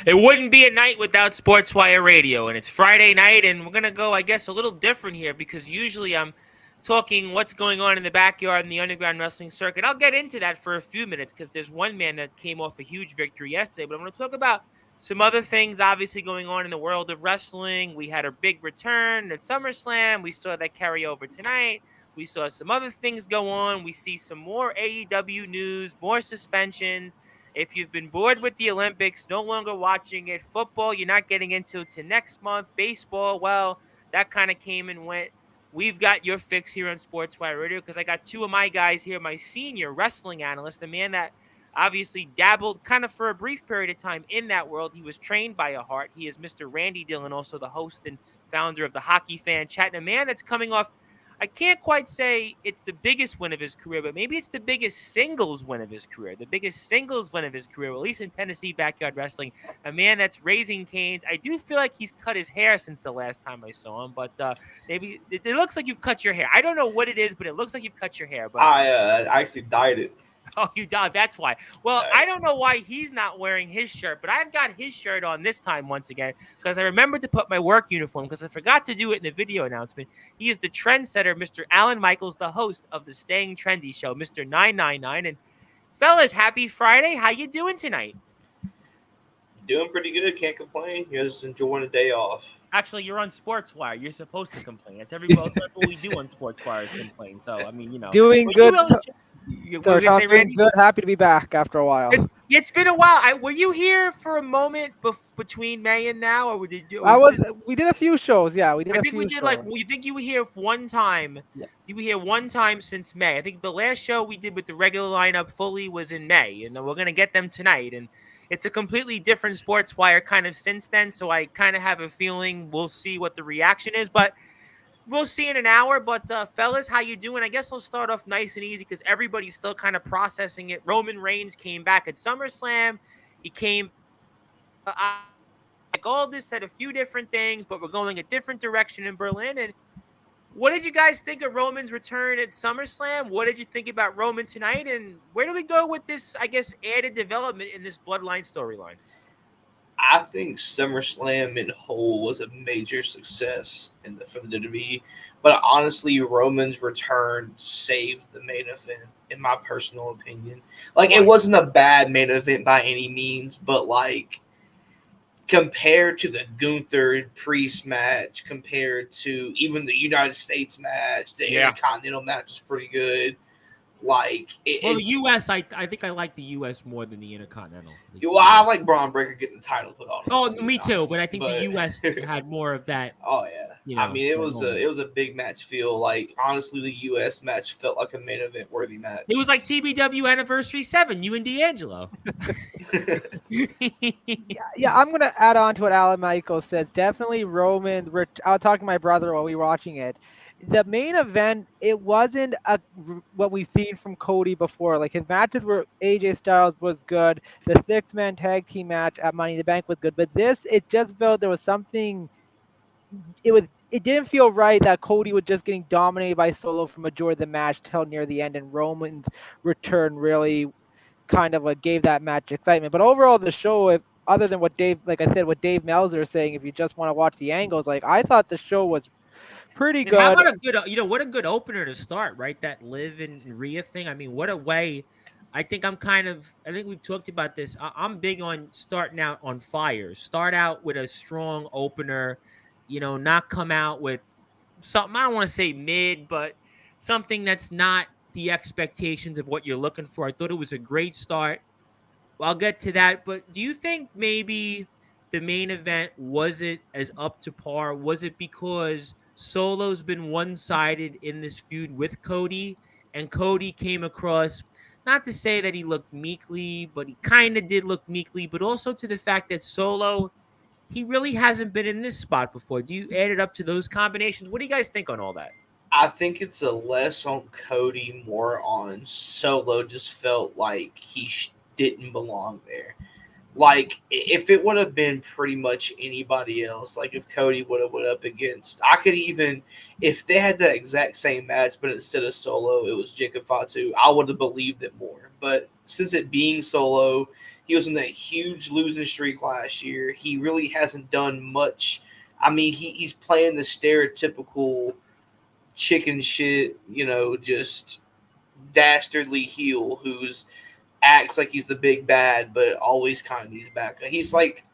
It wouldn't be a night without Sportswire Radio, and it's Friday night, and we're gonna go, I guess, a little different here because usually I'm talking what's going on in the backyard in the underground wrestling circuit. I'll get into that for a few minutes because there's one man that came off a huge victory yesterday, but I'm gonna talk about some other things obviously going on in the world of wrestling. We had a big return at SummerSlam. We saw that carry over tonight. We saw some other things go on. We see some more AEW news, more suspensions. If you've been bored with the Olympics, no longer watching it, football, you're not getting into to next month. Baseball, well, that kind of came and went. We've got your fix here on Sportswire Radio because I got two of my guys here. My senior wrestling analyst, a man that obviously dabbled kind of for a brief period of time in that world. He was trained by a heart. He is Mr. Randy Dillon, also the host and founder of the Hockey Fan Chat, and a man that's coming off, I can't quite say it's the biggest win of his career, but maybe it's the biggest singles win of his career. The biggest singles win of his career, at least in Tennessee backyard wrestling. A man that's raising canes. I do feel like he's cut his hair since the last time I saw him, but maybe it looks like you've cut your hair. I don't know what it is, but it looks like you've cut your hair. But I actually dyed it. Oh, you died. That's why. Well, I don't know why he's not wearing his shirt, but I've got his shirt on this time once again because I remembered to put my work uniform because I forgot to do it in the video announcement. He is the trendsetter, Mr. Alan Michaels, the host of the Staying Trendy show, Mr. 999. And fellas, happy Friday. How you doing tonight? Doing pretty good. Can't complain. You're just enjoying a day off. Actually, you're on Sportswire. You're supposed to complain. That's what we do on Sportswire is complain. So, I mean, Doing good. Good. Happy to be back after a while. It's been a while. Were you here for a moment between May and now, or did you? We did a few shows. Yeah, we did. I think we did. You think you were here one time? Yeah. You were here one time since May. I think the last show we did with the regular lineup fully was in May, and we're gonna get them tonight. And it's a completely different Sportswire kind of since then. So I kind of have a feeling we'll see what the reaction is, but. We'll see in an hour, but fellas, how you doing? I guess I'll start off nice and easy because everybody's still kind of processing it. Roman Reigns came back at SummerSlam. He came like all this said a few different things, but we're going a different direction in Berlin. And what did you guys think of Roman's return at SummerSlam? What did you think about Roman tonight? And where do we go with this, I guess, added development in this Bloodline storyline? I think SummerSlam in whole was a major success for the WWE, but honestly, Roman's return saved the main event, in my personal opinion. Like, it wasn't a bad main event by any means, but like compared to the Gunther and Priest match, compared to even the United States match, the Intercontinental match was pretty good. Like the U.S., I think I like the U.S. more than the Intercontinental. Well, I like Braun Breaker getting the title put on him. Oh, me too. But I think the U.S. had more of that. Oh yeah, I mean it was a big match feel. Like honestly, the U.S. match felt like a main event worthy match. It was like TBW Anniversary 7. You and D'Angelo. yeah, I'm gonna add on to what Alan Michaels said. Definitely Roman. I was talking to my brother while we were watching it. The main event, it wasn't what we've seen from Cody before. Like his matches were AJ Styles was good. The 6-man tag team match at Money in the Bank was good. But this, it just felt there was something. It didn't feel right that Cody was just getting dominated by Solo for majority of the match till near the end, and Roman's return really kind of gave that match excitement. But overall, the show, other than what Dave Meltzer is saying, if you just want to watch the angles, like I thought the show was pretty good. How about a good, what a good opener to start, right? That Liv and Rhea thing. I mean, what a way. I think we've talked about this. I'm big on starting out on fire. Start out with a strong opener, not come out with something, I don't want to say mid, but something that's not the expectations of what you're looking for. I thought it was a great start. Well, I'll get to that. But do you think maybe the main event wasn't as up to par? Was it because Solo's been one-sided in this feud with Cody, and Cody came across, not to say that he looked meekly, but he kind of did look meekly, but also to the fact that Solo, he really hasn't been in this spot before. Do you add it up to those combinations? What do you guys think on all that? I think it's a less on Cody, more on Solo. Just felt like he didn't belong there. Like, if it would have been pretty much anybody else, like if Cody would have went up against, I could even, if they had the exact same match, but instead of Solo, it was Jacob Fatu, I would have believed it more. But since it being Solo, He was in that huge losing streak last year. He really hasn't done much. I mean, he's playing the stereotypical chicken shit, just dastardly heel who's acts like he's the big bad, but always kind of needs backup. He's like,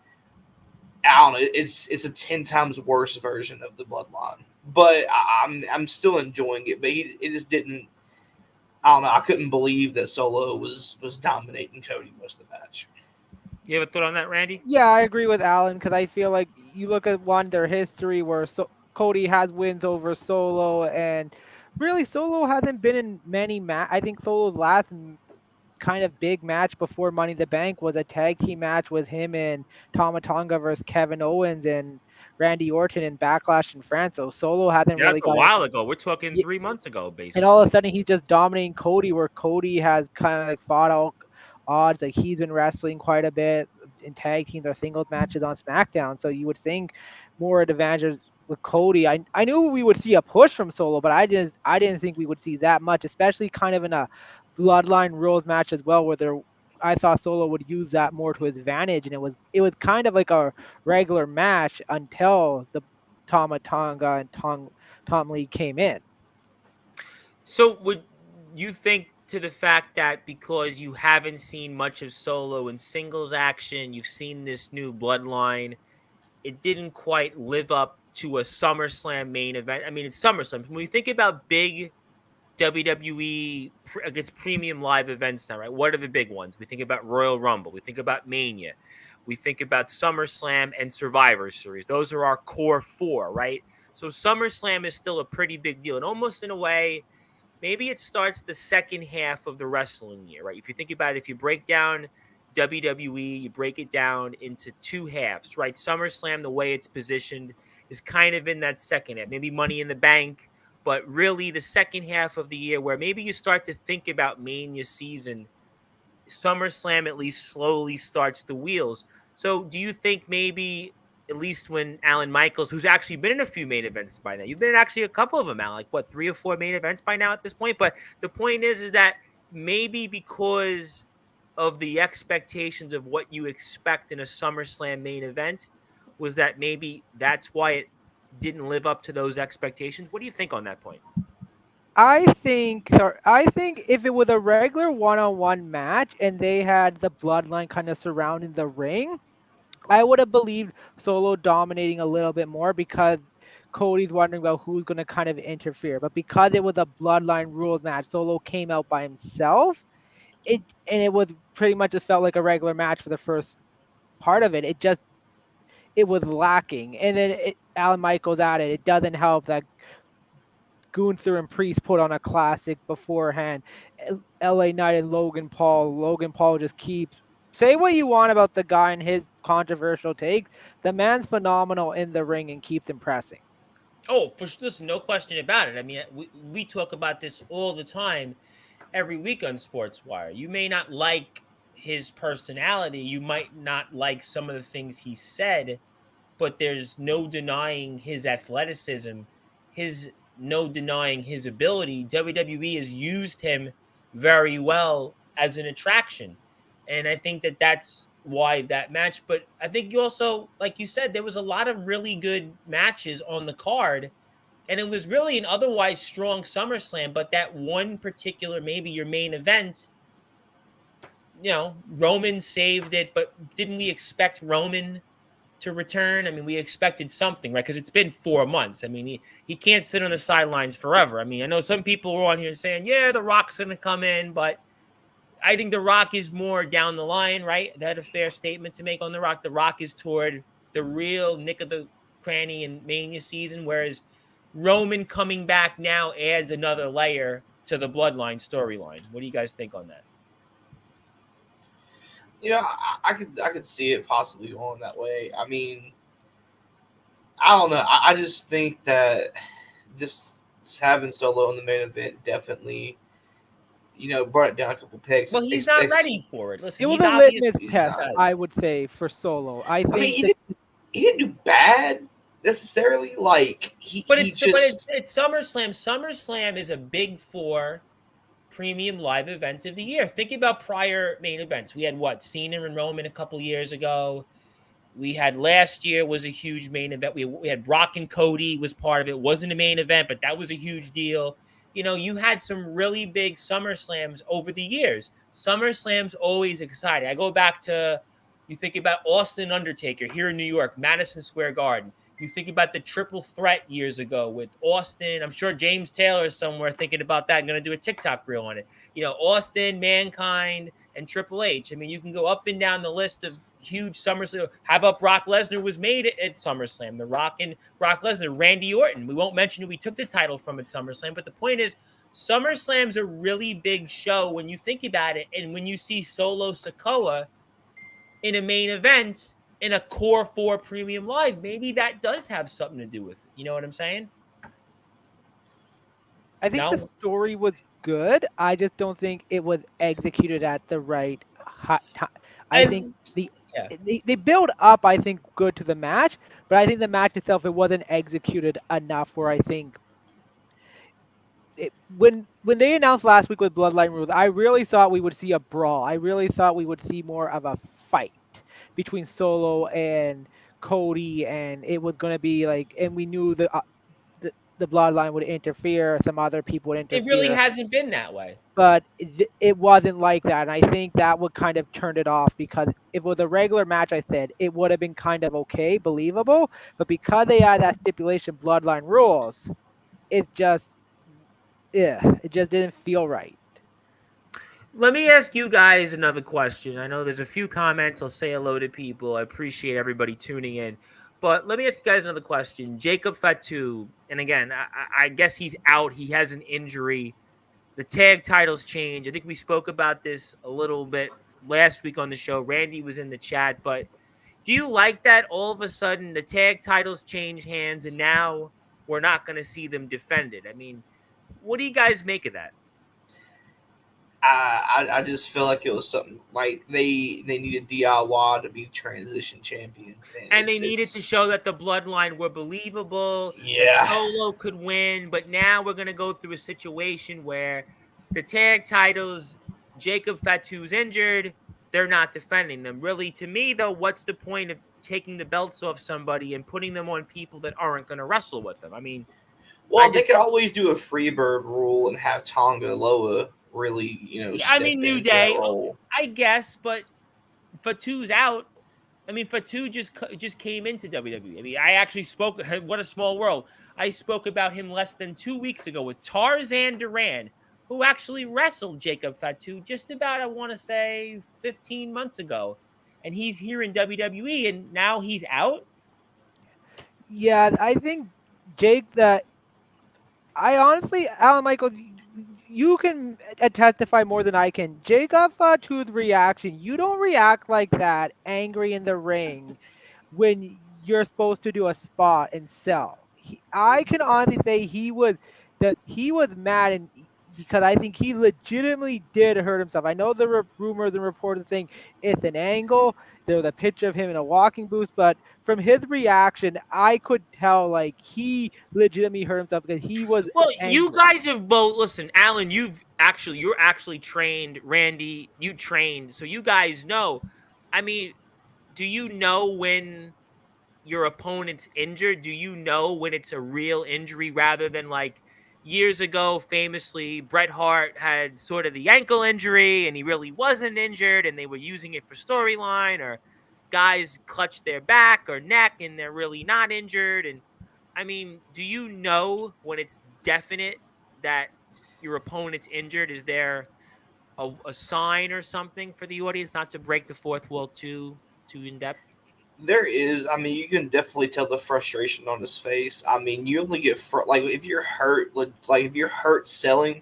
I don't know. It's a 10 times worse version of the Bloodline, but I'm still enjoying it. But it just didn't. I don't know. I couldn't believe that Solo was dominating Cody most of the match. You have a thought on that, Randy? Yeah, I agree with Alan because I feel like you look at their history where Cody has wins over Solo, and really Solo hasn't been in many I think Solo's last kind of big match before Money in the Bank was a tag team match with him and Tama Tonga versus Kevin Owens and Randy Orton in Backlash in France. So Solo hasn't Yeah, really that's a got while ago. We're talking it. 3 months ago, And all of basically. a sudden he's just dominating Cody, where Cody has kind of like fought all odds. Like he's been wrestling quite a bit in tag teams or singles matches on SmackDown. So you would think more advantages with Cody. I knew we would see a push from Solo, but I didn't think we would see that much, especially kind of in a Bloodline Rules match as well, where I thought Solo would use that more to his advantage, and it was kind of like a regular match until the Tama Tonga and Tom Lee came in. So would you think to the fact that because you haven't seen much of Solo in singles action, you've seen this new Bloodline, it didn't quite live up to a SummerSlam main event? I mean, it's SummerSlam. When we think about big WWE against premium live events now, right? What are the big ones? We think about Royal Rumble. We think about Mania. We think about SummerSlam and Survivor Series. Those are our core four, right? So SummerSlam is still a pretty big deal. And almost in a way, maybe it starts the second half of the wrestling year, right? If you think about it, if you break down WWE, you break it down into two halves, right? SummerSlam, the way it's positioned, is kind of in that second half, maybe Money in the Bank, but really the second half of the year where maybe you start to think about Mania season. SummerSlam at least slowly starts the wheels. So do you think maybe at least when Alan Michaels, who's actually been in a few main events by now, you've been in actually a couple of them, Alan, like what, 3 or 4 main events by now at this point? But the point is that maybe because of the expectations of what you expect in a SummerSlam main event, was that maybe that's why it didn't live up to those expectations? What do you think on that point? I think if it was a regular one-on-one match and they had the bloodline kind of surrounding the ring, I would have believed Solo dominating a little bit more because Cody's wondering about who's going to kind of interfere. But because it was a bloodline rules match, Solo came out by himself. It was pretty much just felt like a regular match for the first part of it. It was lacking, and then Alan Michaels at it. It doesn't help that Gunther and Priest put on a classic beforehand. LA Knight and Logan Paul. Logan Paul just keeps say what you want about the guy and his controversial takes. The man's phenomenal in the ring and keeps impressing. Oh, for listen, no question about it. I mean, we talk about this all the time, every week on Sportswire. You may not like his personality, you might not like some of the things he said, but there's no denying his athleticism, his no denying his ability. WWE has used him very well as an attraction. And I think that that's why that match. But I think you also, like you said, there was a lot of really good matches on the card. And it was really an otherwise strong SummerSlam. But that one particular, maybe your main event, Roman saved it. But didn't we expect Roman to return? I mean, we expected something, right? Because it's been 4 months. I mean, he can't sit on the sidelines forever. I mean, I know some people were on here saying, yeah, The Rock's going to come in, but I think The Rock is more down the line, right? That a fair statement to make on The Rock. The Rock is toward the real nick of the cranny and Mania season, whereas Roman coming back now adds another layer to the Bloodline storyline. What do you guys think on that? I could see it possibly going that way. I mean, I don't know. I just think that this having Solo in the main event definitely, brought it down a couple pegs. Well, he's not ready for it. It Listen, was he's a obvious. litmus He's test, not. I would say, for Solo. I I mean, think that he didn't do bad necessarily. Like But he it's just SummerSlam. SummerSlam is a big four premium live event of the year. Think about prior main events. We had what? Cena and Roman a couple years ago. We had last year was a huge main event. We had Brock and Cody was part of it. Wasn't a main event, but that was a huge deal. You had some really big SummerSlams over the years. SummerSlam's always exciting. I go back to, you think about Austin Undertaker here in New York, Madison Square Garden. You think about the triple threat years ago with Austin. I'm sure James Taylor is somewhere thinking about that. I'm going to do a TikTok reel on it. Austin, Mankind, and Triple H. I mean, you can go up and down the list of huge SummerSlam. How about Brock Lesnar was made at SummerSlam? The Rock and Brock Lesnar, Randy Orton. We won't mention who we took the title from at SummerSlam, but the point is, SummerSlam's a really big show when you think about it, and when you see Solo Sikoa in a main event in a Core 4 Premium Live, maybe that does have something to do with it. You know what I'm saying? I think the story was good. I just don't think it was executed at the right time. I think they build up, I think, good to the match, but I think the match itself, it wasn't executed enough where I think when they announced last week with Bloodline Rules, I really thought we would see a brawl. I really thought we would see more of a fight between Solo and Cody, and it was going to be like, and we knew the Bloodline would interfere, some other people would interfere. It really hasn't been that way. But it wasn't like that, and I think that would kind of turn it off, because if it was a regular match, I said, it would have been kind of okay, believable, but because they had that stipulation, Bloodline Rules, it just didn't feel right. Let me ask you guys another question. I know there's a few comments. I'll say hello to people. I appreciate everybody tuning in. But let me ask you guys another question. Jacob Fatu, and again, I guess he's out. He has an injury. The tag titles change. I think we spoke about this a little bit last week on the show. Randy was in the chat. But do you like that all of a sudden the tag titles change hands and now we're not going to see them defended? I mean, what do you guys make of that? I just feel like it was something like they needed DIY to be transition champions, and they needed to show that the Bloodline were believable. Yeah, Solo could win, but now we're gonna go through a situation where the tag titles, Jacob Fatu's injured, they're not defending them. Really, to me though, what's the point of taking the belts off somebody and putting them on people that aren't gonna wrestle with them? I mean, well, they could always do a Freebird rule and have Tonga Loa really, I mean, New Day, I guess, but Fatu's out. I mean, Fatu just came into WWE. I mean, I actually spoke. What a small world! I spoke about him less than 2 weeks ago with Tarzan Duran, who actually wrestled Jacob Fatu just about, I want to say, 15 months ago, and he's here in WWE, and now he's out. Yeah, I think I honestly, Alan Michaels, you can testify more than I can. Jacob Fatu's reaction, you don't react like that, angry in the ring, when you're supposed to do a spot and sell. I can honestly say he was mad, and because I think he legitimately did hurt himself. I know there were rumors and reports saying it's an angle. There was a picture of him in a walking booth, but from his reaction, I could tell like he legitimately hurt himself because he was. Well, angry. You guys have both listen, Alan. You're actually trained. Randy, you trained, so you guys know. I mean, do you know when your opponent's injured? Do you know when it's a real injury rather than like years ago, famously, Bret Hart had sort of the ankle injury and he really wasn't injured and they were using it for storyline, or guys clutch their back or neck and they're really not injured? And I mean, do you know when it's definite that your opponent's injured? Is there a sign or something for the audience, not to break the fourth wall too in depth? There is. I mean, you can definitely tell the frustration on his face. I mean, you only get like if you're hurt, like if you're hurt selling,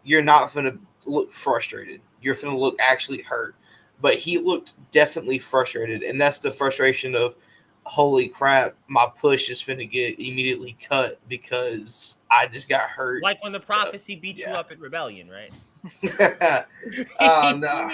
you're not gonna look frustrated. You're gonna look actually hurt. But he looked definitely frustrated, and that's the frustration of, holy crap, my push is gonna get immediately cut because I just got hurt. Like when the prophecy beat you up at Rebellion, right? No,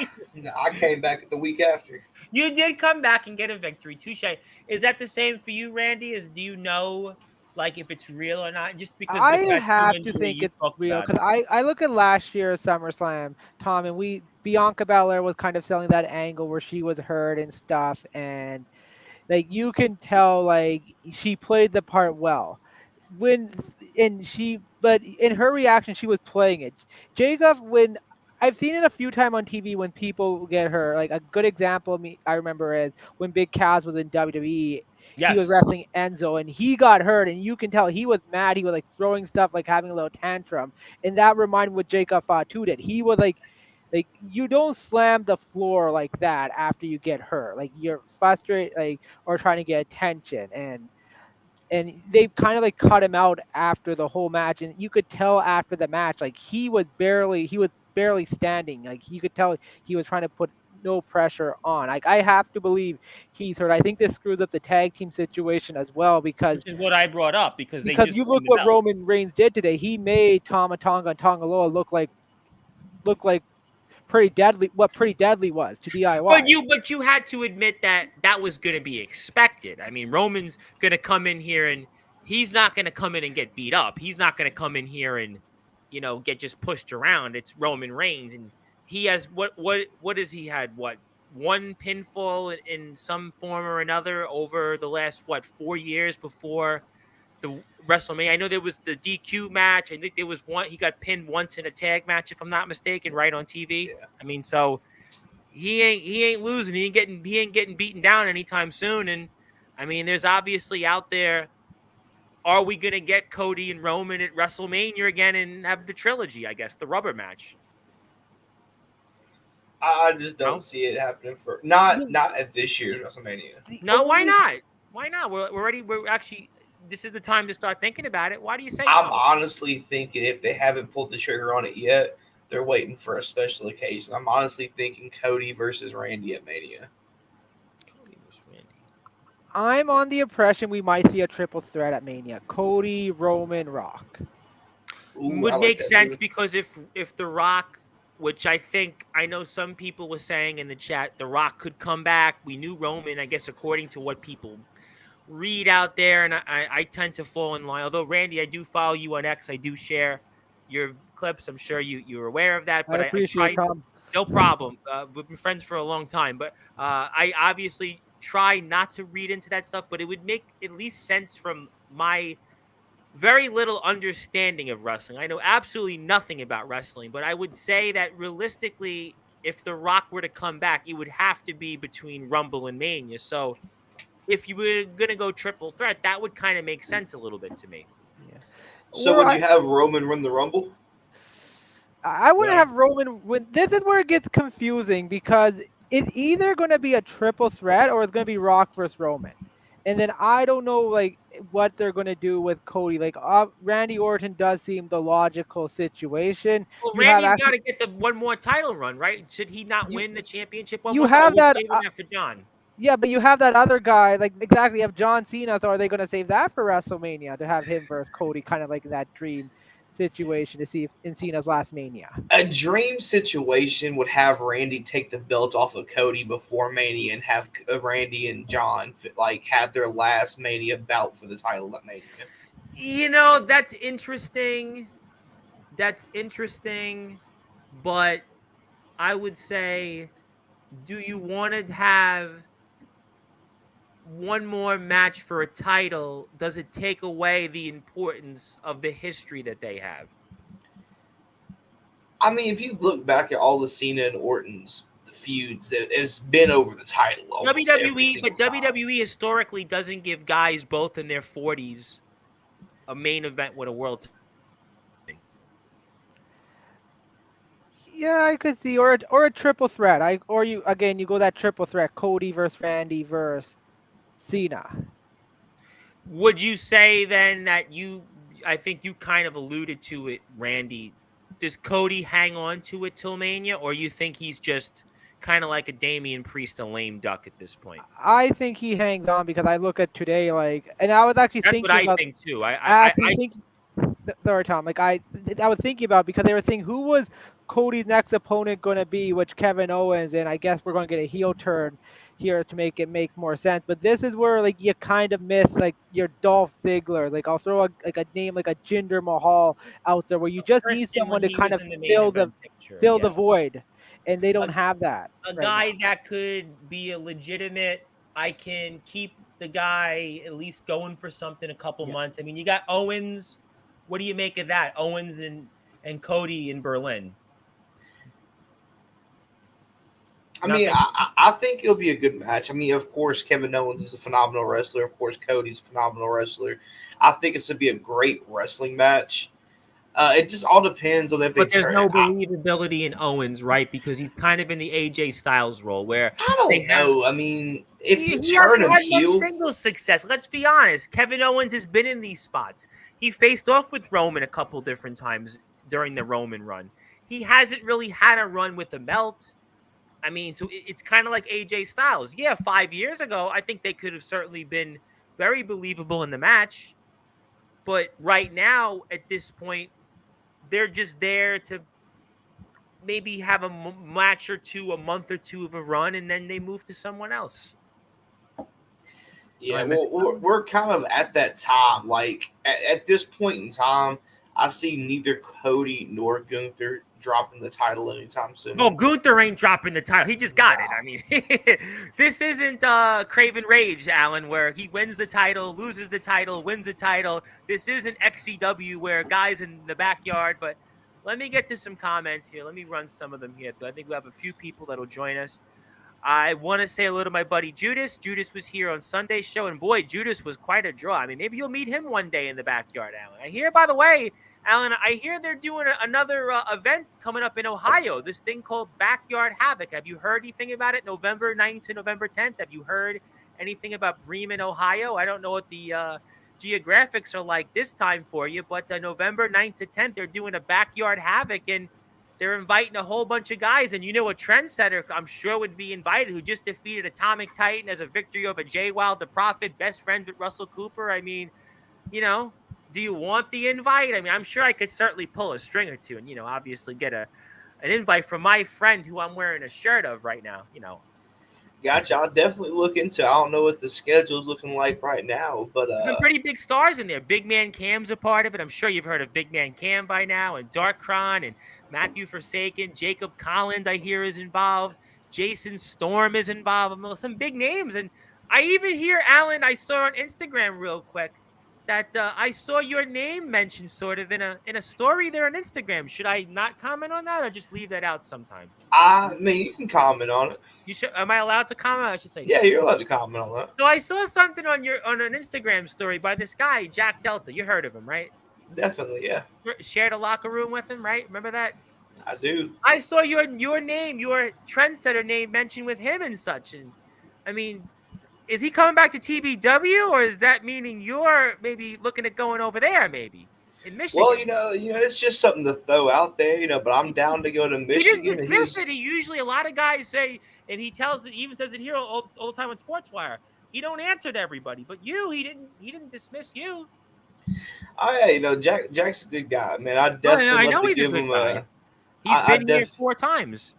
I came back the week after. You did come back and get a victory. Touche. Is that the same for you, Randy? Do you know like if it's real or not, just because I with that shoe have to injury think you it's talked real about because it. I look at last year's SummerSlam, Tom, and Bianca Belair was kind of selling that angle where she was hurt and stuff, and like you can tell like she played the part well when and she but in her reaction she was playing it. Jacob, when I've seen it a few times on TV when people get hurt, like a good example of me I remember is when Big Cass was in WWE. He was Yes. wrestling Enzo and he got hurt, and you can tell he was mad. He was like throwing stuff, like having a little tantrum, and that reminded me what Jacob Fatu did. He was like you don't slam the floor like that after you get hurt. Like you're frustrated, like or trying to get attention, and they kind of like cut him out after the whole match, and you could tell after the match like he was barely standing. Like you could tell he was trying to put no pressure on. Like I have to believe he's hurt. I think this screws up the tag team situation as well Which is what I brought up because they because just you won look the what belts. Roman Reigns did today. He made Tama Tonga and Tonga Loa look like pretty deadly was to But DIY. you had to admit that that was going to be expected. I mean, Roman's going to come in here and he's not going to come in and get beat up. He's not going to come in here and get just pushed around. It's Roman Reigns, and he has what has he had? What, one pinfall in some form or another over the last 4 years before the WrestleMania. I know there was the DQ match. I think there was one he got pinned once in a tag match, if I'm not mistaken, right on TV. Yeah. I mean, so he ain't losing. He ain't getting beaten down anytime soon. And I mean, there's obviously out there. Are we gonna get Cody and Roman at WrestleMania again and have the trilogy? I guess the rubber match. I just don't No, see it happening for not The, not at this year's WrestleMania. the no. Why only not? Why not? We're already. We're actually. This is the time to start thinking about it. Why do you say I'm no? honestly thinking if they haven't pulled the trigger on it yet, they're waiting for a special occasion. I'm honestly thinking Cody versus Randy at Mania. Cody versus Randy. I'm on the impression we might see a triple threat at Mania: Cody, Roman, Rock. Ooh, I Would like make that sense too. because if The Rock, which I know some people were saying in the chat, The Rock could come back. We knew Roman, I guess, according to what people read out there, and I tend to fall in line. Although Randy, I do follow you on X. I do share your clips. I'm sure you're aware of that. I But I appreciate try, Tom. no problem. We've been friends for a long time, but I obviously try not to read into that stuff. But it would make at least sense from my very little understanding of wrestling. I know absolutely nothing about wrestling, but I would say that realistically, if The Rock were to come back, it would have to be between Rumble and Mania. So if you were gonna go triple threat, that would kind of make sense a little bit to me. Yeah. So Or would you have Roman win the Rumble? I want to Yeah. have Roman win. This is where it gets confusing because it's either going to be a triple threat or it's going to be Rock versus Roman. And then I don't know like what they're going to do with Cody. Like Randy Orton does seem the logical situation. Well, You have Randy's got actually to get the one more title run, right? Should he not you win the championship one you more time? Or have we're that saving that for John. yeah, but you have that other guy like exactly. You have John Cena. So are they going to save that for WrestleMania to have him versus Cody, kind of like that dream situation to see if in Cena's last Mania? A dream situation would have Randy take the belt off of Cody before Mania and have Randy and John like have their last Mania bout for the title at Mania. That's interesting. That's interesting, but I would say, do you want to have one more match for a title? Does it take away the importance of the history that they have? I mean, if you look back at all the Cena and Orton's feuds, it's been over the title almost every WWE, single but time. WWE historically doesn't give guys both in their 40s a main event with a world title. Yeah, I could see, or a triple threat. You go that triple threat: Cody versus Randy versus Cena. Would you say then that I think you kind of alluded to it, Randy. Does Cody hang on to it till Mania, or you think he's just kind of like a Damian Priest, a lame duck at this point? I think he hangs on because I look at today and I was actually That's what thinking I about think too. actually thinking. Sorry, Tom. Like I was thinking about because they were thinking who was Cody's next opponent going to be, which Kevin Owens, and I guess we're going to get a heel turn here to make more sense. But this is where like you kind of miss like your Dolph Ziggler. Like I'll throw a name like a Jinder Mahal out there where you just need Christian when someone to he kind was of in the main event picture. fill Yeah. the void, and they A, don't have that a right guy now. that could be a legitimate, I can keep the guy at least going for something a couple Yeah. months. I mean, you got Owens. What do you make of that? Owens and Cody in Berlin. I mean, Nothing. I think it'll be a good match. I mean, of course, Kevin Owens is a phenomenal wrestler. Of course, Cody's a phenomenal wrestler. I think it's going to be a great wrestling match. It just all depends on if they But there's turn. no believability in Owens, right? Because he's kind of in the AJ Styles role where I they don't have know. I mean, if you he turn hasn't him had much heel, single success. Let's be honest. Kevin Owens has been in these spots. He faced off with Roman a couple different times during the Roman run. He hasn't really had a run with the belt. I mean, so it's kind of like AJ Styles. Yeah, 5 years ago, I think they could have certainly been very believable in the match. But right now, at this point, they're just there to maybe have a match or two, a month or two of a run, and then they move to someone else. Am yeah, I well, missing something? we're kind of at that time. Like at this point in time, I see neither Cody nor Gunther dropping the title anytime soon. Oh, Gunther ain't dropping the title. He just got it. Nah. I mean, this isn't Craven Rage, Alan, where he wins the title, loses the title, wins the title. This isn't XCW where guys in the backyard. But let me get to some comments here. Let me run some of them here. I think we have a few people that'll join us. I want to say hello to my buddy Judas. Judas was here on Sunday's show, and boy, Judas was quite a draw. I mean, maybe you'll meet him one day in the backyard, Alan. I hear, by the way, Alan, I hear they're doing another event coming up in Ohio, this thing called Backyard Havoc. Have you heard anything about it? November 9th to November 10th. Have you heard anything about Bremen, Ohio? I don't know what the geographics are like this time for you, but November 9th to 10th, they're doing a Backyard Havoc, and they're inviting a whole bunch of guys. And you know, a trendsetter, I'm sure, would be invited who just defeated Atomic Titan as a victory over Jay Wild, the Prophet, best friends with Russell Cooper. I mean, you know, do you want the invite? I mean, I'm sure I could certainly pull a string or two and, you know, obviously get an invite from my friend who I'm wearing a shirt of right now, you know. Gotcha. I'll definitely look into. I don't know what the schedule's looking like right now, but There's some pretty big stars in there. Big Man Cam's a part of it. I'm sure you've heard of Big Man Cam by now, and Darkron and Matthew Forsaken. Jacob Collins, I hear, is involved. Jason Storm is involved. I mean, some big names. And I even hear, Alan, I saw on Instagram real quick that I saw your name mentioned sort of in a story there on Instagram. Should I not comment on that or just leave that out sometime? I mean, you can comment on it. You should. Am I allowed to comment? I should say Yeah, no. you're allowed to comment on that. So I saw something on an Instagram story by this guy, Jack Delta. You heard of him, right? Definitely, yeah, Shared a locker room with him, right? Remember that? I do. I saw your name, your trendsetter name mentioned with him and such. And I mean, is he coming back to TBW, or is that meaning you're maybe looking at going over there, maybe in Michigan? Well, it's just something to throw out there, but I'm down to go to He didn't Michigan. And dismiss it. He usually, a lot of guys say, and he tells it, even says it here all the time on Sportswire. He don't answer to everybody, but he didn't dismiss you. oh yeah, Jack's a good guy, man. I I definitely love know to he's a give good him guy. a. He's I been here 4 times.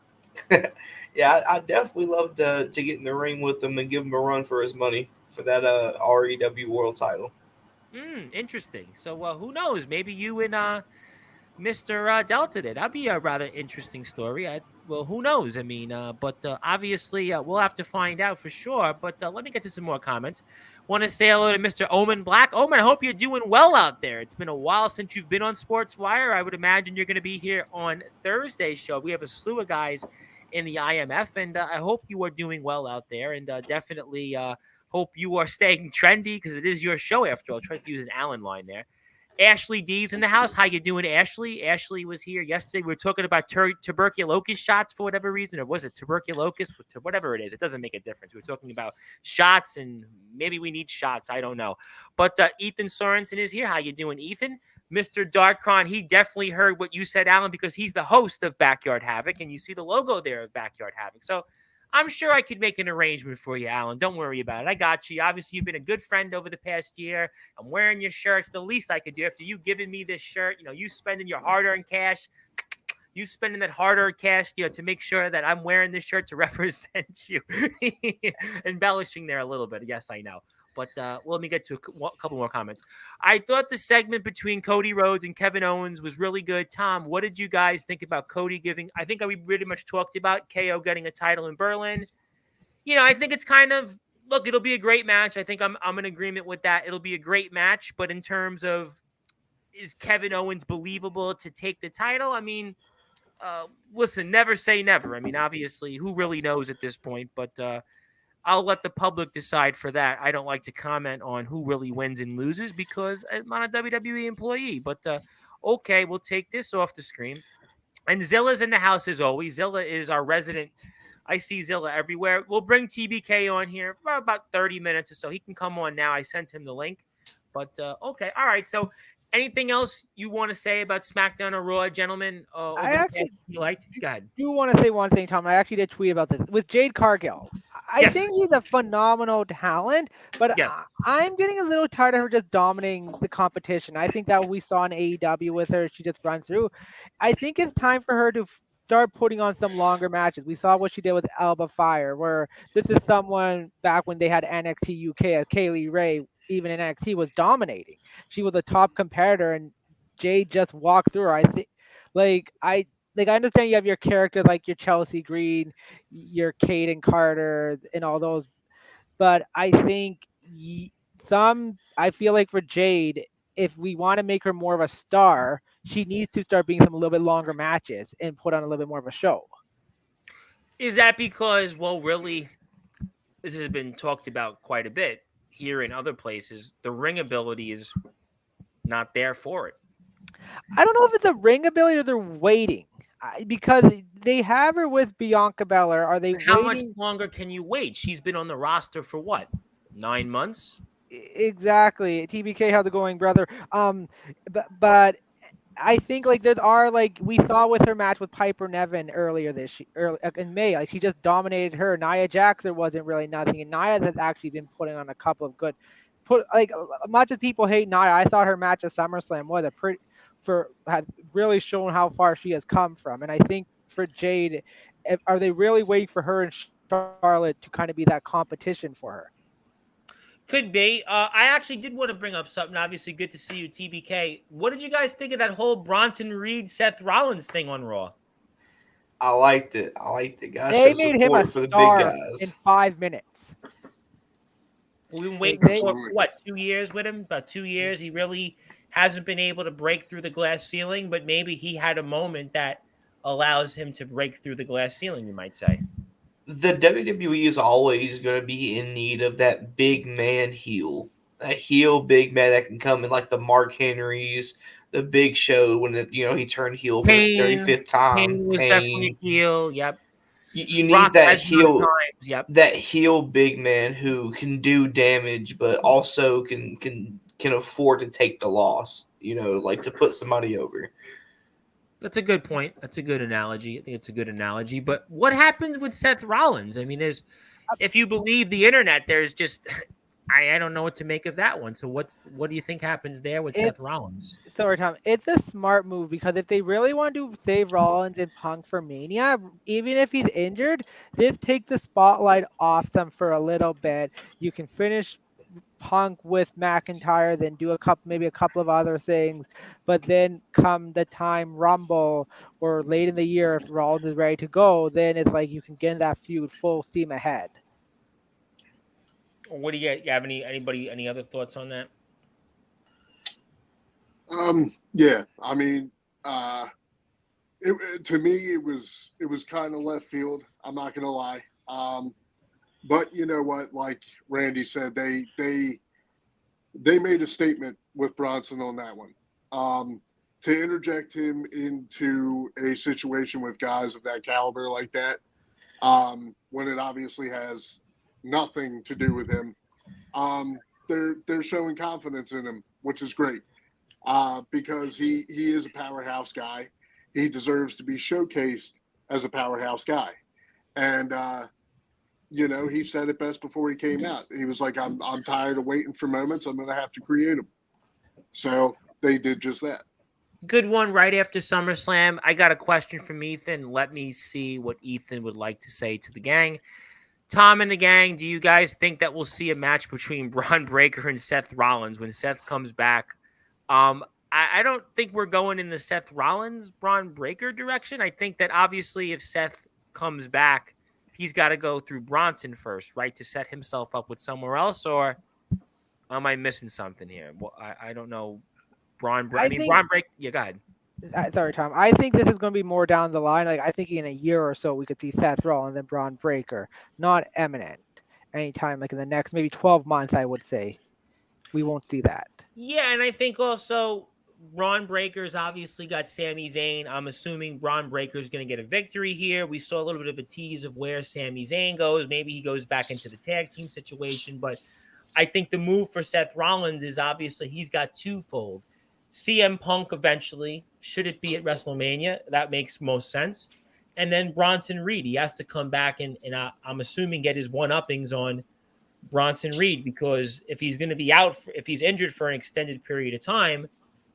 Yeah, I definitely love to get in the ring with him and give him a run for his money for that REW World Title. Interesting. So, who knows? Maybe you and Mr. Delta did. That'd be a rather interesting story. Well, who knows? I mean, but obviously we'll have to find out for sure. But let me get to some more comments. Want to say hello to Mr. Omen Black. Omen, I hope you're doing well out there. It's been a while since you've been on Sportswire. I would imagine you're going to be here on Thursday's show. We have a slew of guys in the IMF, and I hope you are doing well out there, and definitely hope you are staying trendy because it is your show after all. Try to use an Allen line there. Ashley D's in the house. How you doing, Ashley? Ashley was here yesterday. We were talking about tuberculosis shots for whatever reason, or was it tuberculosis? Whatever it is, it doesn't make a difference. We were talking about shots, and maybe we need shots. I don't know. But Ethan Sorensen is here. How you doing, Ethan? Mr. Darkron, he definitely heard what you said, Alan, because he's the host of Backyard Havoc, and you see the logo there of Backyard Havoc. So I'm sure I could make an arrangement for you, Alan. Don't worry about it. I got you. Obviously, you've been a good friend over the past year. I'm wearing your shirt. It's the least I could do after you giving me this shirt. You spending your hard-earned cash you spending that hard-earned cash, to make sure that I'm wearing this shirt to represent you. Embellishing there a little bit. Yes, I know. But let me get to a couple more comments. I thought the segment between Cody Rhodes and Kevin Owens was really good. Tom, what did you guys think about Cody giving? I think we pretty much talked about KO getting a title in Berlin. I think it's kind of look. It'll be a great match. I think I'm in agreement with that. It'll be a great match. But in terms of is Kevin Owens believable to take the title? I mean, listen, never say never. I mean, obviously, who really knows at this point? But I'll let the public decide for that. I don't like to comment on who really wins and loses because I'm not a WWE employee. But okay, we'll take this off the screen. And Zilla's in the house as always. Zilla is our resident. I see Zilla everywhere. We'll bring TBK on here for about 30 minutes or so. He can come on now. I sent him the link. But okay, all right. So anything else you want to say about SmackDown or Raw, gentlemen? I actually you liked? Go ahead. do want to say one thing, Tom. I actually did tweet about this with Jade Cargill. I Yes. think he's a phenomenal talent, but Yes. I'm getting a little tired of her just dominating the competition. I think that we saw in AEW with her, she just runs through. I think it's time for her to start putting on some longer matches. We saw what she did with Alba Fire, where this is someone back when they had NXT UK as Kaylee Ray, even in NXT, was dominating. She was a top competitor, and Jade just walked through her. I think, I understand you have your characters like your Chelsea Green, your Kaden Carter, and all those, but I think I feel like for Jade, if we want to make her more of a star, she needs to start being some a little bit longer matches and put on a little bit more of a show. Is that because, well, really, this has been talked about quite a bit here in other places. The ring ability is not there for it. I don't know if it's a ring ability or they're waiting. Because they have her with Bianca Belair. Are they How waiting? much longer can you wait? She's been on the roster for what? 9 months? Exactly. TBK, how's it going, brother? But I think like there are like we saw with her match with Piper Niven earlier early in May, like she just dominated her. Nia Jackson wasn't really nothing, and Nia has actually been putting on a couple of good much as people hate Nia, I thought her match at SummerSlam was had really shown how far she has come from. And I think for Jade, are they really waiting for her and Charlotte to kind of be that competition for her? Could be. I actually did want to bring up something. Obviously, good to see you, TBK. What did you guys think of that whole Bronson Reed, Seth Rollins thing on Raw? I liked it. Guys, they made him a for the big star guys. in 5 minutes. We've been waiting for, 2 years with him? About 2 years. He really hasn't been able to break through the glass ceiling, but maybe he had a moment that allows him to break through the glass ceiling, you might say. The WWE is always going to be in need of that big man heel. That heel big man that can come in like the Mark Henrys, the Big Show when he turned heel for the 35th time. Kane was definitely a heel, yep. You need that heel, yep. that heel big man who can do damage, but also can afford to take the loss. Like to put somebody over. That's a good point. That's a good analogy. I think it's a good analogy. But what happens with Seth Rollins? I mean, if you believe the internet, there's just I don't know what to make of that one. So what do you think happens there with Seth Rollins? Sorry, Tom. It's a smart move because if they really want to save Rollins and Punk for Mania, even if he's injured, just take the spotlight off them for a little bit. You can finish Punk with McIntyre, then do maybe a couple of other things, but then come the time Rumble or late in the year if Rollins is ready to go, then it's like you can get in that feud full steam ahead. What do you have any other thoughts on that? Yeah, I mean, to me it was kind of left field. I'm not gonna lie. But you know what? Like Randy said, they made a statement with Bronson on that one. To interject him into a situation with guys of that caliber like that, when it obviously has nothing to do with him, they're showing confidence in him, which is great. Because he is a powerhouse guy. He deserves to be showcased as a powerhouse guy. And he said it best before he came out. He was like, I'm tired of waiting for moments. I'm going to have to create them. So they did just that. Good one right after SummerSlam. I got a question from Ethan. Let me see what Ethan would like to say to the gang. Tom and the gang, do you guys think that we'll see a match between Braun Breaker and Seth Rollins when Seth comes back? I don't think we're going in the Seth Rollins Braun Breaker direction. I think that obviously if Seth comes back, he's got to go through Bronson first, right, to set himself up with somewhere else. Or am I missing something here? Well, I don't know. I think Braun Breaker. Yeah, go ahead. sorry, Tom. I think this is going to be more down the line. Like I think in a year or so we could see Seth Rollins and Braun Breaker, not imminent. Anytime like in the next maybe 12 months, I would say we won't see that. Yeah, and I think also Braun Breaker's obviously got Sami Zayn. I'm assuming Braun Breaker's going to get a victory here. We saw a little bit of a tease of where Sami Zayn goes. Maybe he goes back into the tag team situation, but I think the move for Seth Rollins is obviously he's got twofold. CM Punk eventually, should it be at WrestleMania? That makes most sense. And then Bronson Reed, he has to come back and I'm assuming get his one-uppings on Bronson Reed, because if he's going to be out, if he's injured for an extended period of time,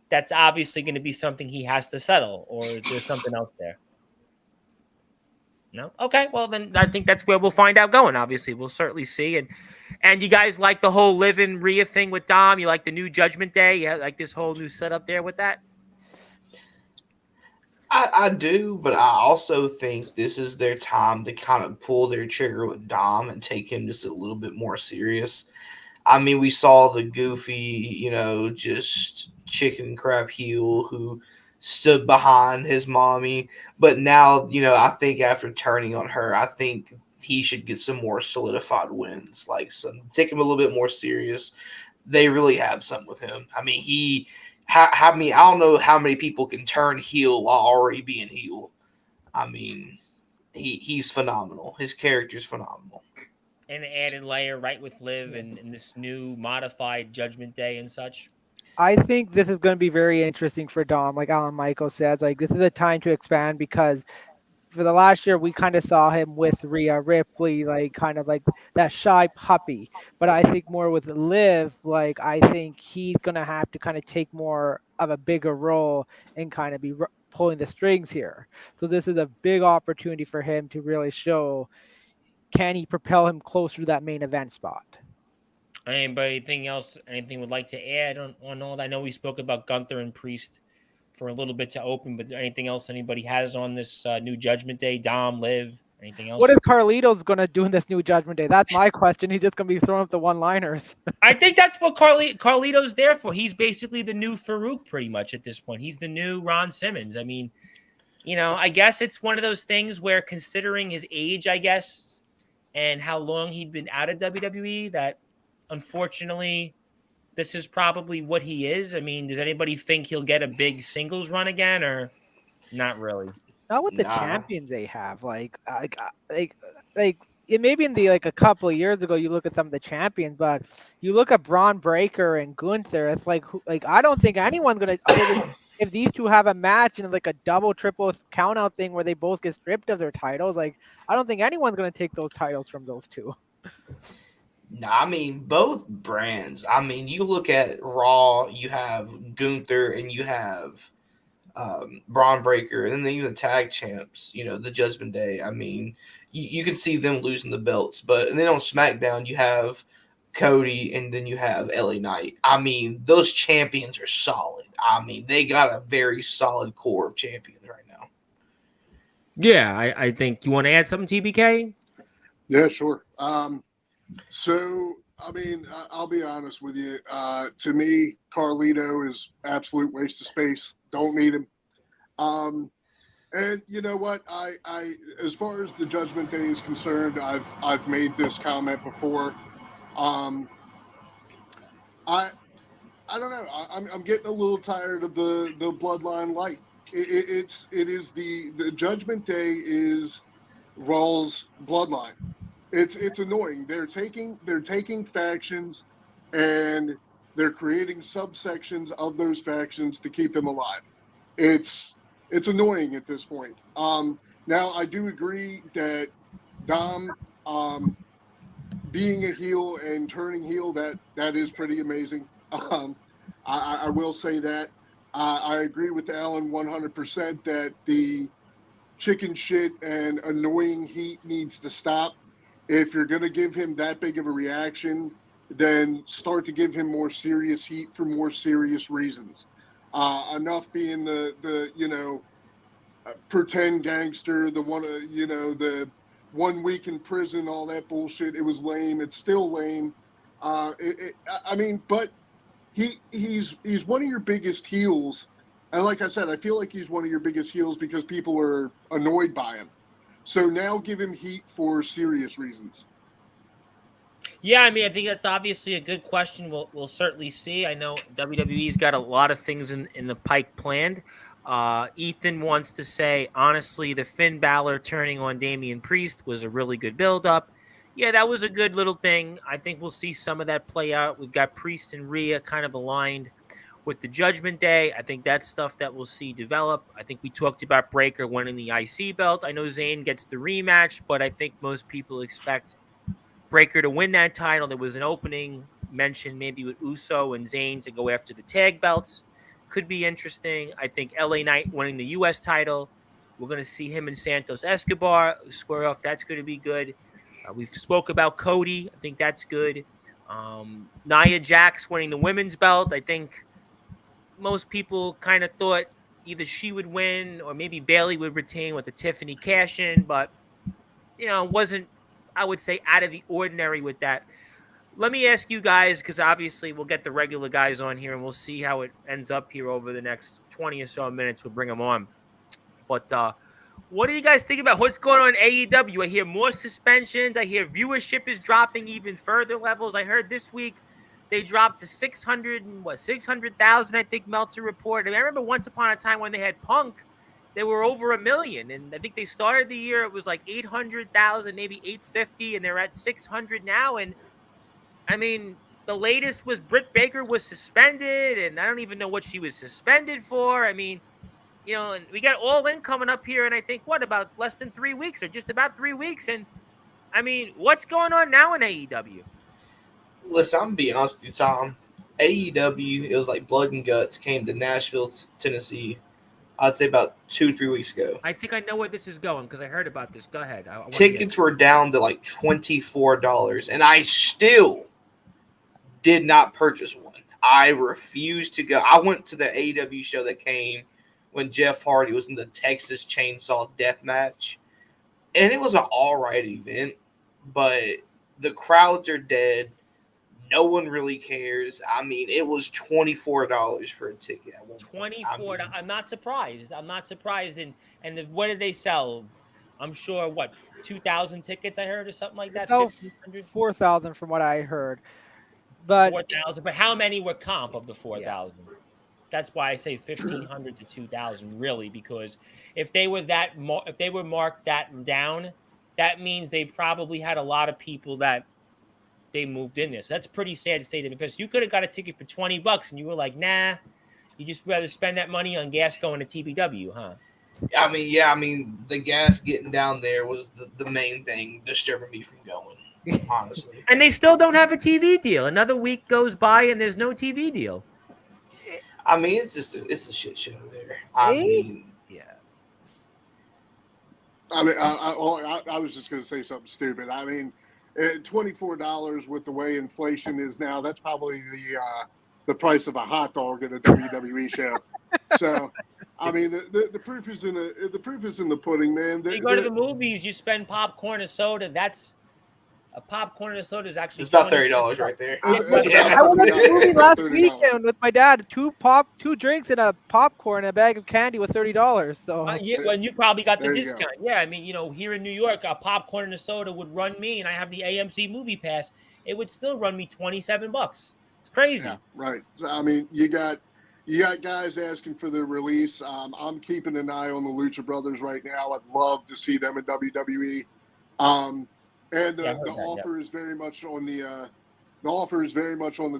that's obviously going to be something he has to settle, or there's something else there. No? Okay, well then I think that's where we'll find out going. Obviously, we'll certainly see. And you guys like the whole live-in Rhea thing with Dom? You like the new Judgment Day? You like this whole new setup there with that? I do, but I also think this is their time to kind of pull their trigger with Dom and take him just a little bit more serious. I mean, we saw the goofy, just chicken crap heel who stood behind his mommy. But now, I think after turning on her, I think he should get some more solidified wins. Like, take him a little bit more serious. They really have something with him. I mean, I don't know how many people can turn heel while already being heel. I mean, he's phenomenal. His character's phenomenal. And the added layer right with Liv and this new modified Judgment Day and such. I think this is going to be very interesting for Dom. Like Alan Michael says, like this is a time to expand because for the last year we kind of saw him with Rhea Ripley, like kind of like that shy puppy. But I think more with Liv, like I think he's gonna have to kind of take more of a bigger role and kind of be pulling the strings here. So this is a big opportunity for him to really show, can he propel him closer to that main event spot. Anything else? Anything would like to add on all that? I know we spoke about Gunther and Priest for a little bit to open, but anything else anybody has on this new Judgment Day? Dom, Liv, anything else? What is Carlito's gonna do in this new Judgment Day? That's my question. He's just gonna be throwing up the one-liners. I think that's what Carlito's there for. He's basically the new Farouk pretty much at this point. He's the new Ron Simmons. I mean, I guess it's one of those things where considering his age, I guess, and how long he'd been out of WWE, that unfortunately this is probably what he is. I mean, does anybody think he'll get a big singles run again, or not really? Not with the champions they have. Like it may be in the a couple of years ago. You look at some of the champions, but you look at Braun Breaker and Gunther. It's like I don't think anyone's gonna if these two have a match and like a double, triple count out thing where they both get stripped of their titles. Like I don't think anyone's gonna take those titles from those two. No, I mean, both brands. I mean, you look at Raw, you have Gunther and you have Braun Breaker, and then even the tag champs, the Judgment Day. I mean, you can see them losing the belts. But and then on SmackDown, you have Cody and then you have LA Knight. I mean, those champions are solid. I mean, they got a very solid core of champions right now. Yeah, I think you want to add something, TBK? Yeah, sure. So, I mean, I'll be honest with you. To me, Carlito is absolute waste of space. Don't need him. And you know what? I as far as the Judgment Day is concerned, I've made this comment before. I don't know. I'm getting a little tired of the Bloodline light. It is the Judgment Day is Raw's Bloodline. It's annoying. They're taking factions and they're creating subsections of those factions to keep them alive. It's annoying at this point. Now I do agree that Dom being a heel and turning heel, that is pretty amazing. I will say that. I agree with Alan 100% that the chicken shit and annoying heat needs to stop. If you're going to give him that big of a reaction, then start to give him more serious heat for more serious reasons. Enough being the pretend gangster, the one the 1 week in prison, all that bullshit. It was lame. It's still lame. But he's one of your biggest heels, and like I said, I feel like he's one of your biggest heels because people are annoyed by him. So now give him heat for serious reasons. Yeah, I mean, I think that's obviously a good question. We'll certainly see. I know WWE's got a lot of things in the pike planned. Ethan wants to say, honestly, the Finn Balor turning on Damian Priest was a really good build-up. Yeah, that was a good little thing. I think we'll see some of that play out. We've got Priest and Rhea kind of aligned with the Judgment Day. I think that's stuff that we'll see develop. I think we talked about Breakker winning the IC belt. I know Zayn gets the rematch, but I think most people expect Breakker to win that title. There was an opening mentioned maybe with Uso and Zayn to go after the tag belts. Could be interesting. I think LA Knight winning the U.S. title. We're going to see him and Santos Escobar square off. That's going to be good. We've spoke about Cody. I think that's good. Nia Jax winning the women's belt. I think most people kind of thought either she would win or maybe Bayley would retain with a Tiffany cash-in, but, wasn't, I would say, out of the ordinary with that. Let me ask you guys, because obviously we'll get the regular guys on here and we'll see how it ends up here over the next 20 or so minutes. We'll bring them on. But what do you guys think about what's going on in AEW? I hear more suspensions. I hear viewership is dropping even further levels. I heard this week they dropped to 600,000, I think Meltzer reported. I remember once upon a time when they had Punk, they were over 1 million. And I think they started the year, it was like 800,000, maybe 850, and they're at 600 now. And I mean, the latest was Britt Baker was suspended, and I don't even know what she was suspended for. I mean, and we got All In coming up here, and I think, about less than 3 weeks or just about 3 weeks. And, I mean, what's going on now in AEW? Listen, I'm going to be honest with you, Tom. AEW, it was like blood and guts, came to Nashville, Tennessee, I'd say about 2-3 weeks ago. I think I know where this is going because I heard about this. Go ahead. Tickets were down to like $24, and I still did not purchase one. I refused to go. I went to the AEW show that came when Jeff Hardy was in the Texas Chainsaw Death Match, and it was an all right event, but the crowds are dead. No one really cares. I mean, it was $24 for a ticket. $24. I'm not surprised. And what did they sell? I'm sure 2,000 tickets I heard or something like that. 1,500, 4,000 from what I heard. But 4,000. But how many were comp of the 4,000? Yeah. That's why I say 1,500 to 2,000, really, because if they were marked that down, that means they probably had a lot of people that they moved in there. So that's a pretty sad state of because you could have got a ticket for $20 and you were like, nah, you just rather spend that money on gas going to TBW, huh? I mean, the gas getting down there was the main thing disturbing me from going, honestly. And they still don't have a TV deal. Another week goes by and there's no TV deal. I mean, it's a shit show there. I mean, I was just going to say something stupid. I mean, $24 with the way inflation is now, that's probably the price of a hot dog at a WWE show. So, I mean, the proof is in the pudding, man. You go to the movies, you spend popcorn and soda. That's a popcorn and soda is actually it's about $30 right there. I was at the movie last weekend with my dad. Two drinks and a popcorn and a bag of candy was $30. So and you probably got the discount. Yeah, I mean, here in New York, a popcorn and a soda would run me, and I have the AMC Movie Pass. It would still run me $27. It's crazy. Yeah, right. So, I mean, you got guys asking for the release. I'm keeping an eye on the Lucha Brothers right now. I'd love to see them in WWE. And the offer is very much on the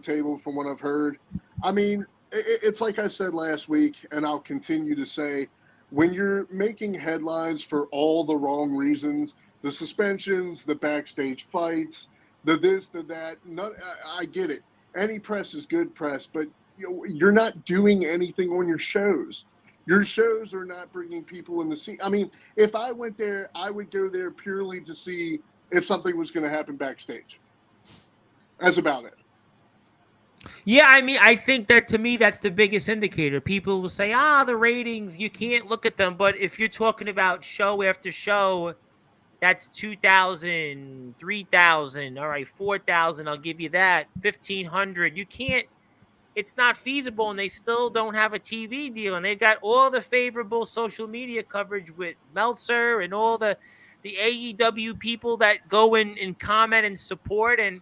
table from what I've heard. I mean, it's like I said last week, and I'll continue to say, when you're making headlines for all the wrong reasons, the suspensions, the backstage fights, the this, the that, I get it. Any press is good press, but you're not doing anything on your shows. Your shows are not bringing people in the scene. I mean, if I went there, I would go there purely to see if something was going to happen backstage. That's about it. Yeah, I mean, I think that to me, that's the biggest indicator. People will say, the ratings, you can't look at them. But if you're talking about show after show, that's 2,000, 3,000, all right, 4,000, I'll give you that, 1,500. You can't, it's not feasible, and they still don't have a TV deal. And they've got all the favorable social media coverage with Meltzer and all the AEW people that go in and comment and support, and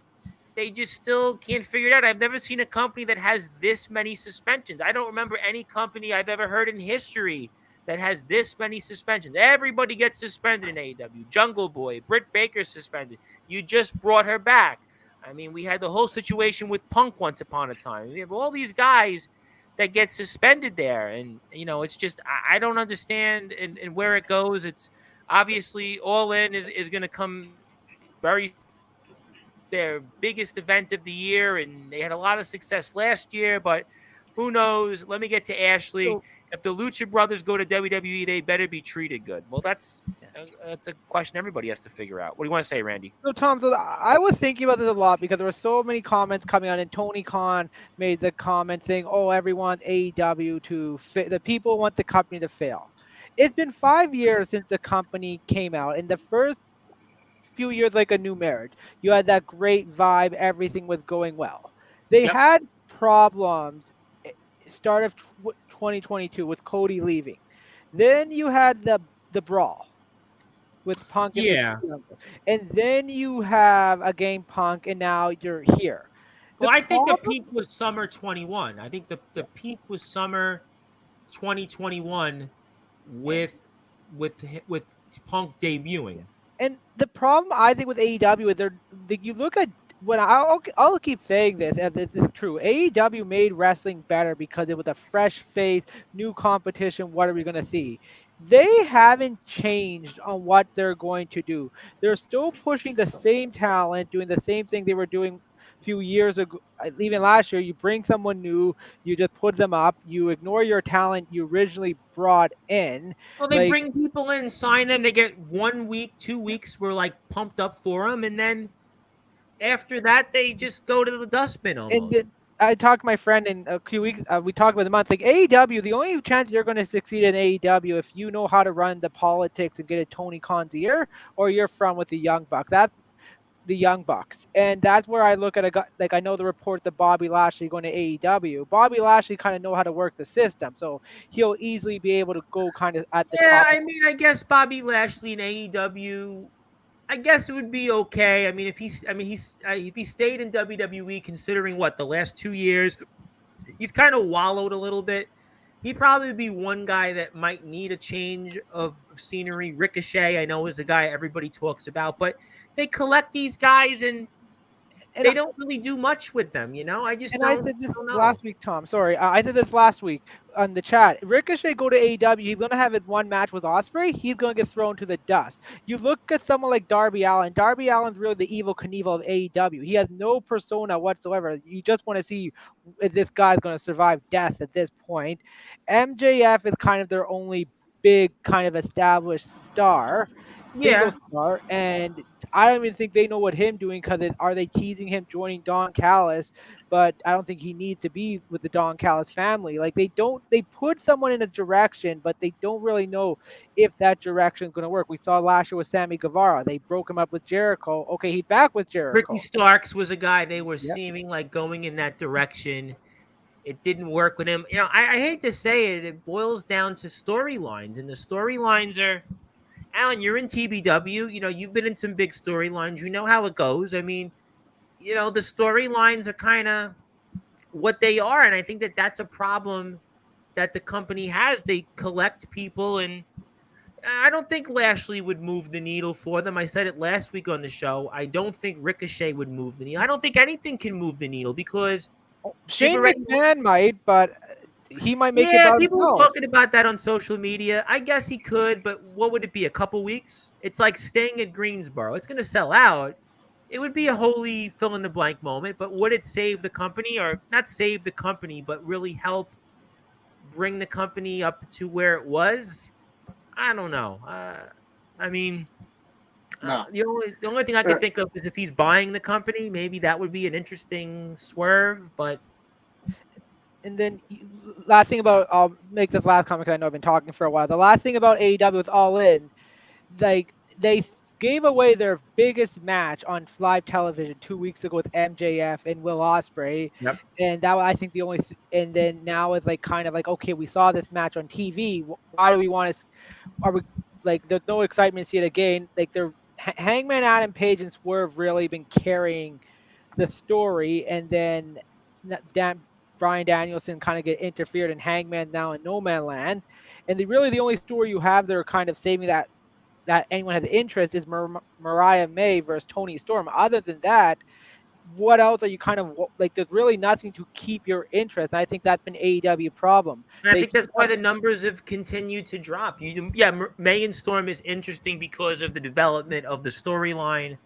they just still can't figure it out. I've never seen a company that has this many suspensions. I don't remember any company I've ever heard in history that has this many suspensions. Everybody gets suspended in AEW. Jungle Boy, Britt Baker suspended. You just brought her back. I mean, we had the whole situation with Punk once upon a time. We have all these guys that get suspended there. And, it's just, I don't understand and where it goes. It's obviously All In is going to come very their biggest event of the year, and they had a lot of success last year, but who knows? Let me get to Ashley. So, if the Lucha Brothers go to WWE, they better be treated good. Well, that's a question everybody has to figure out. What do you want to say, Randy? So Tom, I was thinking about this a lot because there were so many comments coming on, and Tony Khan made the comment saying, "Oh, everyone AEW to the people want the company to fail." It's been 5 years since the company came out, and the first few years like a new marriage. You had that great vibe, everything was going well. They Yep. had problems start of 2022 with Cody leaving. Then you had the brawl with Punk Yeah. and then you have again Punk, and now you're here. Well, The I think the problem, peak was summer 21. I think the peak was summer 2021 with with Punk debuting. and the problem I think with AEW is you look at when I'll keep saying this, and this is true. AEW made wrestling better because it was a fresh face, new competition. What are we going to see? They haven't changed on what they're going to do. They're still pushing the same talent, doing the same thing they were doing a few years ago. Even last year, you bring someone new, you just put them up, you ignore your talent you originally brought in. Well, they Like, bring people in, sign them. They get 1 week, 2 weeks. We're like pumped up for them, and then after that, they just go to the dustbin and almost. then I talked to my friend in a few weeks. We talked about the month. Like AEW, the only chance you're going to succeed in AEW if you know how to run the politics and get a Tony Khan's ear, or you're from with the Young Bucks. That's the Young Bucks, and that's where I look at a guy. Like I know the report that Bobby Lashley going to AEW. Bobby Lashley kind of know how to work the system, so he'll easily be able to go kind of at the Yeah, top. I mean, I guess Bobby Lashley in AEW, I guess it would be okay. I mean, if he stayed in WWE, considering what the last 2 years, he's kind of wallowed a little bit. He'd probably be one guy that might need a change of scenery. Ricochet, I know, is a guy everybody talks about, but they collect these guys and And they don't really do much with them. I just And I don't, said this don't know. last week, Tom. Sorry, I said this last week on the chat. Ricochet go to AEW. He's gonna have his one match with Osprey. He's gonna get thrown to the dust. You look at someone like Darby Allin. Darby Allin's really the evil Knievel of AEW. He has no persona whatsoever. You just want to see if this guy's gonna survive death at this point. MJF is kind of their only big kind of established star, single Yeah. star, and I don't even think they know what him doing because are they teasing him joining Don Callis? But I don't think he needs to be with the Don Callis family. Like they put someone in a direction, but they don't really know if that direction is going to work. We saw last year with Sammy Guevara. They broke him up with Jericho. Okay, he's back with Jericho. Ricky Starks was a guy they were Yep. seeming like going in that direction. It didn't work with him. I hate to say it, it boils down to storylines, and the storylines are. Alan, you're in TBW. You've been in some big storylines. You know how it goes. I mean, the storylines are kind of what they are, and I think that that's a problem that the company has. They collect people, and I don't think Lashley would move the needle for them. I said it last week on the show. I don't think Ricochet would move the needle. I don't think anything can move the needle because Shane already- McMahon might, but he might make it yeah, by people himself. are talking about that on social media. I guess he could, but what would it be? A couple weeks? It's like staying at Greensboro. It's going to sell out. it would be a wholly fill in the blank moment, but would it save the company, or not save the company, but really help bring the company up to where it was? I don't know. I mean, No. the only thing I Uh, could think of is if he's buying the company, maybe that would be an interesting swerve. But And then last thing about, I'll make this last comment because I know I've been talking for a while. The last thing about AEW with All In, like they gave away their biggest match on live television 2 weeks ago with MJF and Will Ospreay, yep. and that was, I think, the only. And then now it's like kind of like, okay, we saw this match on TV. Why do we want to? Are we like, there's no excitement to see it again? Like they're Hangman Adam Page and Swerve really been carrying the story, and then Brian Danielson kind of get interfered, and Hangman now in No Man Land, and the only story you have there kind of saving that anyone has interest is Mariah May versus Tony Storm. Other than that, what else are you kind of like? There's really nothing to keep your interest. And I think that's been AEW problem. And I They think that's keep why the numbers have continued to drop. May and Storm is interesting because of the development of the storyline,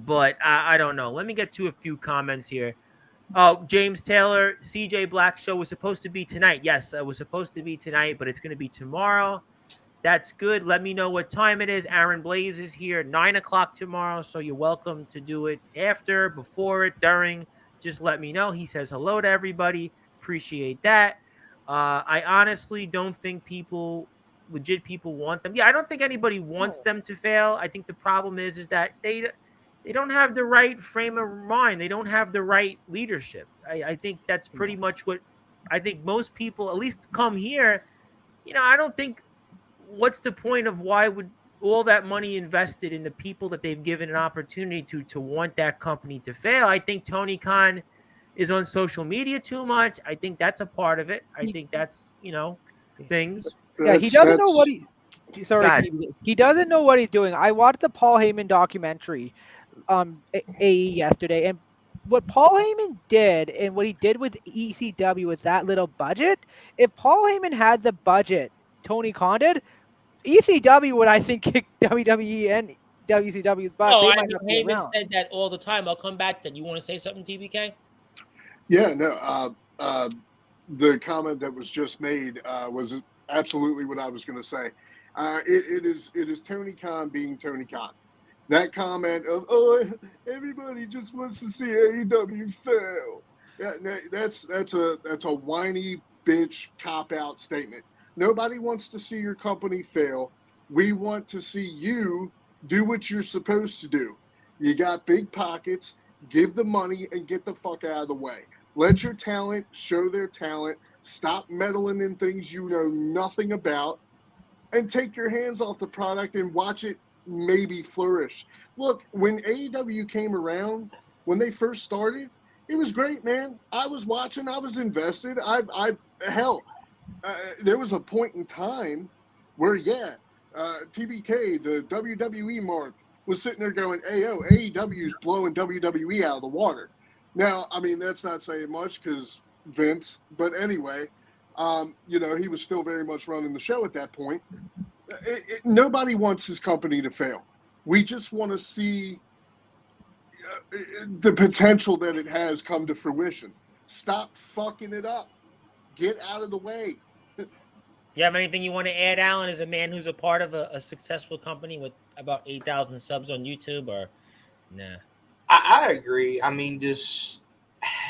but I don't know. Let me get to a few comments here. Oh, James Taylor, CJ Black show was supposed to be tonight. Yes, it was supposed to be tonight, but it's going to be tomorrow. That's good. Let me know what time it is. Aaron Blaze is here 9 o'clock tomorrow, so you're welcome to do it after, before it, during. Just let me know. He says hello to everybody. Appreciate that. I honestly don't think legit people want them. Yeah, I don't think anybody wants them to fail. I think the problem is that they don't have the right frame of mind. They don't have the right leadership. I think that's pretty much what I think most people, at least come here. I don't think, what's the point of, why would all that money invested in the people that they've given an opportunity to want that company to fail? I think Tony Khan is on social media too much. I think that's a part of it. I think that's, things. Yeah, he that's doesn't know what that's sorry, God. he doesn't know what he's doing. I watched the Paul Heyman documentary AE yesterday, and what Paul Heyman did and what he did with ECW with that little budget, if Paul Heyman had the budget Tony Khan did, ECW would, I think, kick WWE and WCW's butt. Oh, They I might mean, not be Heyman around. said that all the time. I'll come back to that. You want to say something, TBK? yeah. No. The comment that was just made was absolutely what I was going to say. It is Tony Khan being Tony Khan. That comment of everybody just wants to see AEW fail. Yeah, no, that's a whiny bitch cop out statement. Nobody wants to see your company fail. We want to see you do what you're supposed to do. You got big pockets. Give the money and get the fuck out of the way. Let your talent show their talent. Stop meddling in things you know nothing about, and take your hands off the product and watch it maybe flourish. Look, when AEW came around, when they first started, it was great, man. I was watching, I was invested. There was a point in time where, TBK, the WWE mark, was sitting there going, hey, yo, AEW's blowing WWE out of the water. Now, I mean, that's not saying much because Vince, but anyway, he was still very much running the show at that point. Nobody wants his company to fail. We just want to see the potential that it has come to fruition. Stop fucking it up. Get out of the way. You have anything you want to add, Alan, as a man who's a part of a successful company with about 8,000 subs on YouTube, or nah? I agree. I mean, just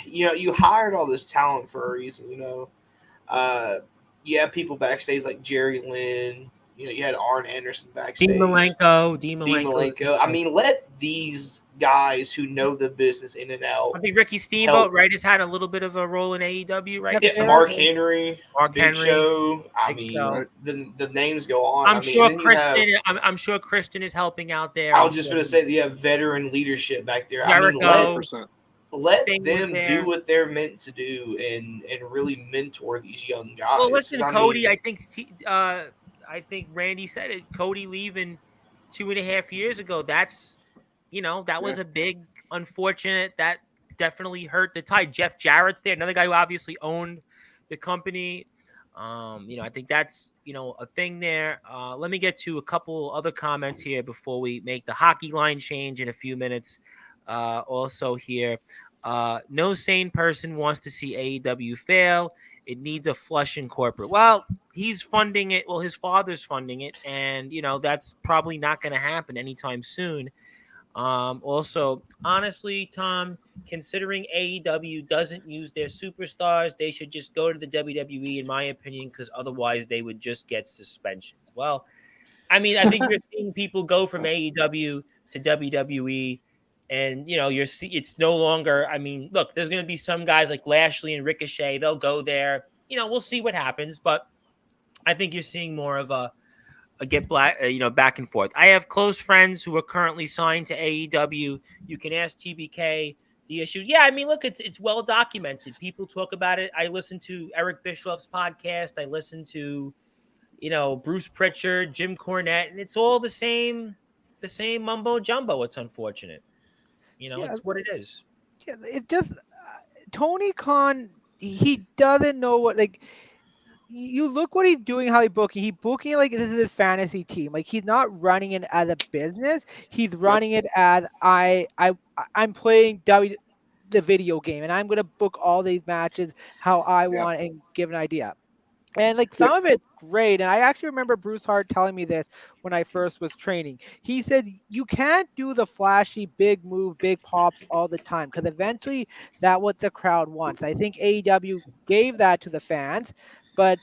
you hired all this talent for a reason. You have people backstage like Jerry Lynn. You had Arn Anderson backstage. Dean Malenko. I mean, let these guys who know the business in and out. I think Ricky Steamboat, right, has had a little bit of a role in AEW, right? Yeah, Mark Henry, Mark Big Henry, Show. I Big mean, Show. the names go on. I'm sure Christian is helping out there. I was just going to say that you have veteran leadership back there. Jericho. I mean, let Sting them do what they're meant to do and really mentor these young guys. Well, listen, Cody, I think Randy said it. Cody leaving 2.5 years ago. That's, that was a big, unfortunate. That definitely hurt the tide. Jeff Jarrett's there, another guy who obviously owned the company. I think that's, a thing there. Let me get to a couple other comments here before we make the hockey line change in a few minutes. Also here, no sane person wants to see AEW fail. It needs a flush in corporate. Well, he's funding it. Well, his father's funding it, and that's probably not going to happen anytime soon. Also, honestly, Tom, considering AEW doesn't use their superstars, they should just go to the WWE, in my opinion, because otherwise they would just get suspensions. Well, I mean, I think you're seeing people go from AEW to WWE, and it's no longer. I mean, look, there's going to be some guys like Lashley and Ricochet. They'll go there. We'll see what happens, but I think you're seeing more of a get black, back and forth. I have close friends who are currently signed to AEW. You can ask TBK the issues. Yeah, I mean, look, it's well documented. People talk about it. I listen to Eric Bischoff's podcast. I listen to Bruce Pritchard, Jim Cornette, and it's all the same mumbo jumbo. It's unfortunate. Yeah, It's what it is. yeah, it just Tony Khan. He doesn't know what like. You look what he's doing, how he's booking. He's booking like this is his fantasy team. Like he's not running it as a business. He's running it as I'm playing the video game, and I'm gonna book all these matches how I Yeah. want and give an idea. And like Yeah. some of it's great. And I actually remember Bruce Hart telling me this when I first was training. He said you can't do the flashy big move, big pops all the time because eventually that's what the crowd wants. I think AEW gave that to the fans, but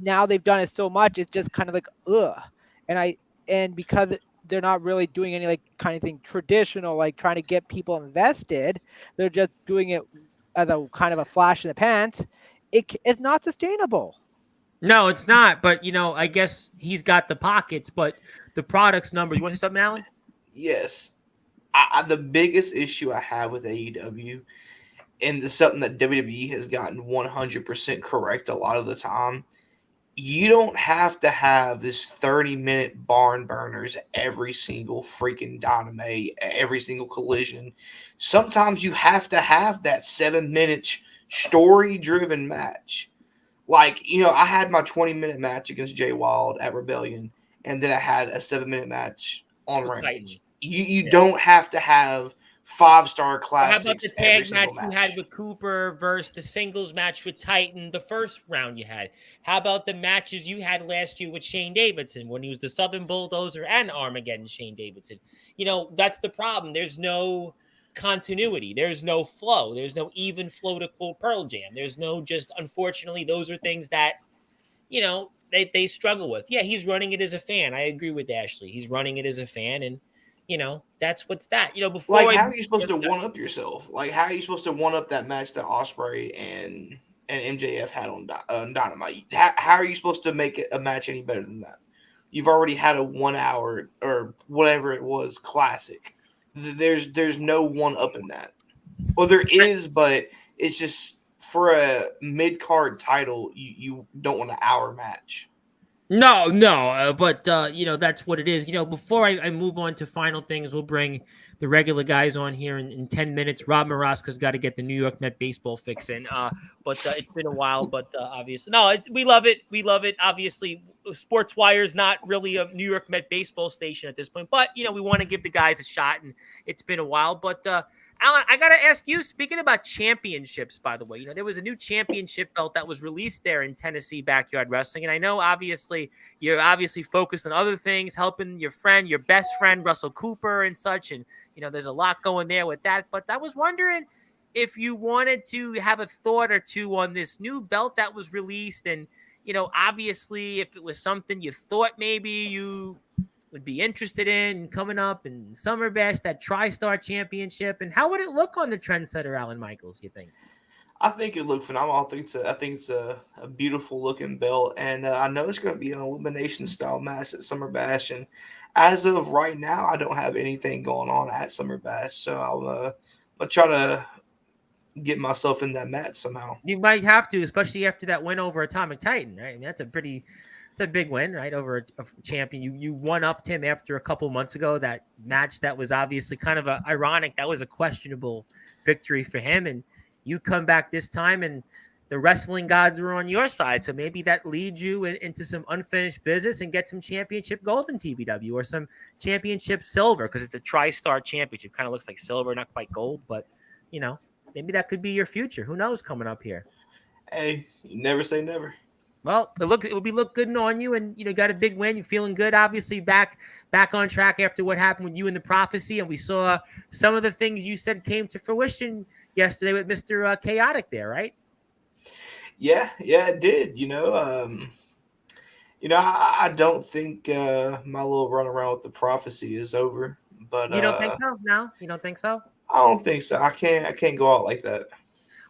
now they've done it so much, it's just kind of like ugh. And because they're not really doing any like kind of thing traditional, like trying to get people invested, they're just doing it as a kind of a flash in the pants. It's not sustainable. No, it's not. But I guess he's got the pockets, but the product's numbers. You want to say something, Alan? Yes. The biggest issue I have with AEW, and it's something that WWE has gotten 100% correct a lot of the time, you don't have to have this 30-minute barn burners every single freaking Dynamite, every single collision. Sometimes you have to have that 7-minute story-driven match. Like, I had my 20-minute match against Jay Wild at Rebellion, and then I had a 7-minute match on With Rampage. Titan. You don't have to have 5-star How about classics the every tag single match you had with Cooper versus the singles match with Titan, the first round you had? How about the matches you had last year with Shane Davidson when he was the Southern Bulldozer and Armageddon Shane Davidson? That's the problem. There's no continuity. There's no flow. There's no even flow, to quote Pearl Jam. There's no just, unfortunately, those are things that, they struggle with. Yeah, he's running it as a fan. I agree with Ashley. He's running it as a fan, and that's what's that. Before how are you supposed to one up yourself? Like, how are you supposed to one up that match that Ospreay and MJF had on Dynamite? How are you supposed to make it a match any better than that? You've already had a 1 hour or whatever it was classic. There's no one up in that. Well, there is, but it's just for a mid card title, you don't want an hour match. No, but that's what it is. Before I move on to final things, we'll bring the regular guys on here in 10 minutes. Rob Maraska's got to get the New York Met baseball fix in. But it's been a while, but obviously, no, we love it. We love it. Obviously, Sportswire is not really a New York Met baseball station at this point, but we want to give the guys a shot, and it's been a while. But Alan, I got to ask you, speaking about championships, by the way, there was a new championship belt that was released there in Tennessee Backyard Wrestling. And I know, you're obviously focused on other things, helping your best friend, Russell Cooper and such. And, there's a lot going there with that. But I was wondering if you wanted to have a thought or two on this new belt that was released. And, obviously, if it was something you thought maybe you would be interested in coming up in Summer Bash, that TriStar Championship, and how would it look on the Trendsetter, Alan Michaels, you think? I think it looked phenomenal. I think it's a beautiful looking belt, and I know it's going to be an elimination style match at Summer Bash. And as of right now, I don't have anything going on at Summer Bash, so I'll try to get myself in that match somehow. You might have to, especially after that win over Atomic Titan, right? I mean, that's a big win, right? Over a champion. You one-upped him after a couple months ago. That match that was obviously kind of ironic. That was a questionable victory for him. And you come back this time, and the wrestling gods were on your side. So maybe that leads you into some unfinished business and get some championship gold in TBW or some championship silver, because it's the TriStar Championship. Kind of looks like silver, not quite gold, but maybe that could be your future. Who knows coming up here? Hey, you never say never. Well, it would look good on you, and got a big win. You're feeling good, obviously back on track after what happened with you and the prophecy, and we saw some of the things you said came to fruition yesterday with Mr. Chaotic there, right? Yeah, it did. I don't think my little run around with the prophecy is over. But you don't think so? No, you don't think so? I don't think so. I can't go out like that.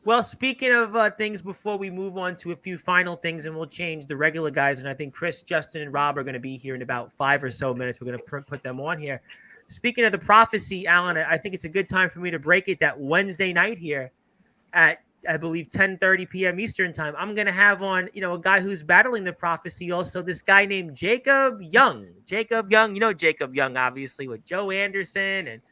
Well, speaking of things, before we move on to a few final things, and we'll change the regular guys, and I think Chris, Justin, and Rob are going to be here in about 5 or so minutes. We're going to put them on here. Speaking of the prophecy, Alan, I think it's a good time for me to break it that Wednesday night here at, I believe, 10:30 p.m. Eastern time. I'm going to have on, a guy who's battling the prophecy also, this guy named Jacob Young. Jacob Young, Jacob Young, obviously, with Joe Anderson, and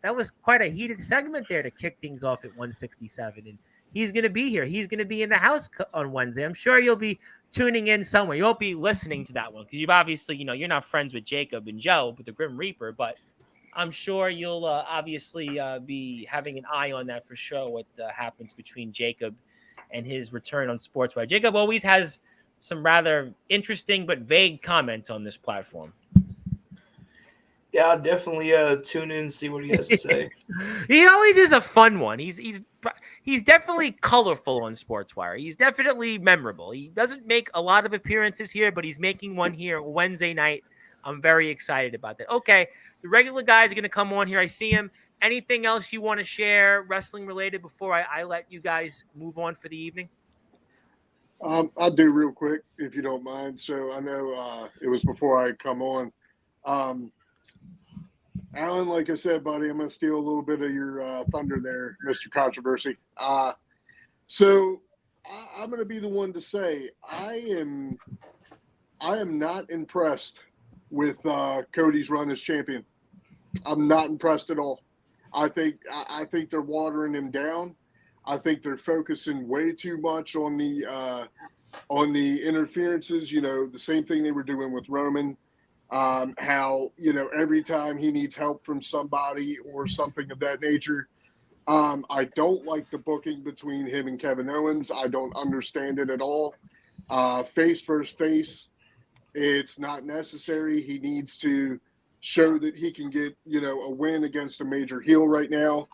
that was quite a heated segment there to kick things off at 167. And he's going to be here. He's going to be in the house on Wednesday. I'm sure you'll be tuning in somewhere. You won't be listening to that one because you've obviously, you're not friends with Jacob and Joe, with the Grim Reaper, but I'm sure you'll obviously be having an eye on that for sure, what happens between Jacob and his return on Sportswire. Jacob always has some rather interesting but vague comments on this platform. Yeah, I'll definitely tune in and see what he has to say. He always is a fun one. He's definitely colorful on Sportswire. He's definitely memorable. He doesn't make a lot of appearances here, but he's making one here Wednesday night. I'm very excited about that. Okay, the regular guys are going to come on here. I see him. Anything else you want to share wrestling related before I let you guys move on for the evening? I'll do real quick if you don't mind. So I know it was before I come on. Alan, like I said, buddy, I'm going to steal a little bit of your thunder there, Mr. Controversy. So I'm going to be the one to say I am not impressed with Cody's run as champion. I'm not impressed at all. I think they're watering him down. I think they're focusing way too much on the interferences. The same thing they were doing with Roman. How, every time he needs help from somebody or something of that nature. I don't like the booking between him and Kevin Owens. I don't understand it at all. Face versus face, it's not necessary. He needs to show that he can get, a win against a major heel right now.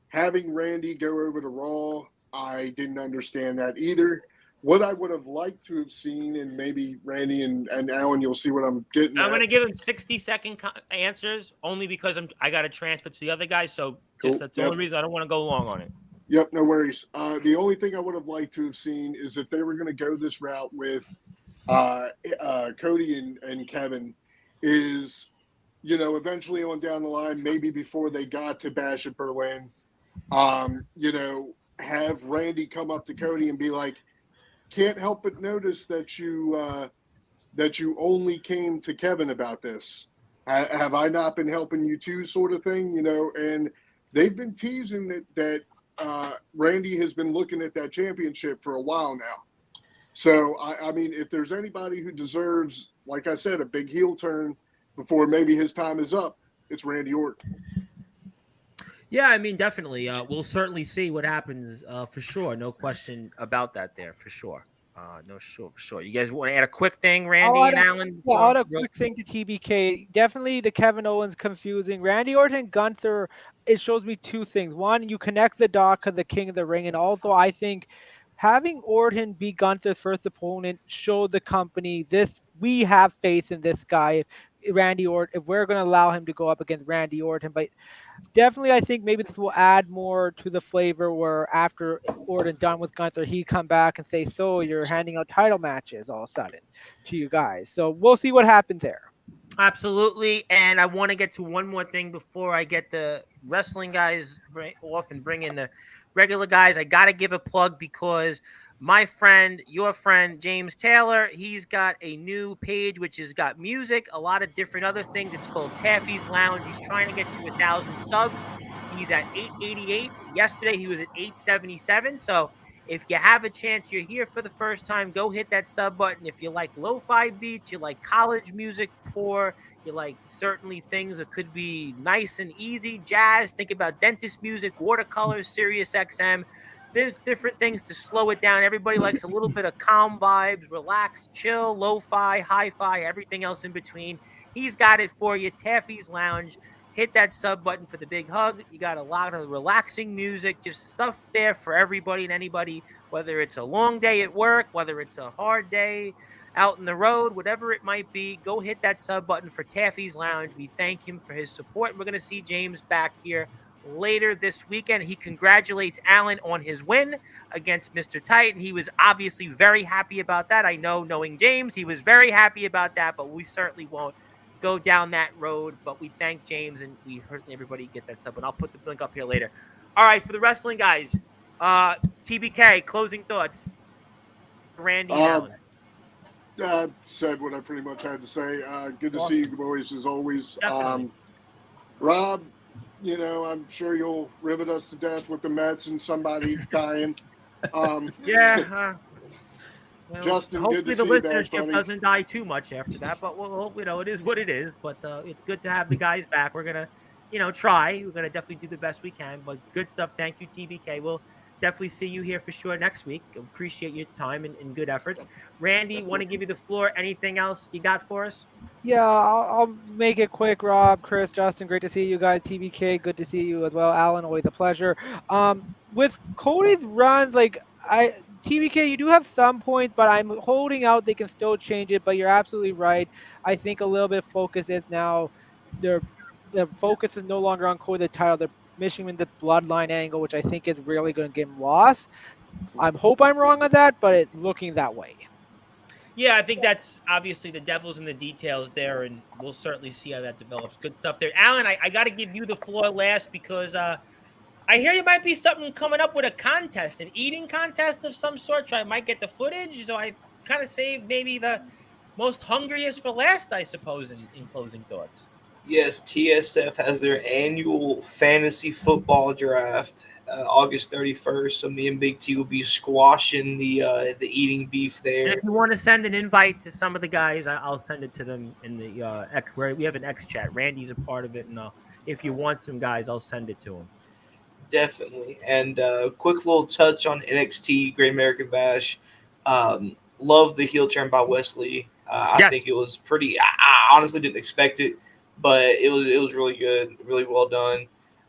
Having Randy go over to Raw, I didn't understand that either. What I would have liked to have seen, and maybe Randy and Alan, you'll see what I'm getting at. I'm going to give him 60-second answers only because I got to transfer to the other guys. So that's the only reason I don't want to go long on it. Yep, no worries. The only thing I would have liked to have seen is if they were going to go this route with Cody and Kevin is, eventually on down the line, maybe before they got to Bash at Berlin, have Randy come up to Cody and be like, can't help but notice that you only came to Kevin about this. Have I not been helping you too, sort of thing, and they've been teasing that Randy has been looking at that championship for a while now. So, I mean, if there's anybody who deserves, like I said, a big heel turn before maybe his time is up, it's Randy Orton. Yeah, I mean, definitely. We'll certainly see what happens for sure. No question about that there, for sure. For sure. You guys want to add a quick thing, Randy and Alan? Yeah, I'll add a quick thing to TBK. Definitely the Kevin Owens confusing. Randy Orton, Gunther, it shows me two things. One, you connect the dot to the King of the Ring, and also I think having Orton be Gunther's first opponent showed the company we have faith in this guy. Randy Orton, if we're going to allow him to go up against Randy Orton, but definitely I think maybe this will add more to the flavor where after Orton done with Gunther, he'd come back and say, so you're handing out title matches all of a sudden to you guys. So we'll see what happens there. Absolutely. And I want to get to one more thing before I get the wrestling guys off and bring in the regular guys. I got to give a plug because my friend, your friend, James Taylor, he's got a new page which has got music, a lot of different other things. It's called Taffy's Lounge. He's trying to get to 1,000 subs. He's at 888. Yesterday he was at 877. So if you have a chance, you're here for the first time, go hit that sub button. If you like lo-fi beats, you like college music for, you like certainly things that could be nice and easy, jazz, think about dentist music, watercolors, Sirius XM, different things to slow it down. Everybody likes a little bit of calm vibes, relax, chill, lo-fi, hi-fi, everything else in between. He's got it for you. Taffy's Lounge. Hit that sub button for the big hug. You got a lot of relaxing music, just stuff there for everybody and anybody, whether it's a long day at work, whether it's a hard day out in the road, whatever it might be. Go hit that sub button for Taffy's Lounge. We thank him for his support. We're going to see James back here later this weekend. He congratulates Alan on his win against Mr. Titan. He was obviously very happy about that. I know, knowing James, he was very happy about that, but we certainly won't go down that road. But we thank James, and we heard everybody get that sub, and I'll put the link up here later. All right, for the wrestling guys, TBK, closing thoughts. Randy and Alan. I said what I pretty much had to say. Good to see you boys as always. Rob, I'm sure you'll rivet us to death with the Mets and somebody dying. Yeah. Well, Justin, hopefully good to the see you listenership back, buddy. doesn't die too much after that, but it is what it is. But it's good to have the guys back. We're gonna, try. We're gonna definitely do the best we can. But good stuff. Thank you, TBK. We'll definitely see you here for sure next week. Appreciate your time and good efforts. Randy, want to give you the floor. Anything else you got for us? Yeah, I'll make it quick. Rob, Chris, Justin, great to see you guys. TBK, good to see you as well. Alan, always a pleasure. With Cody's runs, TBK, you do have some points, but I'm holding out. They can still change it, but you're absolutely right. I think a little bit of focus is now the focus is no longer on Cody the title. They're missing in the bloodline angle, which I think is really going to get him lost. I hope I'm wrong on that, but it's looking that way. Yeah, I think that's obviously the devil's in the details there, and we'll certainly see how that develops. Good stuff there. Alan, I got to give you the floor last because I hear you might be something coming up with a contest, an eating contest of some sort. So I might get the footage. So I kind of saved maybe the most hungriest for last, I suppose, in closing thoughts. Yes, TSF has their annual fantasy football draft August 31st. So me and Big T will be squashing the eating beef there. And if you want to send an invite to some of the guys, I'll send it to them in the X. Where we have an X chat. Randy's a part of it, and if you want some guys, I'll send it to him. Definitely. And quick little touch on NXT Great American Bash. Love the heel turn by Wesley. I think it was pretty. I honestly didn't expect it, but it was really good, really well done.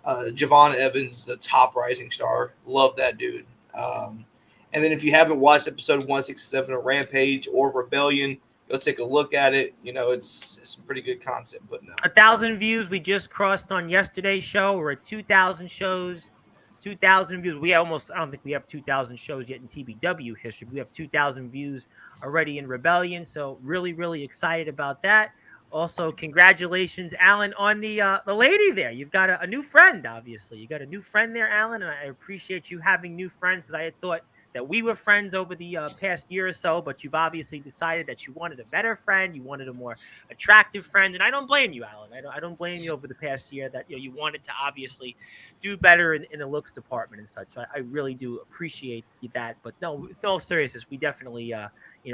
Javon Evans, the top rising star, love that dude. And then if you haven't watched episode 167 of Rampage or Rebellion, go take a look at it. It's some pretty good concept. But no, 1,000 views we just crossed on yesterday's show. We're at 2,000 shows, 2,000 views. I don't think we have 2,000 shows yet in TBW history. We have 2,000 views already in Rebellion. So really, really excited about that. Also, congratulations, Alan, on the lady there. You've got a new friend, obviously. You got a new friend there, Alan, and I appreciate you having new friends because I had thought that we were friends over the past year or so, but you've obviously decided that you wanted a better friend, you wanted a more attractive friend, and I don't blame you, Alan. I don't blame you over the past year that you wanted to obviously do better in the looks department and such. I really do appreciate that, but no, with no seriousness, we definitely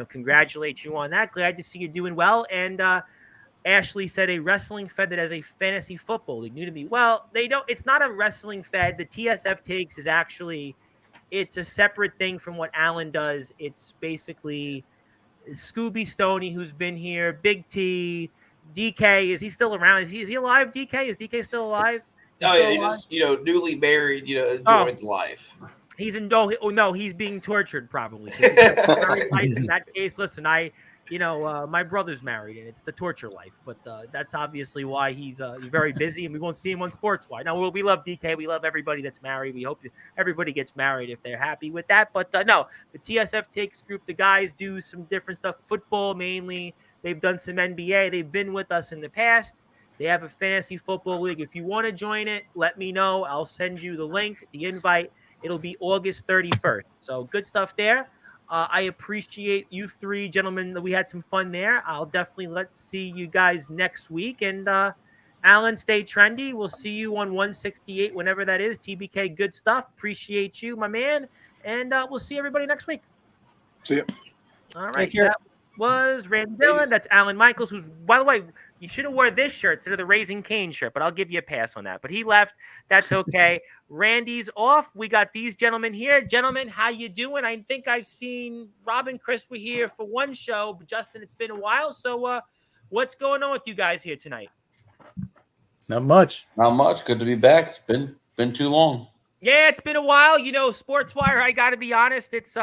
congratulate you on that. Glad to see you doing well, and Ashley said a wrestling fed that has a fantasy football league. New to me. Well, they don't. It's not a wrestling fed. The TSF takes is actually. It's a separate thing from what Alan does. It's basically Scooby Stoney, who's been here, Big T, DK. Is he still around? Is he alive? DK? Is DK still alive? He's just newly married, enjoying life. He's in no, he's being tortured probably. In that case, listen, my brother's married and it's the torture life, but that's obviously why he's very busy and we won't see him on Sportswire. Now, we love DK. We love everybody that's married. We hope everybody gets married if they're happy with that. But no, the TSF Takes group, the guys do some different stuff, football mainly. They've done some NBA. They've been with us in the past. They have a fantasy football league. If you want to join it, let me know. I'll send you the link, the invite. It'll be August 31st. So good stuff there. I appreciate you three gentlemen that we had some fun there. I'll definitely see you guys next week. And Alan, stay trendy. We'll see you on 168, whenever that is. TBK, good stuff. Appreciate you, my man. And we'll see everybody next week. See ya. All Take right. care. That was Randy Dillon. Peace. That's Alan Michaels, who's, by the way, you should have wore this shirt instead of the Raising Cane shirt, but I'll give you a pass on that. But he left. That's okay. Randy's off. We got these gentlemen here. Gentlemen, how you doing? I think I've seen Rob and Chris were here for one show, but Justin, it's been a while. So what's going on with you guys here tonight? Not much. Not much. Good to be back. It's been too long. Yeah, it's been a while. Sportswire, I got to be honest, it's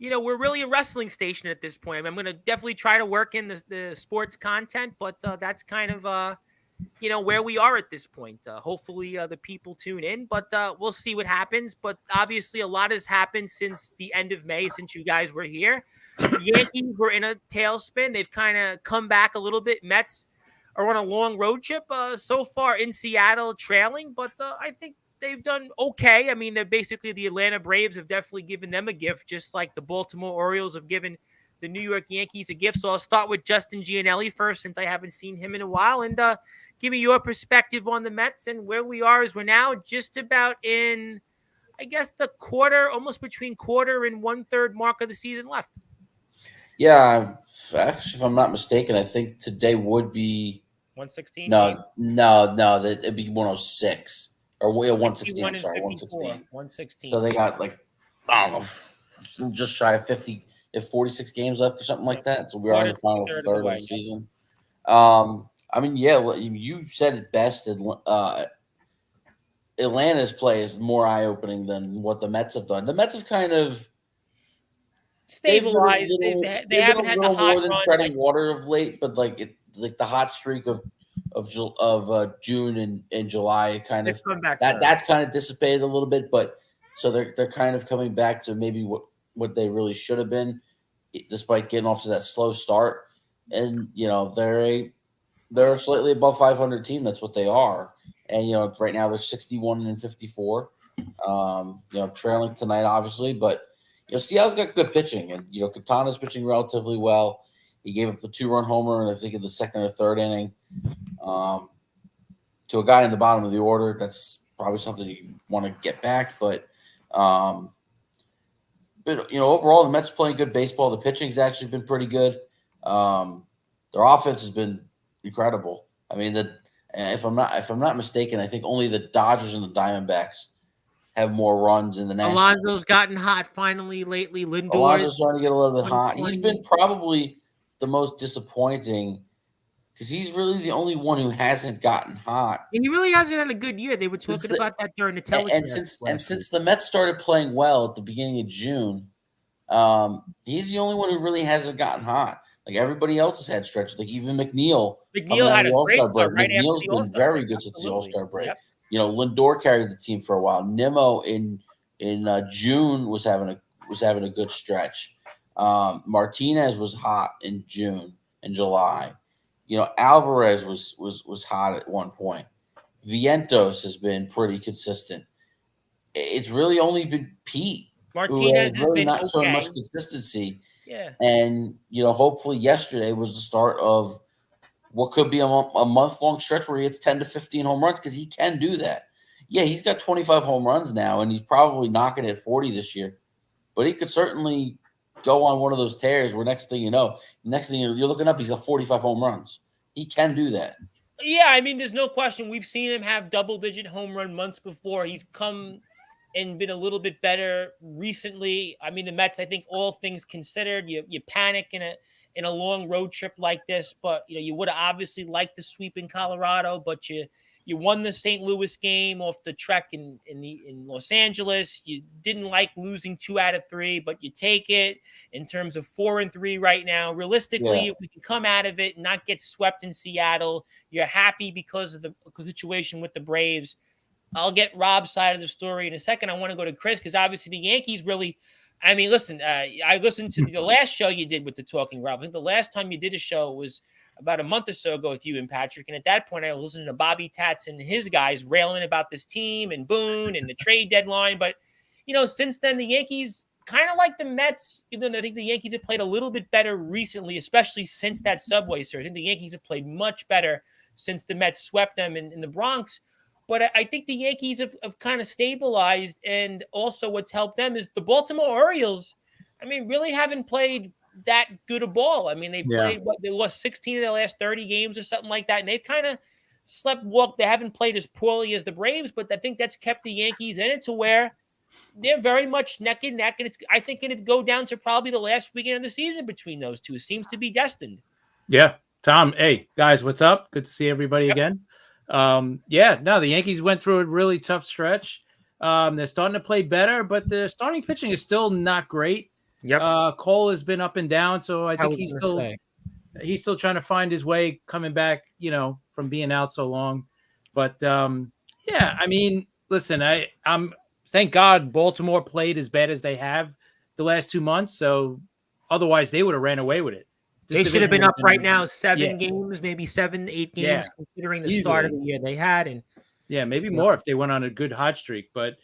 we're really a wrestling station at this point. I'm going to definitely try to work in the sports content, but that's kind of where we are at this point. Hopefully the people tune in, but we'll see what happens. But obviously a lot has happened since the end of May, since you guys were here. The Yankees were in a tailspin. They've kind of come back a little bit. Mets are on a long road trip so far in Seattle, trailing, but I think they've done okay. I mean, they're basically the Atlanta Braves have definitely given them a gift, just like the Baltimore Orioles have given the New York Yankees a gift. So I'll start with Justin Gianelli first, since I haven't seen him in a while, and give me your perspective on the Mets and where we are. Is we're now just about in, I guess, the quarter, almost between quarter and 1/3 mark of the season left. Yeah, actually, if I'm not mistaken, I think today would be 116. no. That it'd be 106 or 116. I'm sorry, 116. 116. So they got I don't know, just shy of 50. If 46 games left or something like that. So we are in the final third of the season. I mean, yeah, well, you said it best. Atlanta's play is more eye-opening than what the Mets have done. The Mets have kind of stabilized. They haven't had the hot more than run, treading water of late, but like the hot streak of June and July kind of that's kind of dissipated a little bit. But so they're kind of coming back to maybe what they really should have been, despite getting off to that slow start. And they're a slightly above 500 team. That's what they are. And right now they're 61-54. Trailing tonight, obviously, but Seattle's got good pitching, and Quintana's pitching relatively well. He gave up the 2-run homer, and I think in the second or third inning, to a guy in the bottom of the order. That's probably something you want to get back, but overall the Mets playing good baseball. The pitching's actually been pretty good. Their offense has been incredible. I mean, if I'm not mistaken, I think only the Dodgers and the Diamondbacks have more runs in the National League. Alonso's gotten hot finally lately. Alonso's starting to get a little bit hot. He's been probably the most disappointing because he's really the only one who hasn't gotten hot. And he really hasn't had a good year. They were talking about that during the telecast. And since the Mets started playing well at the beginning of June, he's the only one who really hasn't gotten hot. Like everybody else has had stretches. Like even McNeil had a great start right after McNeil's the been All-Star very break. good since the All-Star break. Yep. Lindor carried the team for a while. Nimmo in June was having a good stretch. Martinez was hot in June and July. Alvarez was hot at one point. Vientos has been pretty consistent. It's really only been Pete. Martinez has really been not showing okay. much consistency. Yeah. And hopefully yesterday was the start of what could be a month-long stretch where he hits 10 to 15 home runs, because he can do that. Yeah, he's got 25 home runs now, and he's probably not going to hit 40 this year. But he could certainly go on one of those tears where next thing you're looking up, he's got 45 home runs. He can do that. Yeah, I mean, there's no question. We've seen him have double-digit home run months before. He's come and been a little bit better recently. I mean, the Mets, I think all things considered, you panic in a long road trip like this, but you would have obviously liked the sweep in Colorado, but you won the St. Louis game off the trek in Los Angeles. You didn't like losing 2 out of 3, but you take it in terms of 4-3 right now. Realistically, if we can come out of it and not get swept in Seattle, you're happy because of the situation with the Braves. I'll get Rob's side of the story in a second. I want to go to Chris because obviously the Yankees really, I mean, listen, I listened to the last show you did with the Talking Rob. I think the last time you did a show was about a month or so ago with you and Patrick. And at that point, I was listening to Bobby Tats and his guys railing about this team and Boone and the trade deadline. But, since then, the Yankees, kind of like the Mets, even though I think the Yankees have played a little bit better recently, especially since that Subway surge. I think the Yankees have played much better since the Mets swept them in the Bronx. But I think the Yankees have kind of stabilized, and also what's helped them is the Baltimore Orioles. I mean, really haven't played that good a ball. I mean, they lost 16 of their last 30 games or something like that, and they've kind of walk. They haven't played as poorly as the Braves, but I think that's kept the Yankees in it to where they're very much neck and neck, and it's I think it'd go down to probably the last weekend of the season between those two. It seems to be destined. Yeah, Tom. Hey guys, what's up? Good to see everybody again. The Yankees went through a really tough stretch. They're starting to play better, but the starting pitching is still not great. Yep. Cole has been up and down, so I think he's still trying to find his way coming back, from being out so long. But I mean, listen, I'm thank God Baltimore played as bad as they have the last 2 months. So otherwise they would have ran away with it. They should have been up right now 7 games, maybe 7, 8 games, considering the start of the year they had. And maybe more if they went on a good hot streak. But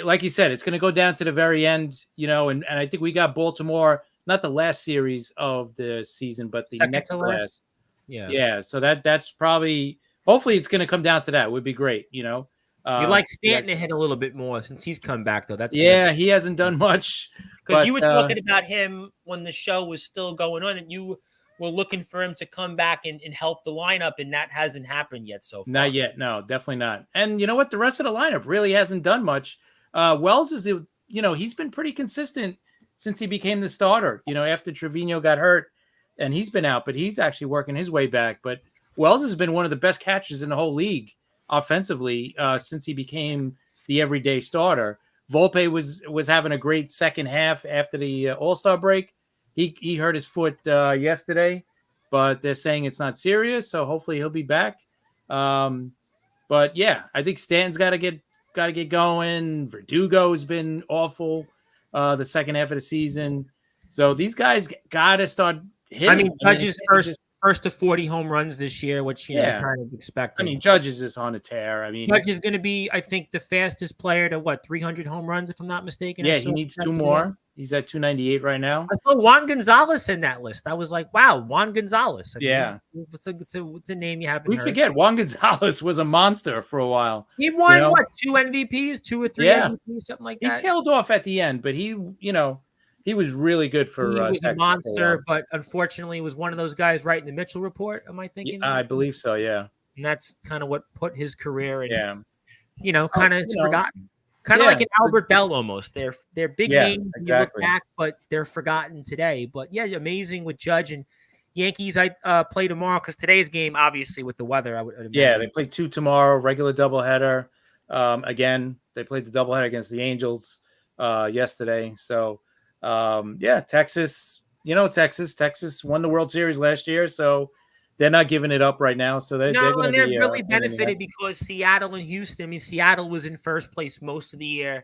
like you said, it's going to go down to the very end, and I think we got Baltimore, not the last series of the season, but the next to last. Yeah. So that's probably, hopefully it's going to come down to that. Would be great, You like Stanton to hit a little bit more since he's come back, though. He hasn't done much. Because you were talking about him when the show was still going on, and you were looking for him to come back and help the lineup, and that hasn't happened yet so far. Not yet. No, definitely not. And you know what? The rest of the lineup really hasn't done much. Wells is he's been pretty consistent since he became the starter, after Trevino got hurt and he's been out, but he's actually working his way back. But Wells has been one of the best catchers in the whole league offensively since he became the everyday starter. Volpe was having a great second half after the All-Star break. He hurt his foot yesterday, but they're saying it's not serious, so hopefully he'll be back. But yeah, I think Stanton's got to get going. Verdugo's been awful the second half of the season. So these guys got to start hitting. I mean, Judge's first to 40 home runs this year, which kind of expected. I mean, Judge is just on a tear. I mean, Judge is going to be, I think, the fastest player to 300 home runs, if I'm not mistaken. Yeah, he needs 2 more. He's at 298 right now. I saw Juan Gonzalez in that list. I was like, wow, Juan Gonzalez. What's a name you haven't heard? We forget Juan Gonzalez was a monster for a while. He won 2 MVPs, 2 or 3 MVPs, something like that. He tailed off at the end, but he was really good for. He was a monster, but unfortunately, was one of those guys right in the Mitchell report. Am I thinking? Yeah, I believe so. Yeah, and that's kind of what put his career in. Kind of forgotten. Kind of like an Albert Bell almost. They're big names. Exactly. You look back, but they're forgotten today. But yeah, amazing with Judge and Yankees. I play tomorrow because today's game, obviously, with the weather. I would imagine. Yeah, they play 2 tomorrow. Regular doubleheader. Again, they played the doubleheader against the Angels yesterday. So. Texas, Texas won the World Series last year, so they're not giving it up right now. So they're really benefited because Seattle and Houston. I mean, Seattle was in first place most of the year.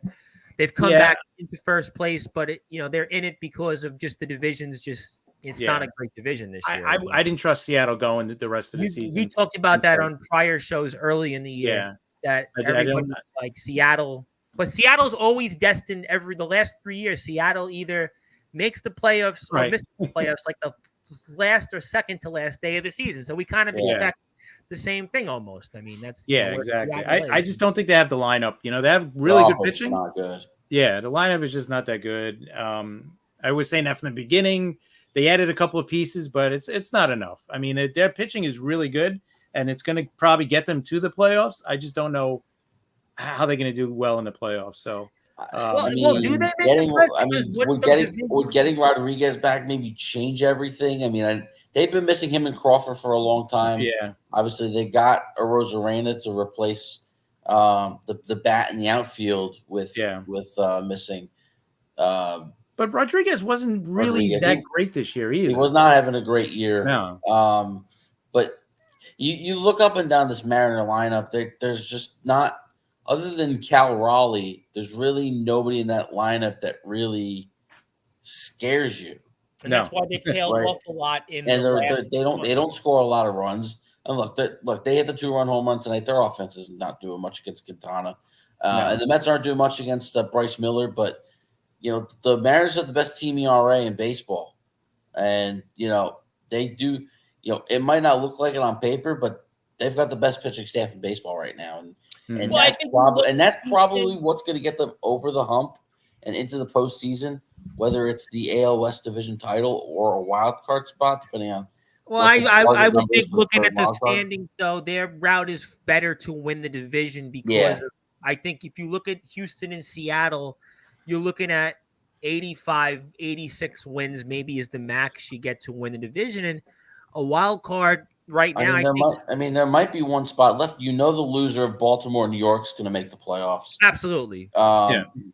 They've come back into first place, but they're in it because of just the divisions. It's not a great division this year. I didn't trust Seattle going the rest of the season. You talked about that on prior shows early in the year. That everybody like Seattle. But Seattle's always destined the last 3 years. Seattle either makes the playoffs or misses the playoffs like the last or second to last day of the season. So we kind of expect the same thing almost. I mean, that's exactly. I just don't think they have the lineup. They have really good pitching. Not good. Yeah, the lineup is just not that good. I was saying that from the beginning. They added a couple of pieces, but it's not enough. I mean, their pitching is really good, and it's going to probably get them to the playoffs. I just don't know how they're going to do well in the playoffs. So, do they? Would getting Rodriguez back maybe change everything? I mean, they've been missing him and Crawford for a long time. Yeah, obviously they got a Rosarena to replace the bat in the outfield with missing. But Rodriguez wasn't really that great this year either. He was not having a great year. No. But you look up and down this Mariner lineup. There's just not. Other than Cal Raleigh, there's really nobody in that lineup that really scares you. And that's why they tailed off a lot they don't score a lot of runs. And look, they hit the 2-run home run tonight. Their offense is not doing much against Quintana. And the Mets aren't doing much against Bryce Miller, but the Mariners have the best team ERA in baseball. And they do, it might not look like it on paper, but they've got the best pitching staff in baseball right now, and Well, that's probably what's going to get them over the hump and into the postseason, whether it's the AL West division title or a wild card spot, depending on. Well, I would think looking at the standings, though, their route is better to win the division because I think if you look at Houston and Seattle, you're looking at 85, 86 wins maybe is the max you get to win the division. And a wild card right now, there might be one spot left. You know, the loser of Baltimore and New York's going to make the playoffs. Absolutely.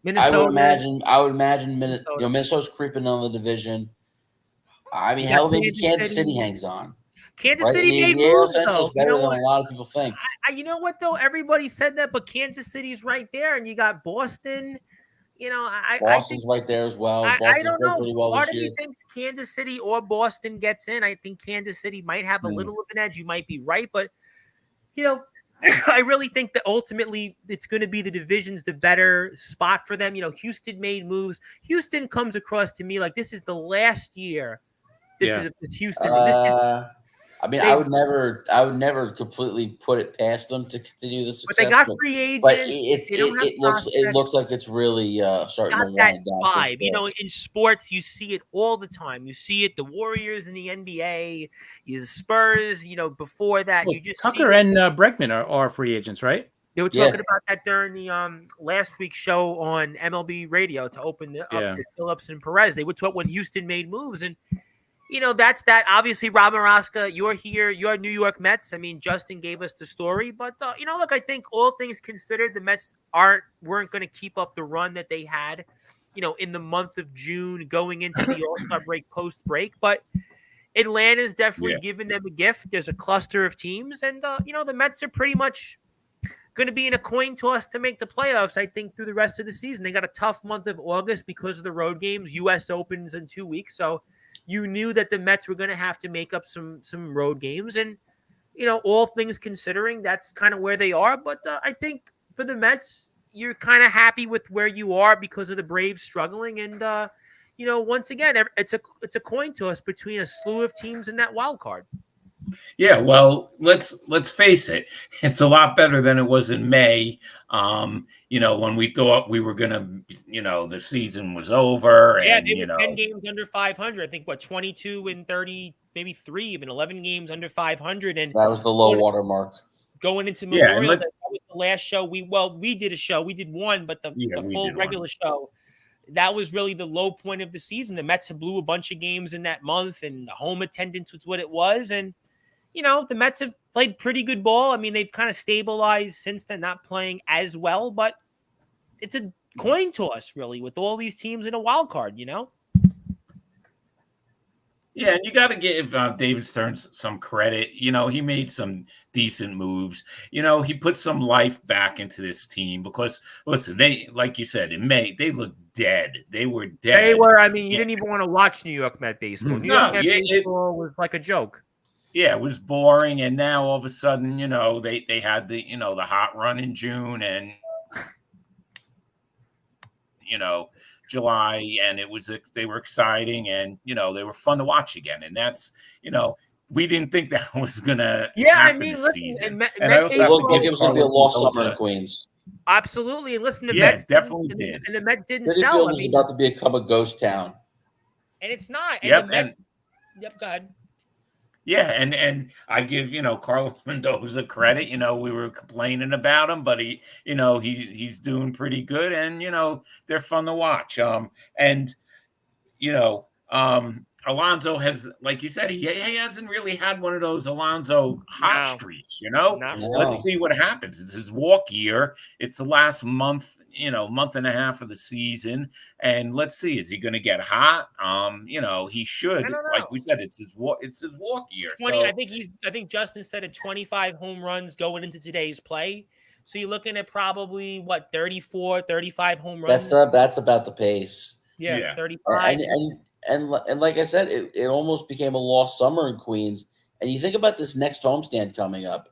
Minnesota. I would imagine Minnesota's creeping on the division. I mean, hell, maybe Kansas City hangs on. Kansas City made moves, though. Better than a lot of people think. You know what, though? Everybody said that, but Kansas City's right there, and you got Boston. You know, Boston's right there as well. I don't know. Pretty well Part of me thinks Kansas City or Boston gets in. I think Kansas City might have a little of an edge. You might be right, but you know, I really think that ultimately it's going to be the division's the better spot for them. You know, Houston made moves. Houston comes across to me like this is the last year. This is Houston. I would never completely put it past them to continue the success. But they got free agents. But it looks like it's really starting to wind down. Vibe. You know, in sports, you see it all the time. You see it. The Warriors in the NBA, the Spurs. You know, before that, you just Tucker and Bregman are free agents, right? They were talking about that during the last week's show on MLB Radio to open up with Phillips and Perez. They would talk when Houston made moves and. You know, that's that. Obviously, Rob Maraska, you're here. You're New York Mets. I mean, Justin gave us the story. But, you know, look, I think all things considered, the Mets weren't going to keep up the run that they had, you know, in the month of June going into the All-Star break, post-break. But Atlanta's definitely given them a gift. There's a cluster of teams. And, you know, the Mets are pretty much going to be in a coin toss to make the playoffs, I think, through the rest of the season. They got a tough month of August because of the road games. U.S. opens in 2 weeks. So, you knew that the Mets were going to have to make up some road games. And, you know, all things considering, that's kind of where they are. But I think for the Mets, you're kind of happy with where you are because of the Braves struggling. And, you know, once again, it's a coin toss between a slew of teams in that wild card. Yeah, well, let's face it. It's a lot better than it was in May. You know, when we thought we were gonna, you know, the season was over. Yeah, and, they you were know, 10 games under 500. I think 22 and 30, maybe 3, even 11 games under 500. And that was the low water mark. Going into Memorial Day, that was the last show. We did a show. We did one, but the full regular show. That was really the low point of the season. The Mets blew a bunch of games in that month, and the home attendance was what it was. And you know, the Mets have played pretty good ball. I mean, they've kind of stabilized since then, not playing as well, but it's a coin toss, really, with all these teams in a wild card, you know? Yeah, and you got to give David Stearns some credit. You know, he made some decent moves. You know, he put some life back into this team because, listen, they, like you said, in May, they looked dead. They were dead. They were, I mean, you didn't even want to watch New York Met baseball. New York Met baseball was like a joke. Yeah, it was boring, and now all of a sudden, you know, they had the, you know, the hot run in June and, you know, July, and they were exciting, and you know, they were fun to watch again. And that's, you know, we didn't think that was gonna happen this season. And I also think it was gonna be a lost summer in Queens. Absolutely, and listen, the Mets definitely did, and the Mets didn't City sell. Field was about to become a ghost town, and it's not. And go ahead. Yeah, and I give, you know, Carlos Mendoza credit. You know, we were complaining about him, but he's doing pretty good, and you know, they're fun to watch. And you know, Alonso has, like you said, he hasn't really had one of those Alonso hot streaks. You know, let's see what happens. It's his walk year. It's the last month, you know, month and a half of the season, and let's see, is he going to get hot? You know, he should. Like we said, it's his walk year. 20. So, I think Justin said at 25 home runs going into today's play. So you're looking at probably 34, 35 home runs. That's about the pace. Yeah. 35. And like I said, it almost became a lost summer in Queens. And you think about this next homestand coming up,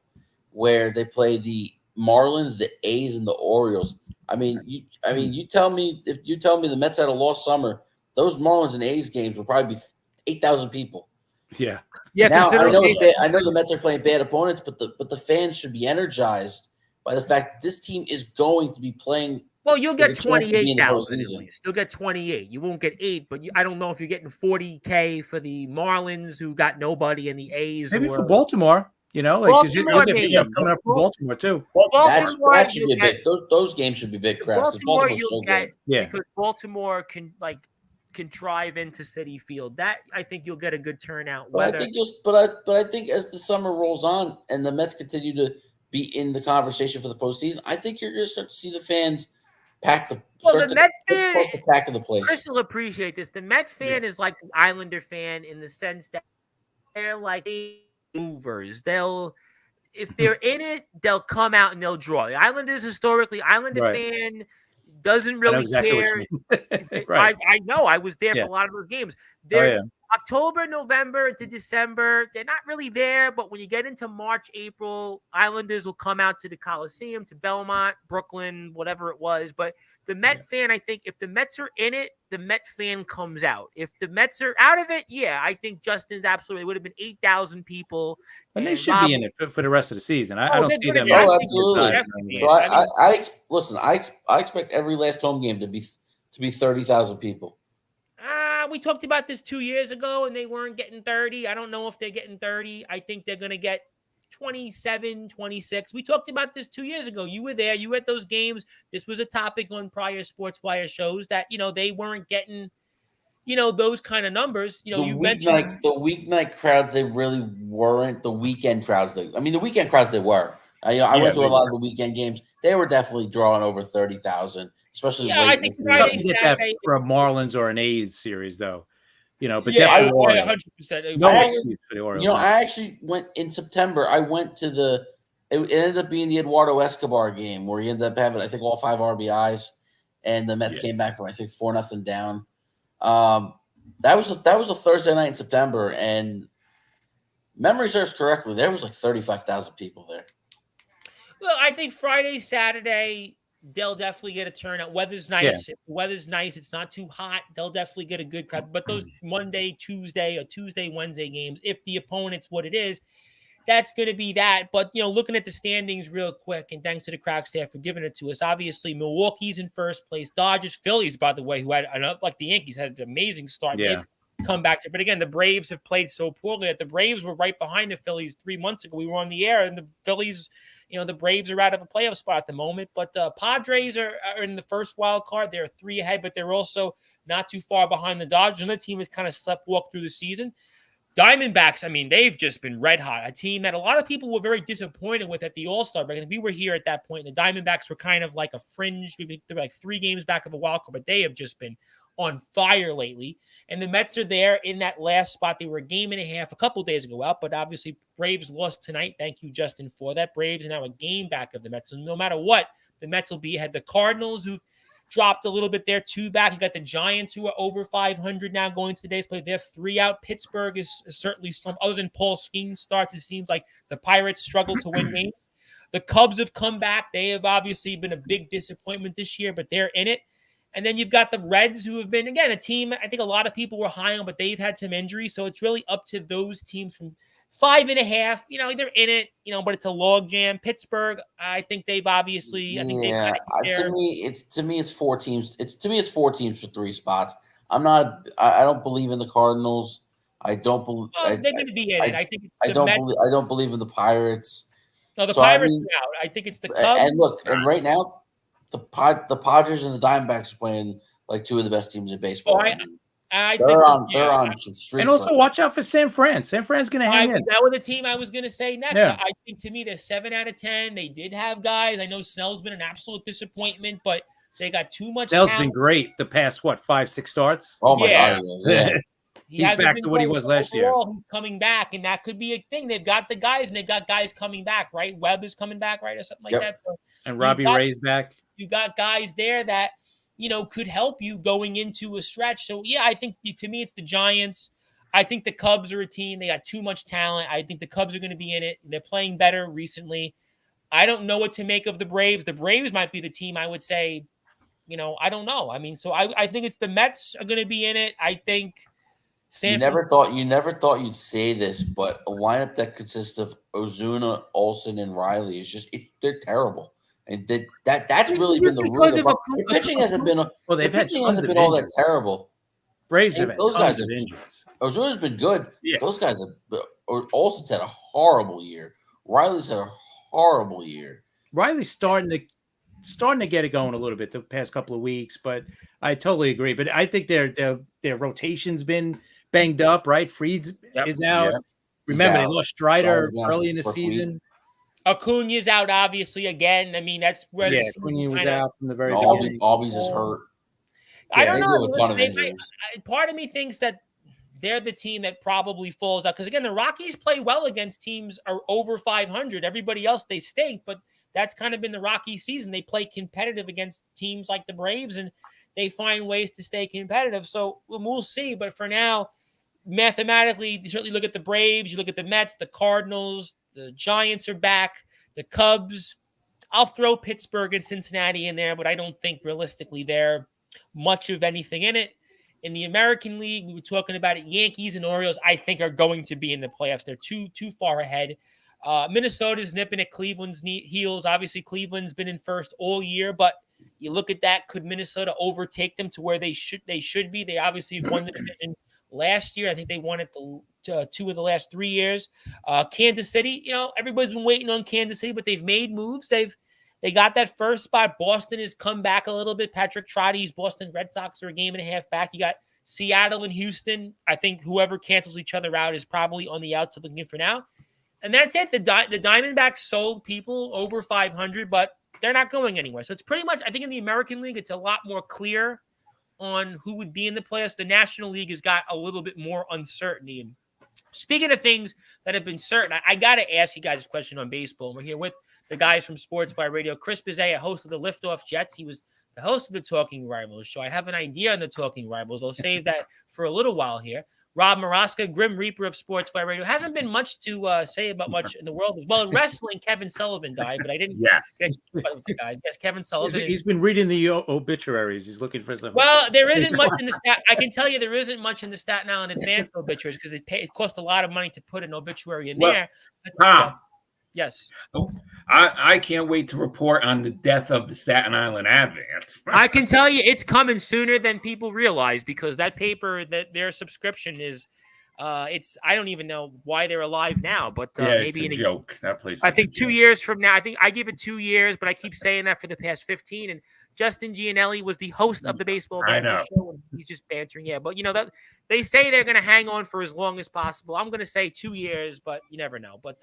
where they play the Marlins, the A's, and the Orioles. You tell me the Mets had a lost summer, those Marlins and A's games would probably be 8,000 people. Yeah. Yeah. Now I know considering- I know the Mets are playing bad opponents, but the fans should be energized by the fact that this team is going to be playing. Well, you'll with get a chance to be in the 28,000 at postseason. least. You'll get 28. You won't get 8, but I don't know if you're getting 40K for the Marlins who got nobody and the A's. Maybe for Baltimore, like because you Baltimore, get maybe. fans coming up from Baltimore too. That should be a big. Those games should be big crowds because Baltimore Baltimore's so get good. Yeah. because Baltimore can drive into Citi Field. That I think you'll get a good turnout. But I think as the summer rolls on and the Mets continue to be in the conversation for the postseason, I think you're going to start to see the fans pack the. The Met fan, the pack of the place. Chris will appreciate this. The Met fan is like the Islander fan in the sense that they're like movers. If they're in it, they'll come out and they'll draw. The Islanders historically, fan doesn't really care. Right. I know. I was there for a lot of those games. They're October, November into December. They're not really there, but when you get into March, April, Islanders will come out to the Coliseum, to Belmont, Brooklyn, whatever it was. But the Met fan, I think, if the Mets are in it, the Met fan comes out. If the Mets are out of it, I think Justin's absolutely. It would have been 8,000 people, and they should be in it for the rest of the season. I don't see them. Oh, absolutely. So listen. I expect every last home game to be 30,000 people. We talked about this 2 years ago, and they weren't getting 30. I don't know if they're getting 30. I think they're going to get 27, 26. We talked about this 2 years ago. You were there. You were at those games. This was a topic on prior Sportswire shows that, they weren't getting, those kind of numbers. You mentioned the weeknight crowds, they really weren't. The weekend crowds, the weekend crowds, they were. I went to a lot of the weekend games. They were definitely drawing over 30,000. Especially I think Friday, Saturday, get that for a Marlins or an A's series, though. But definitely 100%. No excuse for the Orioles. I actually went in September. I went to it ended up being the Eduardo Escobar game where he ended up having, I think, all 5 RBIs, and the Mets came back from, I think, 4-0 down. That was a Thursday night in September, and memory serves correctly, there was like 35,000 people there. Well, I think Friday, Saturday, they'll definitely get a turnout. Weather's nice. Yeah. If the weather's nice, it's not too hot, they'll definitely get a good crowd. But those Monday, Tuesday, or Tuesday, Wednesday games, if the opponent's what it is, that's going to be that. But, looking at the standings real quick, and thanks to the Crack staff for giving it to us, obviously Milwaukee's in first place. Dodgers, Phillies, by the way, who had, like the Yankees, had an amazing start. Yeah. They've come back to, but again, the Braves have played so poorly that the Braves were right behind the Phillies 3 months ago. We were on the air, and the Phillies, the Braves are out of a playoff spot at the moment, but Padres are in the first wild card. They're 3 ahead, but they're also not too far behind the Dodgers. And the team has kind of sleptwalked through the season. Diamondbacks, they've just been red hot. A team that a lot of people were very disappointed with at the All-Star break. And we were here at that point. The Diamondbacks were kind of like a fringe. They were like 3 games back of a wild card, but they have just been on fire lately. And the Mets are there in that last spot. They were a game and a half a couple days ago out, but obviously Braves lost tonight. Thank you, Justin, for that. Braves are now a game back of the Mets. So no matter what, the Mets will be ahead. The Cardinals, who've dropped a little bit there, 2 back. You got the Giants, who are over 500 now going to today's play. They're 3 out. Pittsburgh is certainly some, other than Paul Skeens starts, it seems like the Pirates struggle to win games. The Cubs have come back. They have obviously been a big disappointment this year, but they're in it. And then you've got the Reds, who have been, again, a team I think a lot of people were high on, but they've had some injuries. So it's really up to those teams from 5.5. They're in it, but it's a log jam. Pittsburgh, I think they've obviously, I think they've kind of to me it's 4 teams. It's 4 teams for 3 spots. I don't believe in the Cardinals. I don't believe they're going to be in it. I think it's the Mets. I don't believe in the Pirates. No, the Pirates are out. I think it's the Cubs. And look, and right now, the Padres and the Diamondbacks are playing like 2 of the best teams in baseball. They're on some streaks. And also watch out for San Fran. San Fran's going to hang in. That was the team I was going to say next. Yeah. I think to me they're 7 out of 10. They did have guys. I know Snell's been an absolute disappointment, but they got too much. Snell's talent. been great the past 5-6 starts. Oh my God, He's back to what he was last year. He's coming back, and that could be a thing. They've got the guys, and they've got guys coming back, right? Webb is coming back, right, or something like that. So and Robbie Ray's back. You got guys there that could help you going into a stretch. So yeah, I think to me it's the Giants. I think the Cubs are a team. They got too much talent. I think the Cubs are going to be in it. They're playing better recently. I don't know what to make of the Braves. The Braves might be the team I would say. I don't know. So I think it's the Mets are going to be in it. I think You never thought you'd say this, but a lineup that consists of Ozuna, Olsen, and Riley is they're terrible. And that's really been the root of the pitching hasn't been all that terrible. Braves have had tons of injuries. Ozuna's been good. Yeah. Those guys have. Olsen's had a horrible year. Riley's had a horrible year. Riley's starting to get it going a little bit the past couple of weeks, but I totally agree. But I think their rotation's been banged up, right? Freed's is out. Yep. Remember, they lost Strider early in the season. Acuna's out, obviously, again. I mean, that's where Acuna was out from the very beginning. Albies is hurt. I don't know. Part of me thinks that they're the team that probably falls out. Because, again, the Rockies play well against teams are over 500. Everybody else, they stink. But that's kind of been the Rockies season. They play competitive against teams like the Braves, and they find ways to stay competitive. So we'll see. But for now, mathematically, you certainly look at the Braves. You look at the Mets, the Cardinals. The Giants are back. The Cubs. I'll throw Pittsburgh and Cincinnati in there, but I don't think realistically they're much of anything in it. In the American League, we were talking about it. Yankees and Orioles, I think, are going to be in the playoffs. They're too far ahead. Minnesota's nipping at Cleveland's heels. Obviously, Cleveland's been in first all year, but you look at that. Could Minnesota overtake them to where they should be? They obviously won the division last year. I think they won it two of the last 3 years. Kansas City, everybody's been waiting on Kansas City, but they've made moves. They got that first spot. Boston has come back a little bit. Patrick Trotty's Boston Red Sox are a game and a half back. You got Seattle and Houston. I think whoever cancels each other out is probably on the outside looking for now. And that's it. The Diamondbacks sold people over 500, but they're not going anywhere. So it's pretty much, I think in the American League, it's a lot more clear on who would be in the playoffs. The National League has got a little bit more uncertainty. And speaking of things that have been certain, I got to ask you guys a question on baseball. We're here with the guys from Sportzwire Radio. Chris Bizet, a host of the Liftoff Jets. He was the host of the Talking Rivals show. I have an idea on the Talking Rivals. I'll save that for a little while here. Rob Maraska, Grim Reaper of Sportzwire Radio. Hasn't been much to say about much in the world. Well, in wrestling, Kevin Sullivan died, but I didn't get with the guys. Yes, Kevin Sullivan. He's been reading the obituaries. He's looking for something. Well, there isn't much in the stat. I can tell you there isn't much in the Staten Island advance obituaries because it cost a lot of money to put an obituary in there. Yes. I can't wait to report on the death of the Staten Island Advance. I can tell you it's coming sooner than people realize because that paper, that their subscription is, I don't even know why they're alive now, but maybe it's a joke. That place. I think 2 years from now, I think I give it 2 years, but I keep saying that for the past 15. And Justin Gianelli was the host of the baseball banter show. And he's just bantering. Yeah, but that they say they're going to hang on for as long as possible. I'm going to say 2 years, but you never know. But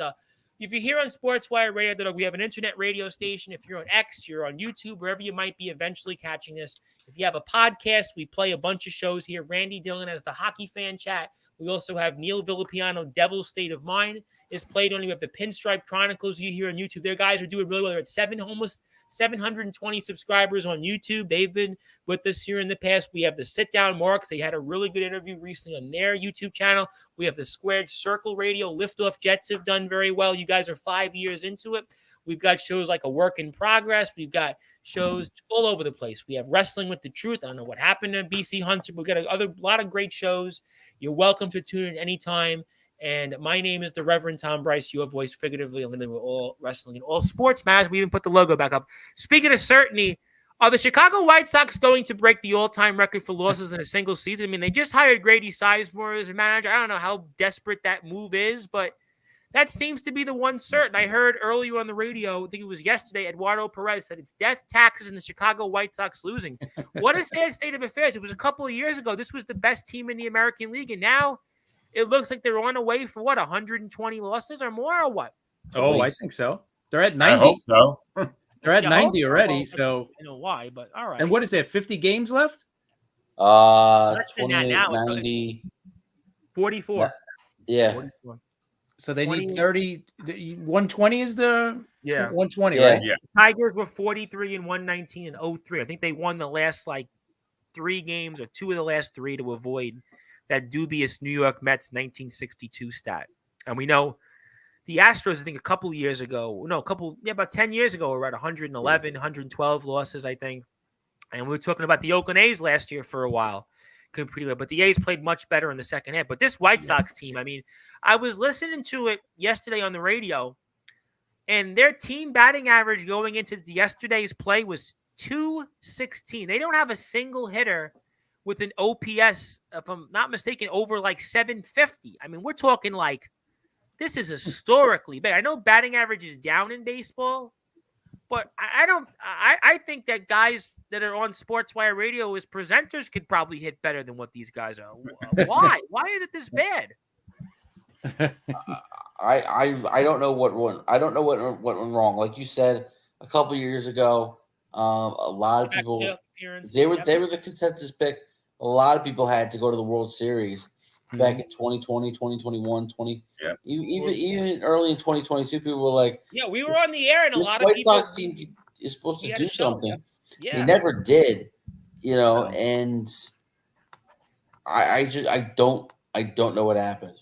if you're here on Sportswire Radio, we have an internet radio station. If you're on X, you're on YouTube, wherever you might be eventually catching this. If you have a podcast, we play a bunch of shows here. Randy Dillon has the Hockey Fan Chat. We also have Neil Villapiano, Devil's State of Mind is played on. We have the Pinstripe Chronicles you hear on YouTube. Their guys are doing really well. They're at almost 720 subscribers on YouTube. They've been with us here in the past. We have the Sit Down Marks. They had a really good interview recently on their YouTube channel. We have the Squared Circle Radio. Liftoff Jets have done very well. You guys are 5 years into it. We've got shows like A Work in Progress. We've got shows all over the place. We have Wrestling with the Truth. I don't know what happened to BC Hunter. We've got a lot of great shows. You're welcome to tune in anytime. And my name is the Reverend Tom Bryce, your voice figuratively and literally with all wrestling and all sports matters. We even put the logo back up. Speaking of certainty, are the Chicago White Sox going to break the all-time record for losses in a single season? I mean, they just hired Grady Sizemore as a manager. I don't know how desperate that move is, but that seems to be the one certain. I heard earlier on the radio, I think it was yesterday, Eduardo Perez said it's death, taxes, and the Chicago White Sox losing. What a sad state of affairs. It was a couple of years ago. This was the best team in the American League, and now it looks like they're on a way for, 120 losses or more, or what? Oh, I think so. They're at 90. I hope so. They're at 90 already, so. I know why, but all right. And what is there, 50 games left? 28, now. 90. 44. Yeah. 44. So they need 30. 120 is the 120, yeah. right? Yeah. Tigers were 43 and 119 and 03. I think they won the last 3 games or 2 of the last 3 to avoid that dubious New York Mets 1962 stat. And we know the Astros, I think about 10 years ago, were at 111, 112 losses, I think. And we were talking about the Oakland A's last year for a while. competing with. But the A's played much better in the second half. But this White Sox team, I mean, I was listening to it yesterday on the radio, and their team batting average going into yesterday's play was .216. They don't have a single hitter with an OPS, if I'm not mistaken, over like 750. I mean, we're talking like this is historically big. I know batting average is down in baseball, but I think that guys that are on Sportswire Radio as presenters could probably hit better than what these guys are. Why? Why is it this bad? I don't know what went. I don't know what went wrong. Like you said a couple years ago, a lot of people they were the consensus pick. A lot of people had to go to the World Series back in 2020, 2021, 20. Yeah. Even early in 2022, people were like, "Yeah, we were on the air, and a lot of White people, Sox team is supposed to do something." Yeah. He never did, and I don't know what happened.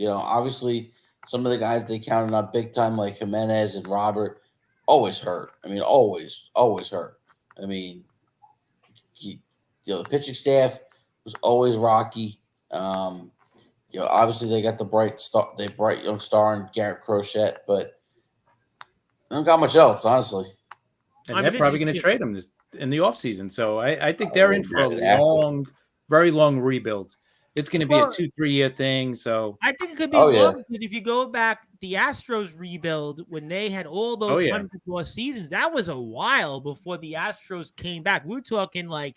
Obviously some of the guys they counted on big time like Jimenez and Robert always hurt. I mean, always hurt. I mean, the pitching staff was always rocky. Obviously they got the bright young star in Garrett Crochet, but they don't got much else, honestly. And they're probably going to trade him in the offseason. So I think they're in for a very long rebuild. It's going to be a 2-3 year thing. So I think it could be long because if you go back, the Astros rebuild when they had all those 100+ seasons, that was a while before the Astros came back. We're talking like,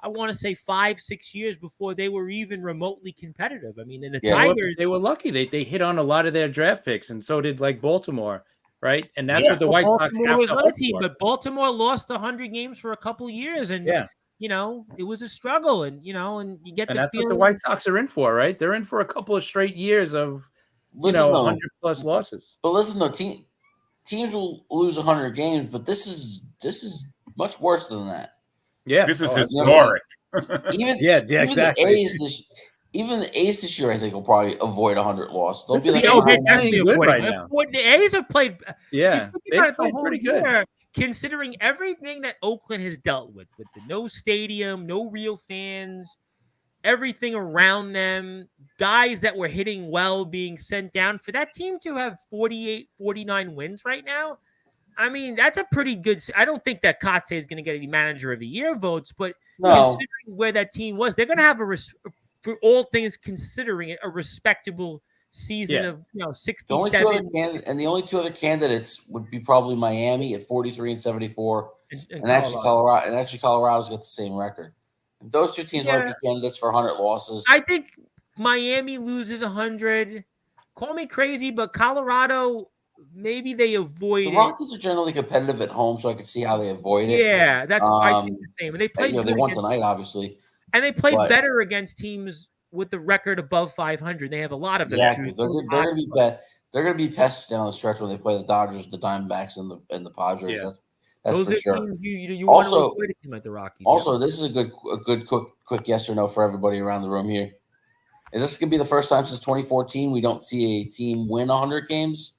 I want to say 5-6 years before they were even remotely competitive. I mean, in the Tigers, they were lucky. They hit on a lot of their draft picks, and so did like Baltimore, right? And that's what the White Sox have to hope for. But Baltimore lost 100 games for a couple of years, and it was a struggle, and and you get. And that's what the White Sox are in for, right? They're in for a couple of straight years of 100+ losses. But listen, though, teams will lose 100 games, but this is much worse than that. Yeah, this is historic. Exactly. Even the A's this year, I think, will probably avoid 100 losses. They'll be good right now. The A's have played. Yeah, they've played pretty good. Considering everything that Oakland has dealt with the no stadium, no real fans, everything around them, guys that were hitting well being sent down, for that team to have 48, 49 wins right now, I mean, that's a pretty good. I don't think that Kotze is going to get any manager of the year votes, but considering where that team was, they're going to have for all things considering it, a respectable season of 67. The only two other candidates would be probably Miami at 43 and 74, and actually Colorado. And actually, Colorado's got the same record. Those two teams might be candidates for 100 losses. I think Miami loses 100. Call me crazy, but Colorado. Maybe they avoid the Rockies are generally competitive at home, so I can see how they avoid it. Yeah, that's I think the same. And they played. They won tonight, obviously, and they played better against teams with the record above 500. They have a lot of them. Exactly, they're going to be they're going to be pests down the stretch when they play the Dodgers, the Diamondbacks, and the Padres. Yeah. That's those for sure. You want to avoid a team like the Rockies. Also, this is a good quick yes or no for everybody around the room here. Is this going to be the first time since 2014 we don't see a team win 100 games?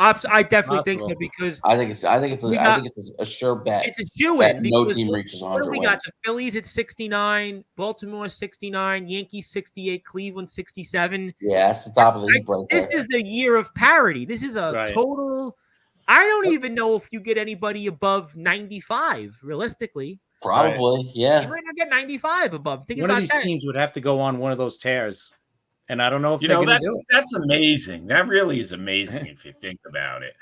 I definitely think so because I think it's a sure bet. It's a shoo-in. No team reaches 100. We got the Phillies at 69, Baltimore 69, Yankees 68, Cleveland 67. Yeah, that's the top of the heap right there. This is the year of parity. This is a total. I don't even know if you get anybody above 95 realistically. Probably, yeah. You might not get 95 above. One of these teams would have to go on one of those tears. And I don't know if they're going to do it. That's amazing. That really is amazing if you think about it.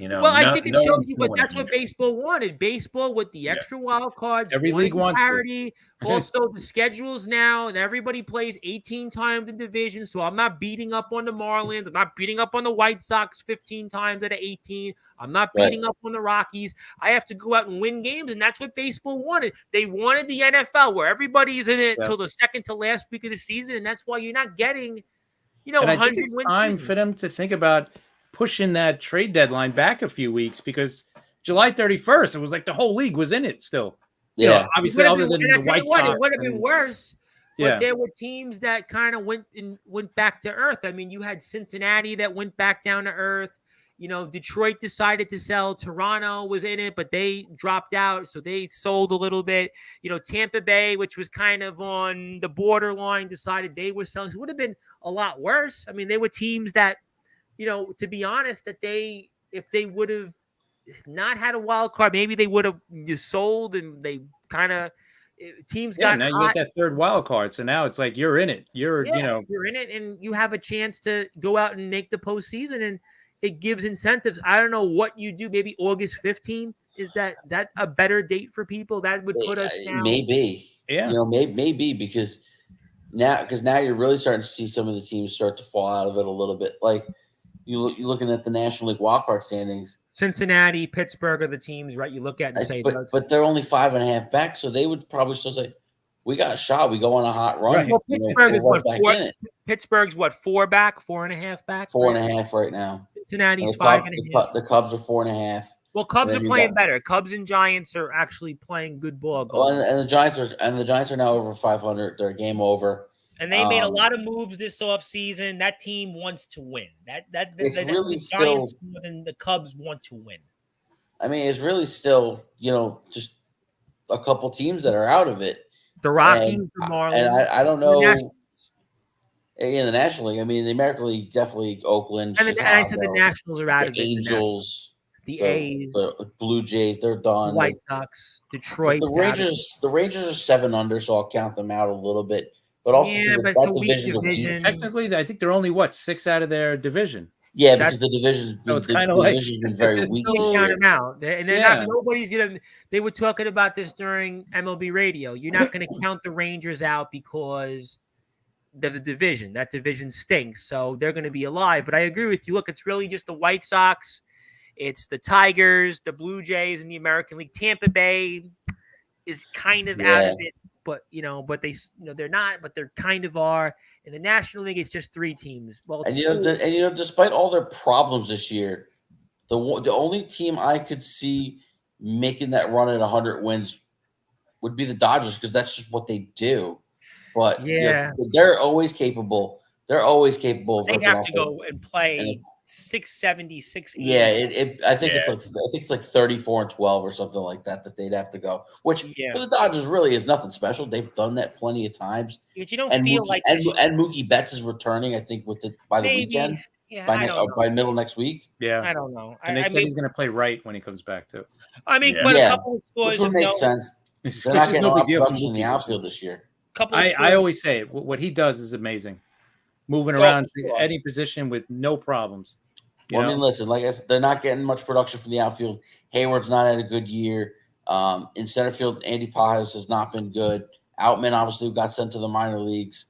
Well, I think it shows you that's what baseball wanted. Baseball with the extra wild cards. Every league wants parity. Also, the schedules now, and everybody plays 18 times in division. So I'm not beating up on the Marlins. I'm not beating up on the White Sox 15 times out of 18. I'm not beating up on the Rockies. I have to go out and win games, and that's what baseball wanted. They wanted the NFL where everybody's in it till the second to last week of the season, and that's why you're not getting, 100 I think it's time for them to think about pushing that trade deadline back a few weeks because July 31st, it was like the whole league was in it still. Yeah, obviously, other than the White Sox. It would have been worse. But there were teams that kind of went back to earth. I mean, you had Cincinnati that went back down to earth. Detroit decided to sell. Toronto was in it, but they dropped out, so they sold a little bit. Tampa Bay, which was kind of on the borderline, decided they were selling. So it would have been a lot worse. I mean, they were teams that, to be honest, that if they would have not had a wild card, maybe they would have sold, and they kind of teams got now hot. you get that third wild card, so now it's like you're in it. You're in it, and you have a chance to go out and make the postseason, and it gives incentives. I don't know what you do. Maybe August 15th, is that a better date for people? That would put us now. Maybe, maybe because now you're really starting to see some of the teams start to fall out of it a little bit. Like you're looking at the National League wildcard standings. Cincinnati, Pittsburgh are the teams, right? You look at and say, but they're only 5.5 back, so they would probably still say, "We got a shot. We go on a hot run." Right. Well, Pittsburgh's what, 4 back, 4.5 back? 4.5 right now. Cincinnati's 5.5. The Cubs are 4.5. Well, Cubs are playing better. Cubs and Giants are actually playing good ball. Well, and the Giants are now over 500. They're game over. And they made a lot of moves this offseason. That team wants to win. The Giants more than the Cubs want to win. I mean, it's really still, just a couple teams that are out of it. The Rockies, the Marlins. And I don't know. In the National League, I mean, the American League, definitely Oakland, and I said the Nationals are out of it. The Angels, the A's, the Blue Jays, they're done. White Sox, Detroit. The Rangers are 7 under, so I'll count them out a little bit. But also, that division. Technically, I think they're only 6 out of their division. Yeah, because the division's been, so it's kind of like been very weak. Count them out, and they're not. Nobody's gonna. They were talking about this during MLB Radio. You're not going to count the Rangers out because of the division. That division stinks, so they're going to be alive. But I agree with you. Look, it's really just the White Sox, it's the Tigers, the Blue Jays, and the American League. Tampa Bay is kind of out of it. But they're not, but they're kind of are. In the National League, it's just 3 teams. Well, despite all their problems this year, the only team I could see making that run at 100 wins would be the Dodgers, because that's just what they do. But they're always capable. They're always capable. They have to go and play 670, 680. Yeah, I think it's like 34-12 or something like that they'd have to go. Which for the Dodgers really is nothing special. They've done that plenty of times. But you don't feel like and Mookie Betts is returning, I think, by the weekend. Yeah, by middle next week. Yeah, I don't know. And they said he's going to play right when he comes back too. I mean, but a couple of scores which would make sense. They're not getting a lot of production in the outfield this year. I always say it. What he does is amazing. Moving around any position with no problems. I mean, listen, like I said, they're not getting much production from the outfield. Hayward's not had a good year. In center field, Andy Pajas has not been good. Outman obviously got sent to the minor leagues.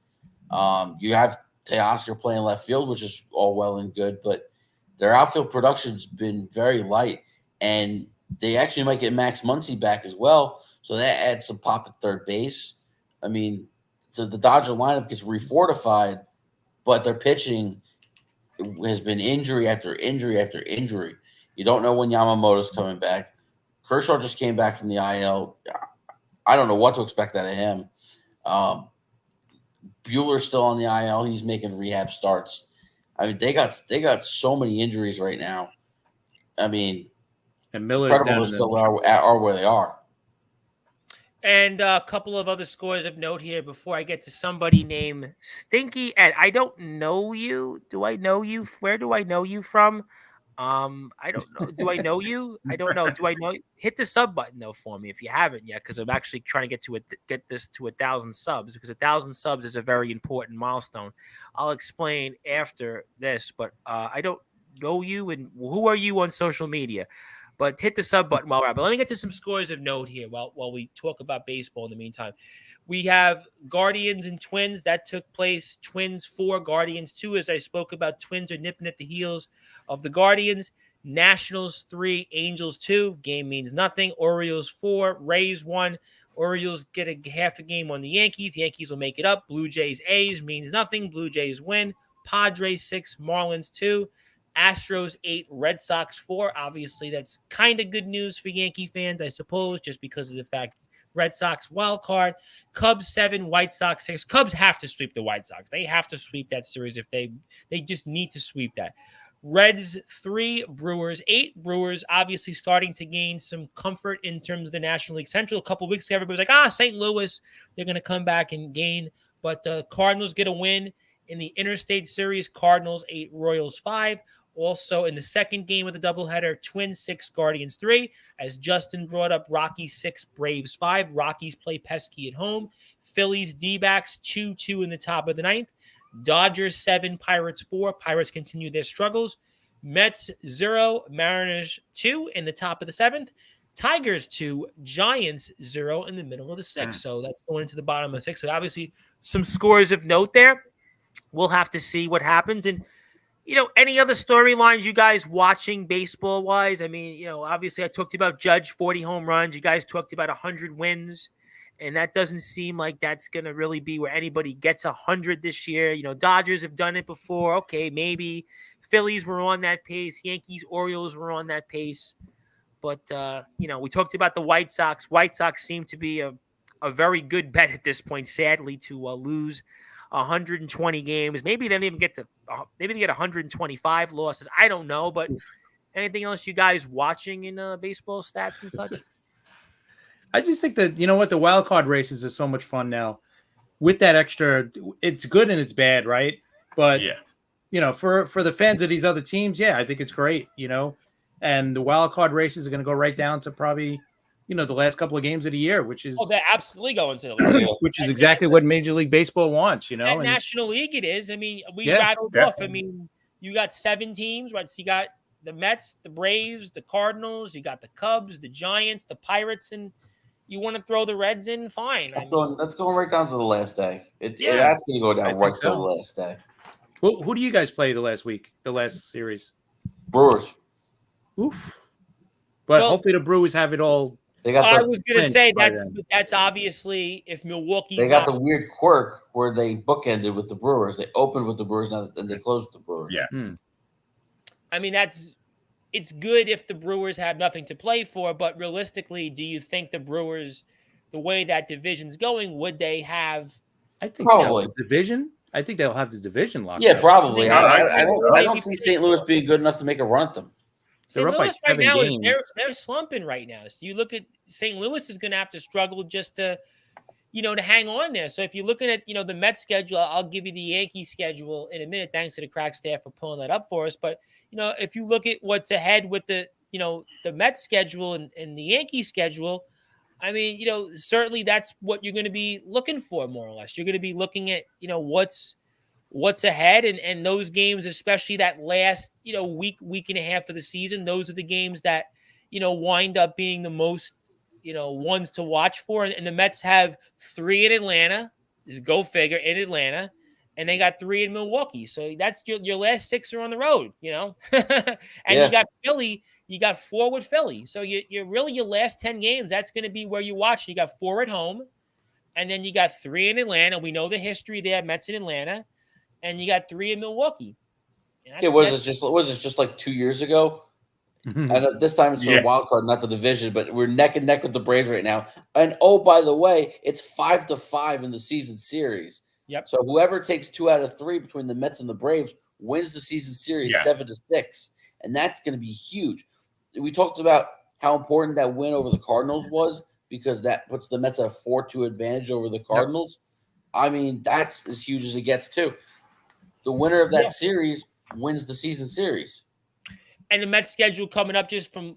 You have Teoscar playing left field, which is all well and good, but their outfield production's been very light. And they actually might get Max Muncy back as well, so that adds some pop at third base. I mean, so the Dodger lineup gets refortified, but their pitching has been injury after injury after injury. You don't know when Yamamoto's coming back. Kershaw just came back from the IL. I don't know what to expect out of him. Buehler's still on the IL. He's making rehab starts. I mean, they got so many injuries right now. I mean, and Miller's down still are where they are. And a couple of other scores of note here before I get to somebody named Stinky Ed. I don't know you. Do I know you? Where do I know you from? I don't know. Do I know you? I don't know. Do I know you? Hit the sub button though for me if you haven't yet, because I'm actually trying to get this to 1,000 subs, because 1,000 subs is a very important milestone. I'll explain after this, but I don't know you, and who are you on social media? But hit the sub button while we're at. But let me get to some scores of note here while we talk about baseball in the meantime. We have Guardians and Twins. That took place. Twins 4, Guardians 2. As I spoke about, Twins are nipping at the heels of the Guardians. Nationals 3, Angels 2. Game means nothing. Orioles 4, Rays 1. Orioles get a half a game on the Yankees. Yankees will make it up. Blue Jays A's means nothing. Blue Jays win. Padres 6, Marlins 2. Astros 8, Red Sox 4. Obviously, that's kind of good news for Yankee fans, I suppose, just because of the fact Red Sox wild card. Cubs 7, White Sox 6. Cubs have to sweep the White Sox. They have to sweep that series if they just need to sweep that. Reds 3, Brewers 8. Brewers obviously starting to gain some comfort in terms of the National League Central. A couple weeks ago, everybody was like, St. Louis, they're going to come back and gain. But Cardinals get a win in the Interstate Series. Cardinals 8, Royals 5. Also in the second game of the doubleheader, Twins 6, Guardians 3. As Justin brought up, Rockies 6, Braves 5. Rockies play pesky at home. Phillies D-backs 2-2 in the top of the ninth. Dodgers 7, Pirates 4. Pirates continue their struggles. Mets 0, Mariners 2 in the top of the seventh. Tigers 2, Giants 0 in the middle of the sixth. So that's going into the bottom of the sixth. So obviously some scores of note there. We'll have to see what happens. And, any other storylines you guys watching baseball-wise? I mean, obviously I talked about Judge 40 home runs. You guys talked about 100 wins. And that doesn't seem like that's going to really be where anybody gets 100 this year. Dodgers have done it before. Okay, maybe. Phillies were on that pace. Yankees, Orioles were on that pace. But, we talked about the White Sox. White Sox seem to be a very good bet at this point, sadly, to lose 120 games. Maybe they don't even get to maybe they get 125 losses. I don't know. But anything else you guys watching in baseball stats and such? I just think that, the wild card races are so much fun now with that extra. It's good and it's bad, right? But, for the fans of these other teams, I think it's great, and the wild card races are going to go right down to probably, the last couple of games of the year, which is. Oh, they're absolutely going to the last which is exactly what Major League Baseball wants, That National League it is. I mean, we rattled off. I mean, you got 7 teams, right? So you got the Mets, the Braves, the Cardinals, you got the Cubs, the Giants, the Pirates, and you want to throw the Reds in, fine. That's going right down to the last day. That's going to go down right to the last day. Who do you guys play the last series? Brewers. Oof. But hopefully the Brewers have it all. I was going to say that's obviously if Milwaukee's they got the weird quirk where they bookended with the Brewers. They opened with the Brewers, now and they closed with the Brewers. Yeah. I mean, it's good if the Brewers have nothing to play for, but realistically, do you think the Brewers, the way that division's going, would they have? I think probably division. I think they'll have the division locked. Yeah, probably. I don't see St. Louis being good enough to make a run at them. St. Louis right now they're slumping right now. So you look at St. Louis is going to have to struggle just to hang on there. So if you're looking at, the Mets schedule, I'll give you the Yankees schedule in a minute. Thanks to the crack staff for pulling that up for us. But, if you look at what's ahead with the Mets schedule and the Yankees schedule, I mean, certainly that's what you're going to be looking for more or less. You're going to be looking at, what's ahead and those games, especially that last, week and a half of the season. Those are the games that, wind up being the most, ones to watch for. And the Mets have 3 in Atlanta, go figure, in Atlanta, and they got 3 in Milwaukee. So that's your last 6 are on the road, and you got Philly, you got 4 with Philly. So you're really your last 10 games. That's going to be where you watch. You got 4 at home, and then you got 3 in Atlanta. We know the history there, Mets in Atlanta, and you got 3 in Milwaukee. Was it just like 2 years ago? Mm-hmm. And this time it's a wild card, not the division, but we're neck and neck with the Braves right now. And by the way, it's 5-5 in the season series. Yep. So whoever takes 2 out of 3 between the Mets and the Braves wins the season series 7-6, and that's going to be huge. We talked about how important that win over the Cardinals was because that puts the Mets at a 4-2 advantage over the Cardinals. Yep. I mean, that's as huge as it gets too. The winner of that series wins the season series. And the Mets schedule coming up just from,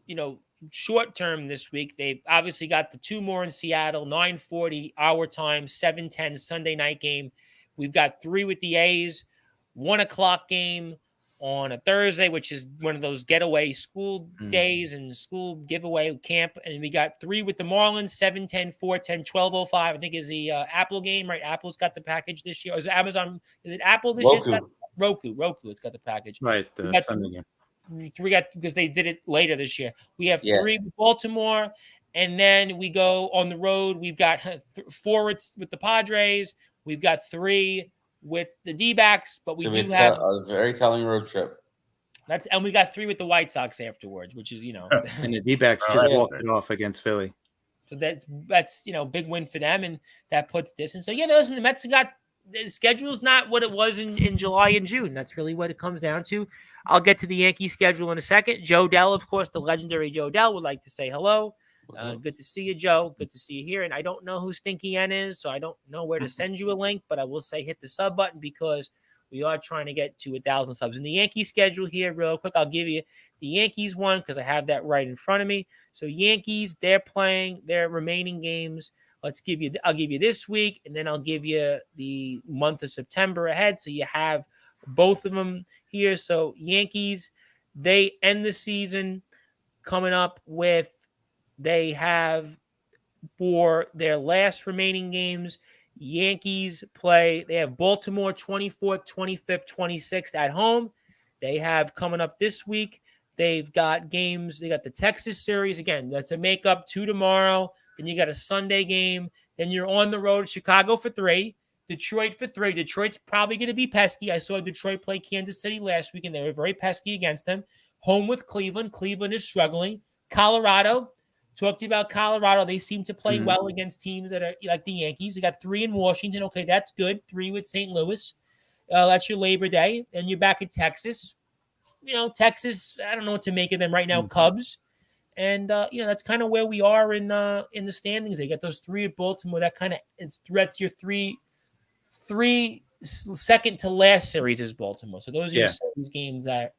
short term this week. They've obviously got the 2 more in Seattle, 9:40 our time, 7:10 Sunday night game. We've got 3 with the A's, 1:00 game on a Thursday, which is one of those getaway school days and school giveaway camp. And we got 3 with the Marlins, 7:10, 4:10, 12:05. I think is the Apple game, right? Apple's got the package this year. Or is it Amazon? Is it Apple this year? It's got Roku. It's got the package. Right. Sunday game. We got because they did it later this year. We have 3 with Baltimore, and then we go on the road. We've got 4 with the Padres. We've got 3 with the D-backs, but we do have a very telling road trip. And we got 3 with the White Sox afterwards, which is and the D-backs just walked it off against Philly. So that's big win for them, and that puts distance. So listen, the Mets have got the schedule's not what it was in July and June. That's really what it comes down to. I'll get to the Yankee schedule in a second. Joe Dell, of course, the legendary Joe Dell would like to say hello. Good to see you, Joe. Good to see you here. And I don't know who Stinky N is, so I don't know where to send you a link, but I will say hit the sub button because we are trying to get to 1,000 subs. In the Yankee schedule here, real quick, I'll give you the Yankees one because I have that right in front of me. So Yankees, they're playing their remaining games. I'll give you this week, and then I'll give you the month of September ahead. So you have both of them here. So Yankees, they end the season coming up with, they have for their last remaining games, Yankees play, they have Baltimore 24th, 25th, 26th at home. They have coming up this week, they've got games, they got the Texas series. Again, that's a makeup 2 tomorrow. Then you got a Sunday game. Then you're on the road, Chicago for 3, Detroit for 3. Detroit's probably going to be pesky. I saw Detroit play Kansas City last week, and they were very pesky against them. Home with Cleveland. Cleveland is struggling. Colorado. Talked to you about Colorado. They seem to play well against teams that are like the Yankees. They got 3 in Washington. Okay, that's good. 3 with St. Louis. That's your Labor Day. And you're back at Texas. Texas, I don't know what to make of them right now. Cubs. And, that's kind of where we are in the standings. They got those 3 at Baltimore. That kind of threats your three second to last series is Baltimore. So those are your series games that,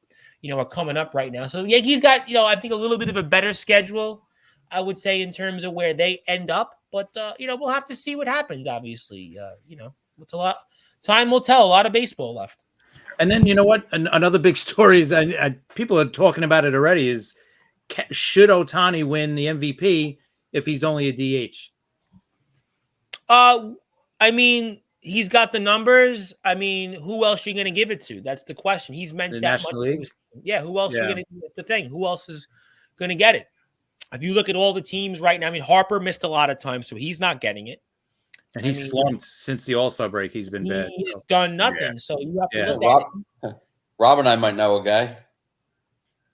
are coming up right now. So Yankees got, I think a little bit of a better schedule, I would say, in terms of where they end up. But, we'll have to see what happens, obviously. It's a lot. Time will tell. A lot of baseball left. And then, you know what? Another big story is, and people are talking about it already, is should Ohtani win the MVP if he's only a DH? I mean, he's got the numbers. I mean, who else are you going to give it to? That's the question. He's meant The that National much. League? Yeah, who else are you going to? That's the thing. Who else is going to get it? If you look at all the teams right now, I mean, Harper missed a lot of time, so he's not getting it. And he's slumped since the All-Star break. He's been bad. He's done nothing. Yeah. So you have to look at it. Rob and I might know a guy.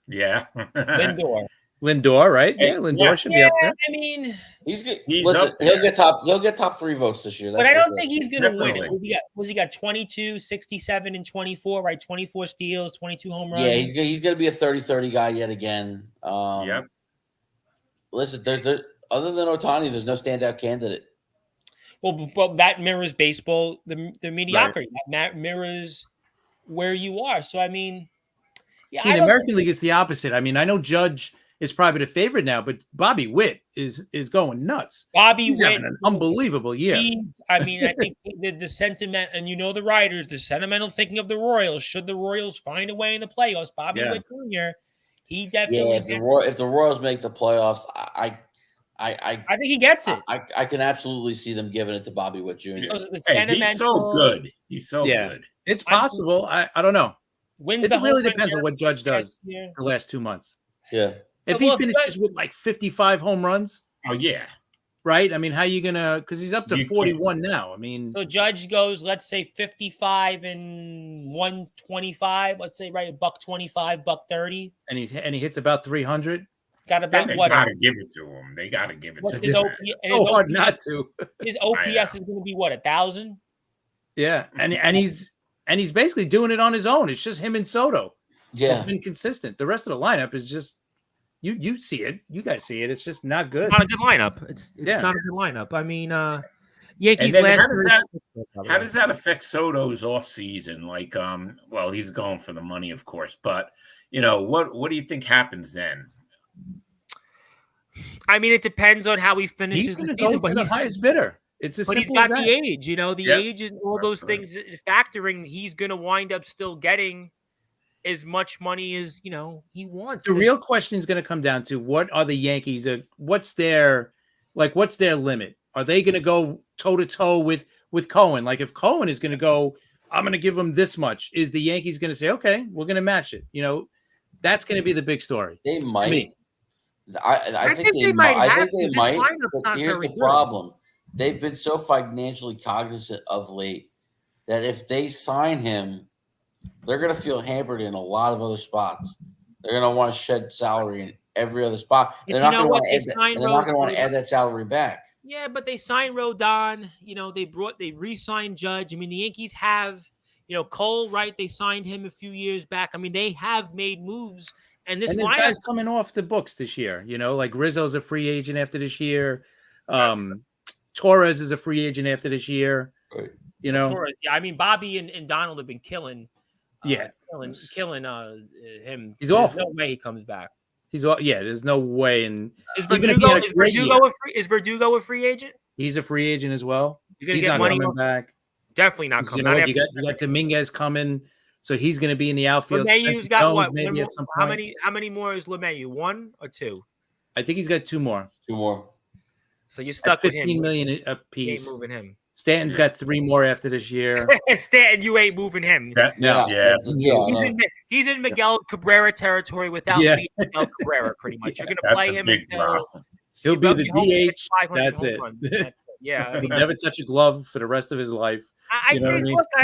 Yeah. Lindor, right? Yeah, Lindor should be up there. I mean, he's good. He's Listen, he'll get top 3 votes this year. But I don't think he's going to win it. He got 22, 67, and 24, right? 24 steals, 22 home runs. Yeah, he's going to be a 30-30 guy yet again. Yep. Listen, other than Ohtani, there's no standout candidate. Well, that mirrors baseball, the mediocrity. Right. That mirrors where you are. So, I mean, yeah. See, the American League is the opposite. I mean, I know Judge is probably the favorite now, but Bobby Witt is going nuts. He's having an unbelievable year. I think the sentiment, and the writers, the sentimental thinking of the Royals. Should the Royals find a way in the playoffs, Bobby Witt Jr., he definitely. Yeah, if the Royals make the playoffs, I think he gets it. I can absolutely see them giving it to Bobby Witt Jr. He's so good. He's so good. It's possible. I don't know. It really depends on what Judge does the last 2 months. Yeah. If he finishes with like 55 home runs. Oh, yeah. Right? I mean, how are you going to – because he's up to 41 now. I mean – So Judge goes, let's say 55 and 125. Let's say, right, $125, $130. And he hits about 300. Got about they what? Got to give it to him. They got to give it to him. So hard not to. His OPS is going to be what, 1,000? Yeah, and he's basically doing it on his own. It's just him and Soto. Yeah, it's been consistent. The rest of the lineup is just you see it. You guys see it. It's just not good. Not a good lineup. It's not a good lineup. I mean, Yankees last. How does that affect Soto's offseason? Like, well, he's going for the money, of course, but what do you think happens then? I mean, it depends on how he finishes. He's going to go to the highest bidder. It's as simple as that. But he's got the age, the age and all those things factoring. He's going to wind up still getting as much money as he wants. The real question is going to come down to what are the Yankees? What's their limit? Are they going to go toe to toe with Cohen? Like if Cohen is going to go, I'm going to give him this much. Is the Yankees going to say, okay, we're going to match it? That's going to be the big story. They might. I think they might. But here's the problem. They've been so financially cognizant of late that if they sign him, they're going to feel hampered in a lot of other spots. They're going to want to shed salary in every other spot. They're not going to want to add that salary back. Yeah, but they signed Rodon. They re-signed Judge. I mean, the Yankees have, Cole, right? They signed him a few years back. I mean, they have made moves, and this there's lineup. guys coming off the books this year. Like Rizzo's a free agent after this year. Torres is a free agent after this year. Right. Torres, yeah. I mean, Bobby and Donald have been killing. Killing him. He's There's awful. no way he comes back. There's no way. And is Verdugo a free agent? He's a free agent as well. He's not coming back. Definitely not coming. You got Dominguez coming, so he's going to be in the outfield. LeMayu's got what? Maybe at some How point. many more is LeMayu? 1 or 2? I think he's got 2 more. 2 more. So you're stuck with him. $15 million a piece. You ain't moving him. Stanton's got 3 more after this year. Stanton, you ain't moving him. He's in Miguel Cabrera territory without being Miguel Cabrera, pretty much. You're going to play him until he'll be the DH. That's it. Yeah. He'll never touch a glove for the rest of his life. I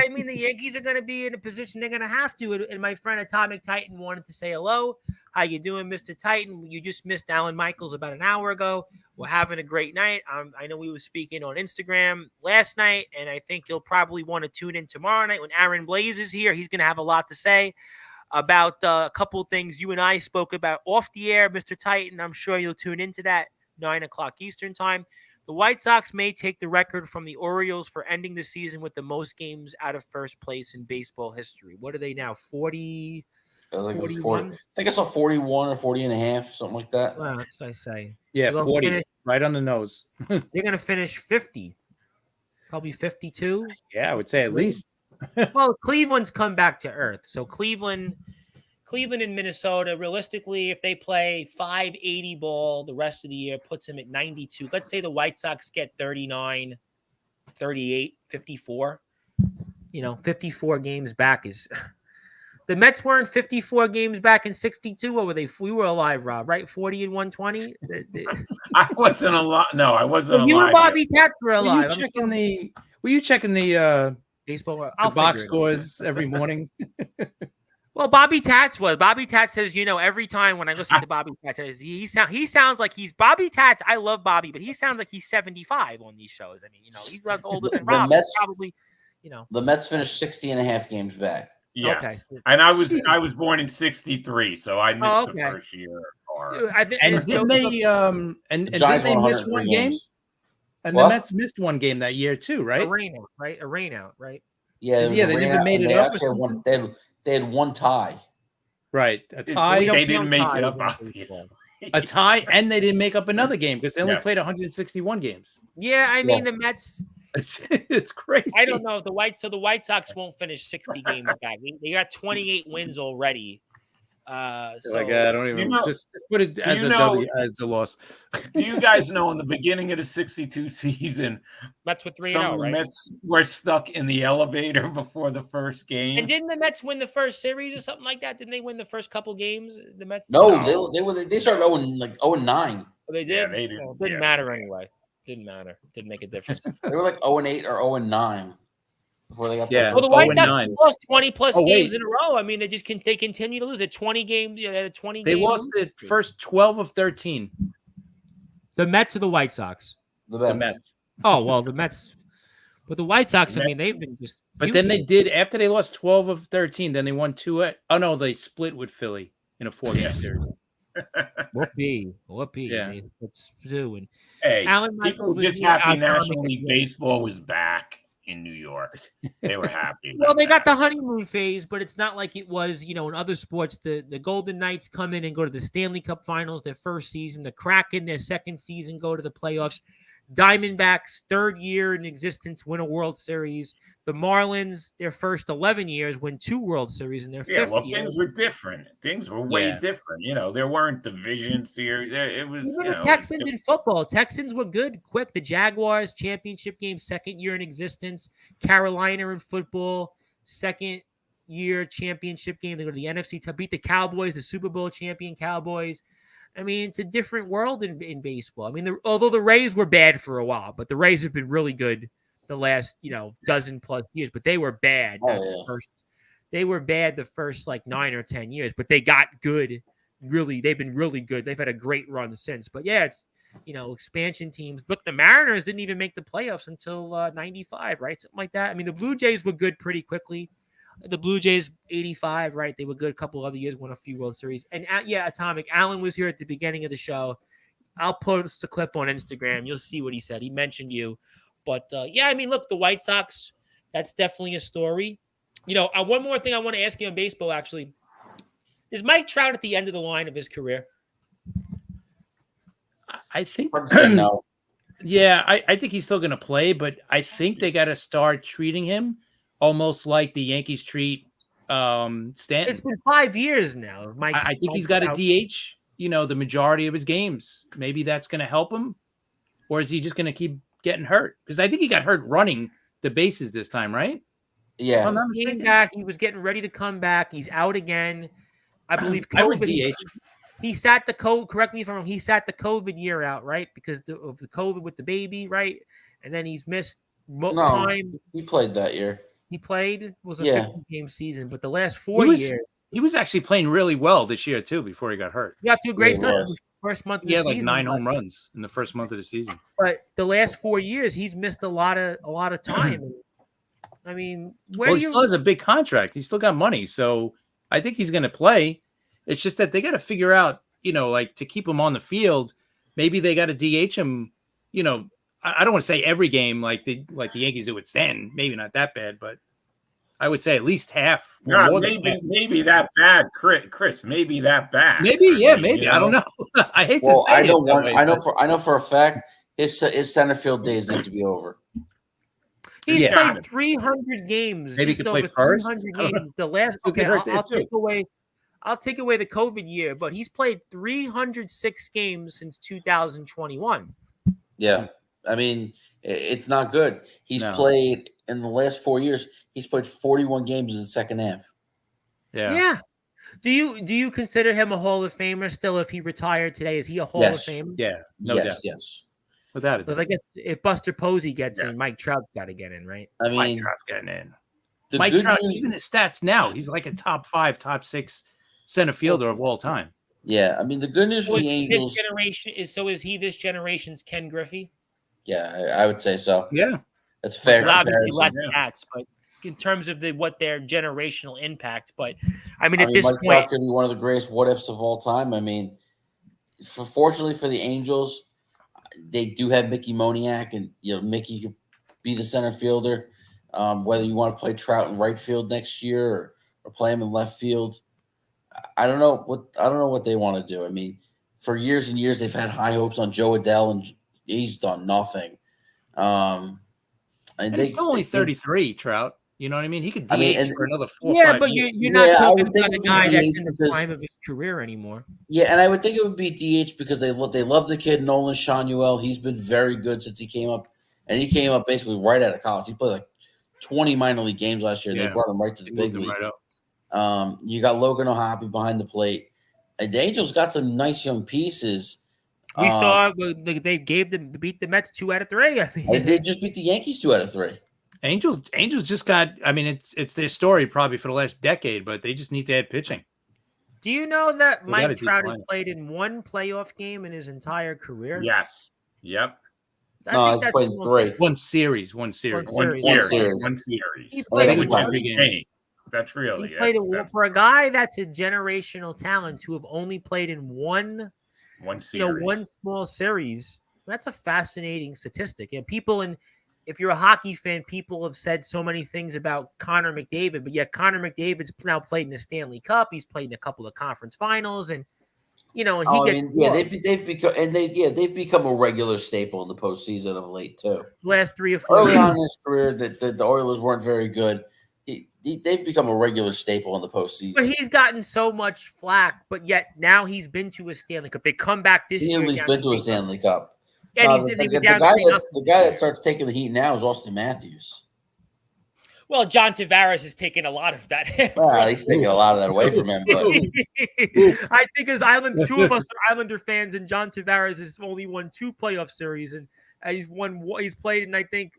mean, the Yankees are going to be in a position they're going to have to. And my friend Atomic Titan wanted to say hello. How you doing, Mr. Titan? You just missed Alan Michaels about an hour ago. We're having a great night. I know we were speaking on Instagram last night, and I think you'll probably want to tune in tomorrow night when Aaron Blaze is here. He's going to have a lot to say about a couple of things you and I spoke about off the air, Mr. Titan. I'm sure you'll tune into that 9 o'clock Eastern time. The White Sox may take the record from the Orioles for ending the season with the most games out of first place in baseball history. What are they now? 40? I think I saw 41 or 40 and a half, something like that. Well, that's what I say. Yeah, 40, right on the nose. They're going to finish 50. Probably 52. Yeah, I would say at least. Well, Cleveland's come back to earth. So Cleveland and Minnesota, realistically, if they play 580 ball the rest of the year, puts them at 92. Let's say the White Sox get 39, 38, 54. 54 games back is... The Mets weren't 54 games back in 62. What were they? We were alive, Rob, right? 40 and 120? I wasn't alive. No, I wasn't alive. You and Bobby Tats were alive. Were you checking the baseball the box scores every morning? Well, Bobby Tats was. Bobby Tats says, every time when I listen to Bobby Tats, he sounds like he's Bobby Tats. I love Bobby, but he sounds like he's 75 on these shows. I mean, he's less older than Rob. Probably, The Mets finished 60 and a half games back. Yes. Okay. And I was born in 63, so I missed the first year. And didn't they miss one game? And the Mets missed one game that year too, right? A rain out, right? Yeah, they never made it up. They had one tie. Right, a tie. They didn't make it up, obviously. A tie, and they didn't make up another game because they only played 161 games. Yeah, I mean the Mets. It's crazy. I don't know the White Sox won't finish 60 games back. They got 28 wins already. So I don't even just put it as a W, as a loss. Do you guys know in the beginning of the 62 season, Mets were 3-0, some right? Mets were stuck in the elevator before the first game. And didn't the Mets win the first series or something like that? Didn't they win the first couple games? The Mets? No. They started 0-9. Oh, they did. Yeah, they did. Well, it didn't matter anyway. Didn't matter. Didn't make a difference. They were like 0-8 or 0-9 before they got. Well, the White Sox lost 20 plus games in a row. I mean, they continue to lose. At 20 games, at 20. They lost the first 12 of 13. The Mets or the White Sox? The Mets. Oh well, the Mets. But the White Sox, I mean, they've been just. But then they did after they lost 12 of 13. Then they won 2. Oh no, they split with Philly in a 4-game series. Whoopee. Yeah. Let's do. And hey, Alan people were just happy National League Baseball was back in New York. They were happy. Well, they got the honeymoon phase, but it's not like it was, in other sports. The Golden Knights come in and go to the Stanley Cup Finals their first season. The Kraken, their second season, go to the playoffs. Diamondbacks, third year in existence, win a World Series. The Marlins, their first 11 years, win 2 World Series in their fifth year. Things were different. Things were way different. There weren't divisions here. It was. Even the Texans in football. Texans were good, quick. The Jaguars, championship game, second year in existence. Carolina in football, second year championship game. They go to the NFC to beat the Cowboys, the Super Bowl champion Cowboys. I mean, it's a different world in baseball. I mean, although the Rays were bad for a while, but the Rays have been really good the last, dozen plus years. But they were bad. They were bad the first 9 or 10 years, but they got good. Really, they've been really good. They've had a great run since. But yeah, expansion teams. Look, the Mariners didn't even make the playoffs until 95, right? Something like that. I mean, the Blue Jays were good pretty quickly. The Blue Jays, 85, right? They were good a couple other years, won a few World Series. And Atomic, Alan was here at the beginning of the show. I'll post a clip on Instagram. You'll see what he said. He mentioned you. But, I mean, look, the White Sox, that's definitely a story. One more thing I want to ask you on baseball, actually. Is Mike Trout at the end of the line of his career? I think no. Yeah, I think he's still going to play, but I think they got to start treating him almost like the Yankees treat Stanton. It's been 5 years now. I think he's got a DH, the majority of his games. Maybe that's going to help him, or is he just going to keep getting hurt? Because I think he got hurt running the bases this time, right? Yeah. He came back. He was getting ready to come back. He's out again. I believe I would COVID. DH. He sat the COVID. Correct me if I'm wrong. He sat the COVID year out, right? Because of the COVID with the baby, right? And then he's missed time. He played that year. He played. It was a 50-game season, but the last 4 years, he was actually playing really well this year too. Before he got hurt, he got two great starts. First month of the season, like 9 home runs in the first month of the season. But the last 4 years, he's missed a lot of time. I mean, he still has a big contract. He's still got money, so I think he's going to play. It's just that they got to figure out, like to keep him on the field. Maybe they got to DH him. I don't want to say every game like the Yankees do with Stanton. Maybe not that bad, but I would say at least half. Maybe that bad, Chris. Maybe that bad. Maybe, maybe. I don't know. I hate to say I know for a fact his center field days need to be over. He's played 300 games. Maybe he could play first. 300 games. The last. Okay, I'll take away the COVID year, but he's played 306 games since 2021. Yeah, I mean it's not good. He's played in the last 4 years. He's played 41 games in the second half. Yeah. Do you consider him a Hall of Famer still? If he retired today, is he a Hall of Famer? Yeah. Yes. Without it. Because I guess if Buster Posey gets in, Mike Trout's got to get in, right? I mean, Mike Trout's getting in. Mike Trout, even his stats now, he's like a top 5, top 6 center fielder of all time. Yeah, I mean the good news for the Angels. Is he this generation's Ken Griffey? Yeah, I would say so. Yeah, that's fair. Obviously less stats, but in terms of what their generational impact. But I mean, at this Mike point, Trout's going to be one of the greatest what ifs of all time. I mean, fortunately for the Angels, they do have Mickey Moniak, and Mickey could be the center fielder. Whether you want to play Trout in right field next year or play him in left field, I don't know what they want to do. I mean, for years and years they've had high hopes on Joe Adell, and he's done nothing. And he's still only 33, Trout. You know what I mean? He could DH for another 4 or 5 but years. you're not talking about a guy that's in the prime of his career anymore. Yeah, and I would think it would be DH because they love the kid Nolan Shanuel. He's been very good since he came up, and he came up basically right out of college. He played like 20 minor league games last year. They brought him right to the big leagues. Right, you got Logan O'Hoppe behind the plate. And the Angels got some nice young pieces. We saw they beat the Mets 2 out of 3. I mean, they just beat the Yankees 2 out of 3. Angels just got. I mean, it's their story probably for the last decade, but they just need to add pitching. Do you know that Mike Trout has played in 1 playoff game in his entire career? Yes. Yep. I think that's played 3. One series. One series. He played every game. That's really played for a guy that's a generational talent to have only played in one series. One small series. That's a fascinating statistic. And if you're a hockey fan, people have said so many things about Connor McDavid, but yet Connor McDavid's now played in the Stanley Cup. He's played in a couple of conference finals, and they've become a regular staple in the postseason of late too. Last 3 or 4 early on in his career, the Oilers weren't very good. They've become a regular staple in the postseason. But he's gotten so much flack, but yet now he's been to a Stanley Cup. They come back this year. He's been to a Stanley Cup. And the guy that starts taking the heat now is Austin Matthews. Well, John Tavares has taken a lot of that. Well, he's taking a lot of that away from him. But I think as two of us are Islander fans, and John Tavares has only won 2 playoff series, and he's played in, I think,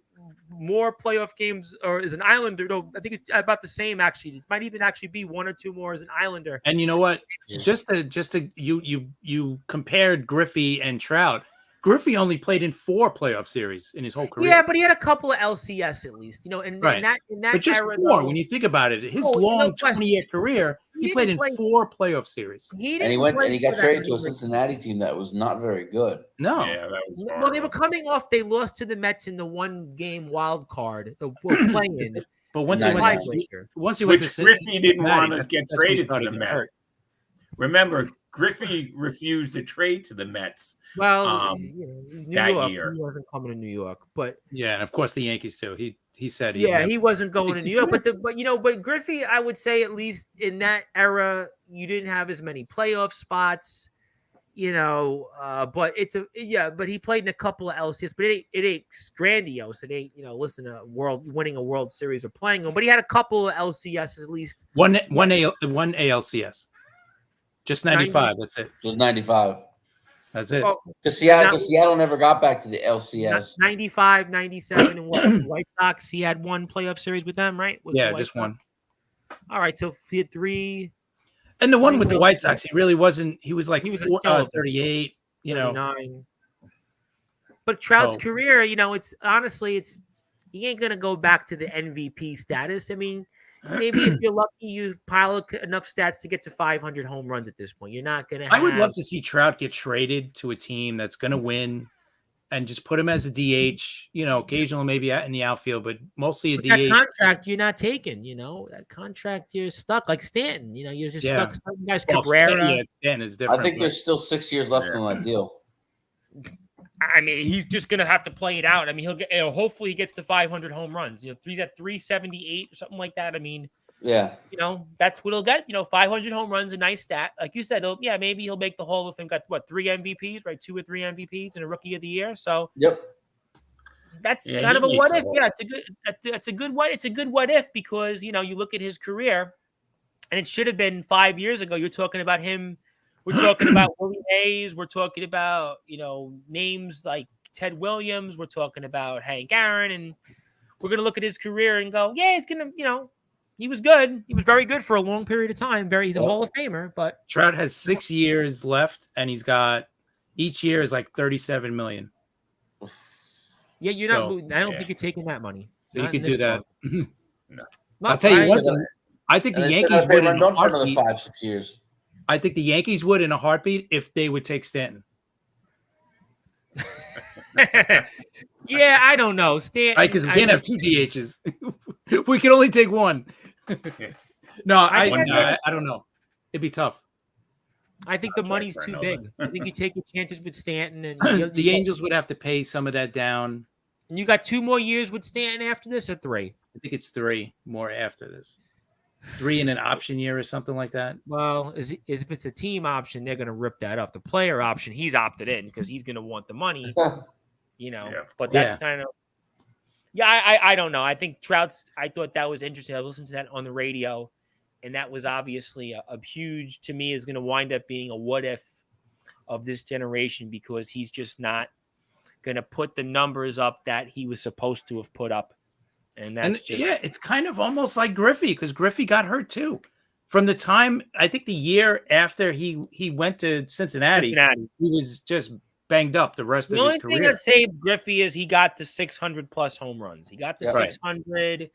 more playoff games or as an Islander. No, I think it's about the same actually. It might even actually be 1 or 2 more as an Islander. And you know what? Just to you compared Griffey and Trout. Griffey only played in 4 playoff series in his whole career. Yeah, but he had a couple of LCS at least, you know, and Right. in that but just era, 4 though, when you think about it. His no long question. 20-year career, he played in 4 playoff series. He And he got traded to a Cincinnati team that was not very good. No. Yeah, that was Well, they were coming off. They lost to the Mets in the 1-game wild card. The playing. But once he went Which to Griffey didn't want to that's get when he traded to started the getting Mets. hurt. Remember, Griffey refused to trade to the Mets. Well, New that York. year. He wasn't coming to New York, but Yeah, and of course the Yankees too. He said he wasn't going to New York. But Griffey, I would say at least in that era, you didn't have as many playoff spots. You know, but but he played in a couple of LCS, but it ain't grandiose. It ain't, winning a World Series or playing them. But he had a couple of LCS at least. One ALCS. Just 95. That's it. Just 95. That's it. Because Seattle never got back to the LCS. 95, 97, and what? White Sox, he had 1 playoff series with them, right? Just 1. All right, so he had 3. And the one with the White Sox, he really wasn't. He was like 38, 39. But Trout's career, it's honestly, he ain't gonna go back to the MVP status. I mean, maybe if you're lucky, you pile enough stats to get to 500 home runs at this point. You're not gonna. I would love to see Trout get traded to a team that's gonna win, and just put him as a DH. Occasionally maybe in the outfield, but mostly a DH. That contract you're not taking. That contract you're stuck like Stanton. You're just stuck. Some guys, Cabrera. Stanton is different. I think there's still 6 years left on that deal. I mean, he's just gonna have to play it out. I mean, he'll get. Hopefully, he gets to 500 home runs. He's at 378 or something like that. I mean, yeah. That's what he'll get. 500 home runs, a nice stat. Like you said, maybe he'll make the Hall of Fame. Got 3 MVPs, right? 2 or 3 MVPs and a Rookie of the Year. So yep. That's kind of a what if. Yeah, it's a good what. It's a good what if because you look at his career, and it should have been 5 years ago. You're talking about him. We're talking about Willie Mays. We're talking about, names like Ted Williams. We're talking about Hank Aaron. And we're going to look at his career and go, yeah, he's going to, he was good. He was very good for a long period of time. He's a Hall of Famer. But Trout has 6 years left, and he's got each year is like $37 million. Yeah, you're not. I don't think you're taking that money. So you could do that. No. I'll tell you what. I think the Yankees would in a heartbeat. For another 5-6 years. I think the Yankees would in a heartbeat if they would take Stanton. Yeah, I don't know. Stanton. Right, because we can't have 2 DHs. We can only take 1. No, I don't know. It'd be tough. I think the money's too big. I think you take your chances with Stanton, and the Angels would have to pay some of that down. And you got 2 more years with Stanton after this, or 3? I think it's 3 more after this. 3 in an option year or something like that. Well, if it's a team option, they're going to rip that up. The player option, he's opted in because he's going to want the money, But that kind of, I don't know. I think I thought that was interesting. I listened to that on the radio, and that was obviously a huge, to me, is going to wind up being a what if of this generation because he's just not going to put the numbers up that he was supposed to have put up. And it's kind of almost like Griffey because Griffey got hurt too. From the time I think the year after he went to Cincinnati, he was just banged up the rest of his career. The only thing that saved Griffey is he got to 600 plus home runs. He got to 600.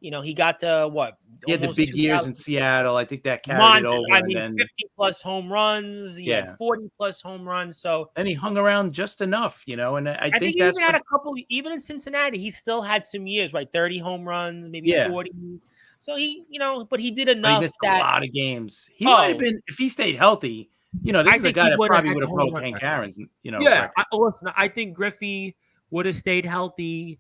He got to what? He had the big years in Seattle. I think that carried it over. I mean, 50 plus home runs. He had 40 plus home runs. So and he hung around just enough, And I think he even had a couple. Even in Cincinnati, he still had some years, right? 30 home runs, maybe 40. So he, but he did enough. He missed a lot of games. He might have been if he stayed healthy. This is the guy that probably would have broke Hank Aaron's. I think Griffey would have stayed healthy.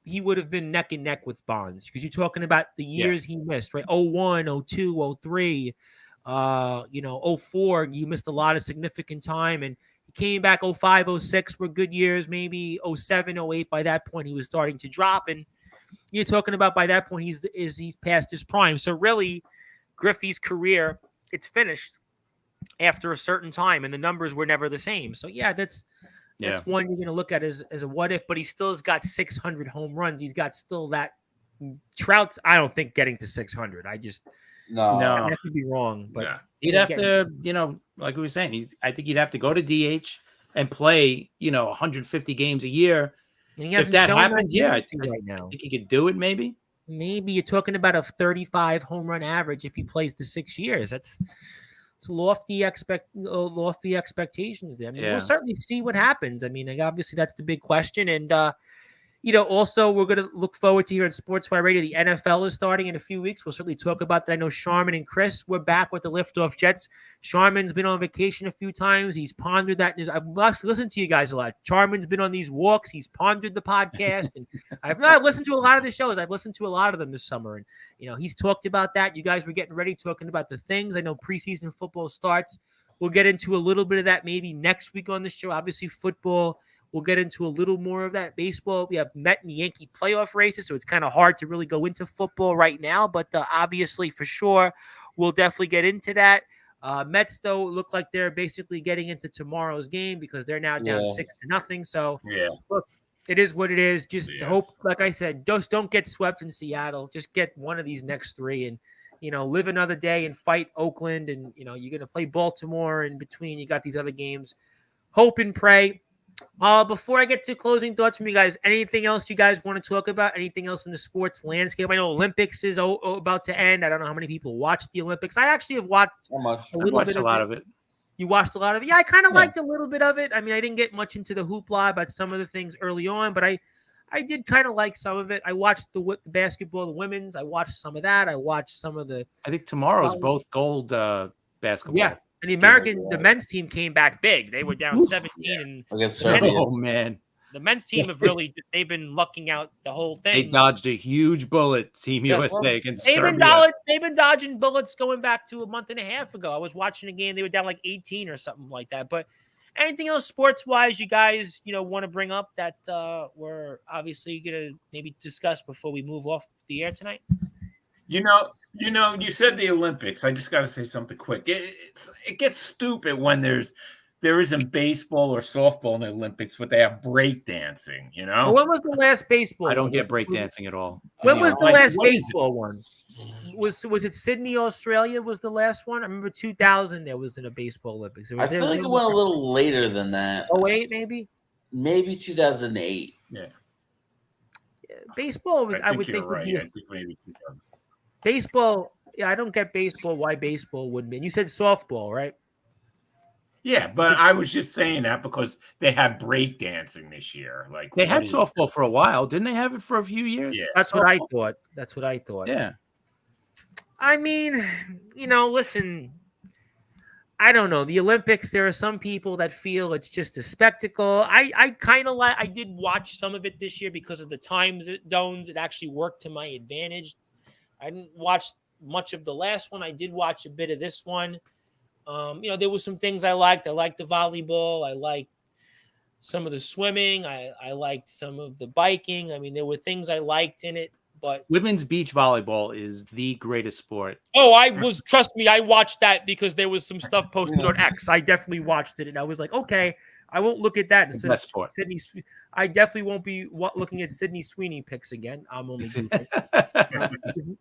He would have been neck and neck with Bonds because you're talking about the years he missed, right? 01, 02, 03, 04. You missed a lot of significant time, and he came back 05, 06 were good years. Maybe 07, 08. By that point, he was starting to drop, and you're talking about by that point he's past his prime. So really, Griffey's career it's finished after a certain time, and the numbers were never the same. So that's one you're going to look at as a what if, but he still has got 600 home runs. He's got still that. Trout's, I don't think getting to 600. I just I have to be wrong, but he'd have to, like we were saying, I think he'd have to go to DH, and play, 150 games a year. If that happens, I think he could do it. Maybe you're talking about a 35 home run average if he plays the 6 years. It's lofty expectations there. I mean, we'll certainly see what happens. I mean, obviously that's the big question. And also we're going to look forward to here at Sportswire Radio. The NFL is starting in a few weeks. We'll certainly talk about that. I know Sharman and Chris, we're back with the Liftoff Jets. Sharman's been on vacation a few times. He's pondered that. I've listened to you guys a lot. Sharman's been on these walks. He's pondered the podcast. And I've listened to a lot of the shows. I've listened to a lot of them this summer. And, he's talked about that. You guys were getting ready, talking about the things. I know preseason football starts. We'll get into a little bit of that maybe next week on the show. Obviously, football. We'll get into a little more of that. Baseball, we have Met and Yankee playoff races, so it's kind of hard to really go into football right now. But obviously, for sure, we'll definitely get into that. Mets, though, look like they're basically getting into tomorrow's game because they're now down 6-0. So, look, it is what it is. Just hope, like I said, just don't get swept in Seattle. Just get one of these next 3 and, live another day and fight Oakland. And, you're going to play Baltimore in between. You got these other games. Hope and pray. Before I get to closing thoughts from you guys, anything else you guys want to talk about? Anything else in the sports landscape? I know Olympics is about to end. I don't know how many people watch the Olympics. I actually have watched a lot of it. You watched a lot of it? Yeah, I kind of liked a little bit of it. I mean, I didn't get much into the hoopla about some of the things early on, but I did kind of like some of it. I watched the basketball, the women's. I watched some of that. I watched some of the. I think tomorrow's both gold basketball. Yeah. And the men's team came back big. They were down 17. Oh, man. The men's team have really, they've been lucking out the whole thing. They dodged a huge bullet, Team USA against Serbia. They've been dodging bullets going back to a month and a half ago. I was watching a game. They were down like 18 or something like that. But anything else sports-wise you guys, want to bring up that we're obviously going to maybe discuss before we move off the air tonight? You said the Olympics. I just got to say something quick. It gets stupid when there isn't baseball or softball in the Olympics, but they have breakdancing. Well, when was the last baseball? I don't get breakdancing at all. When was the last baseball one? Was it Sydney, Australia? Was the last one? I remember 2000. There was in a baseball Olympics. I feel like it went a little later than that. 08 maybe. Maybe 2008. Yeah. Baseball. I would think right. I think maybe 2000. Baseball, I don't get baseball. Why baseball wouldn't be? And you said softball, right? Yeah, but I was just saying that because they had breakdancing this year. Like they had softball for a while, didn't they? Have it for a few years. Yeah, that's what I thought. Yeah. I mean, listen. I don't know. The Olympics. There are some people that feel it's just a spectacle. I kind of like. I did watch some of it this year because of the time zones. It actually worked to my advantage. I didn't watch much of the last one. I did watch a bit of this one. There were some things I liked. I liked the volleyball. I liked some of the swimming. I liked some of the biking. I mean, there were things I liked in it. But women's beach volleyball is the greatest sport. Oh, trust me, I watched that because there was some stuff posted on X. I definitely watched it, and I was like, okay, I won't look at that. Best sport. I definitely won't be looking at Sydney Sweeney picks again. I'm only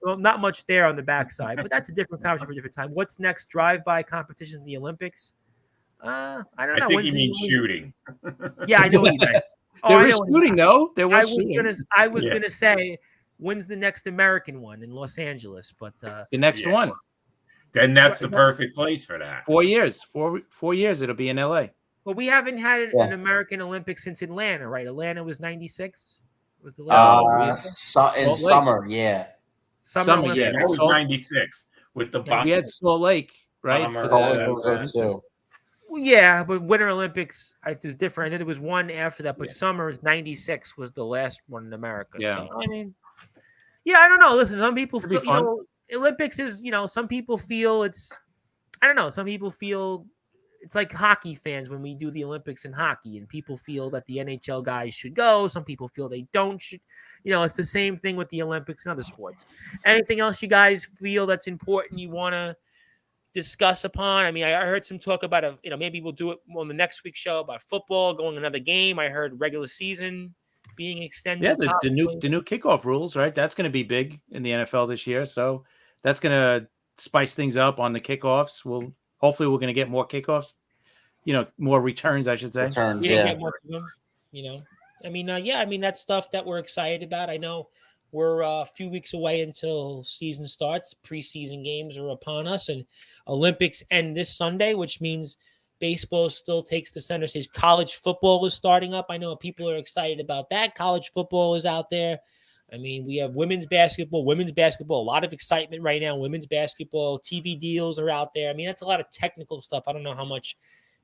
well, not much there on the backside, but that's a different conversation for a different time. What's next? Drive-by competitions in the Olympics? I don't know. I think you mean shooting. Yeah, I know what you mean. There was shooting, though. There was shooting. I was gonna say, when's the next American one in Los Angeles? But the next one. Then that's the perfect place for that. 4 years. 4 years. It'll be in LA. Well, we haven't had an American Olympics since Atlanta, right? Atlanta was 96. Was the last in summer, yeah. Summer, yeah. That was 96 with the we had Salt Lake, right? Too. Well, yeah, but Winter Olympics it was different. I think there was one after that, but summer is 96 was the last one in America. Yeah. So, I mean, I don't know. Listen, some people feel Olympics is, some people feel some people feel it's like hockey fans when we do the Olympics in hockey, and people feel that the NHL guys should go. Some people feel they don't. It's the same thing with the Olympics and other sports. Anything else you guys feel that's important you want to discuss upon? I mean, I heard some talk about maybe we'll do it on the next week's show about football going another game. I heard regular season being extended. Yeah, the new kickoff rules, right? That's going to be big in the NFL this year. So that's going to spice things up on the kickoffs. Hopefully we're going to get more kickoffs, more returns, I should say. Returns, We didn't yeah. get much of them, I mean, that's stuff that we're excited about. I know we're a few weeks away until season starts. Preseason games are upon us, and Olympics end this Sunday, which means baseball still takes the center stage. College football is starting up. I know people are excited about that. College football is out there. I mean, we have women's basketball, a lot of excitement right now. Women's basketball, TV deals are out there. I mean, that's a lot of technical stuff. I don't know how much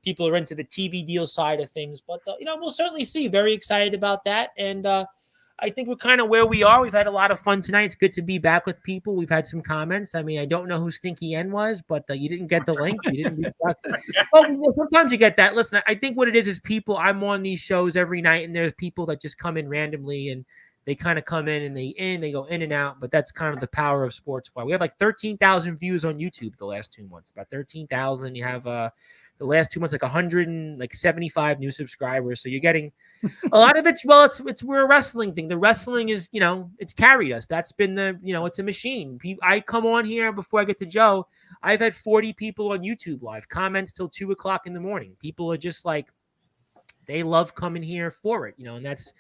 people are into the TV deal side of things, but we'll certainly see. Very excited about that. And I think we're kind of where we are. We've had a lot of fun tonight. It's good to be back with people. We've had some comments. I mean, I don't know who Stinky N was, but you didn't get the link. You didn't. Sometimes you get that. Listen, I think what it is people. I'm on these shows every night, and there's people that just come in randomly, and they kind of come in and they go in and out. But that's kind of the power of Sportswire. We have like 13,000 views on YouTube the last 2 months. About 13,000. You have the last 2 months like 175 new subscribers. So you're getting a lot of it's we're a wrestling thing. The wrestling is, it's carried us. That's been it's a machine. I come on here before I get to Joe. I've had 40 people on YouTube live comments till 2:00 in the morning. People are just like, they love coming here for it, and that's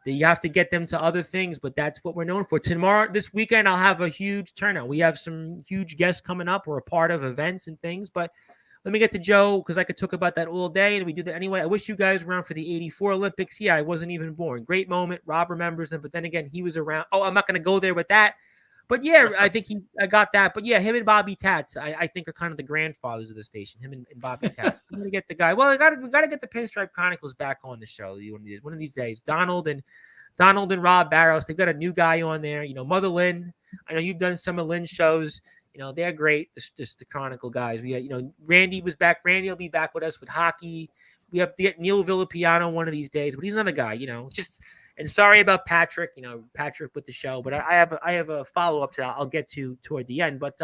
you have to get them to other things, but that's what we're known for. This weekend, I'll have a huge turnout. We have some huge guests coming up. We're a part of events and things, but let me get to Joe because I could talk about that all day, and we do that anyway. I wish you guys were around for the 84 Olympics. Yeah, I wasn't even born. Great moment. Rob remembers them, but then again, he was around. Oh, I'm not going to go there with that. But yeah, I think I got that. But yeah, him and Bobby Tats, I think are kind of the grandfathers of the station. Him and Bobby Tats. I'm going to get the guy. Well, we got to get the Pinstripe Chronicles back on the show one of these days. Donald and Rob Barrows. They've got a new guy on there. Mother Lynn. I know you've done some of Lynn's shows. They're great. Just the Chronicle guys. We had, Randy was back. Randy will be back with us with hockey. We have to get Neil Villapiano one of these days, but he's another guy, and sorry about Patrick, Patrick with the show, but I have a follow-up to that I'll get to toward the end, but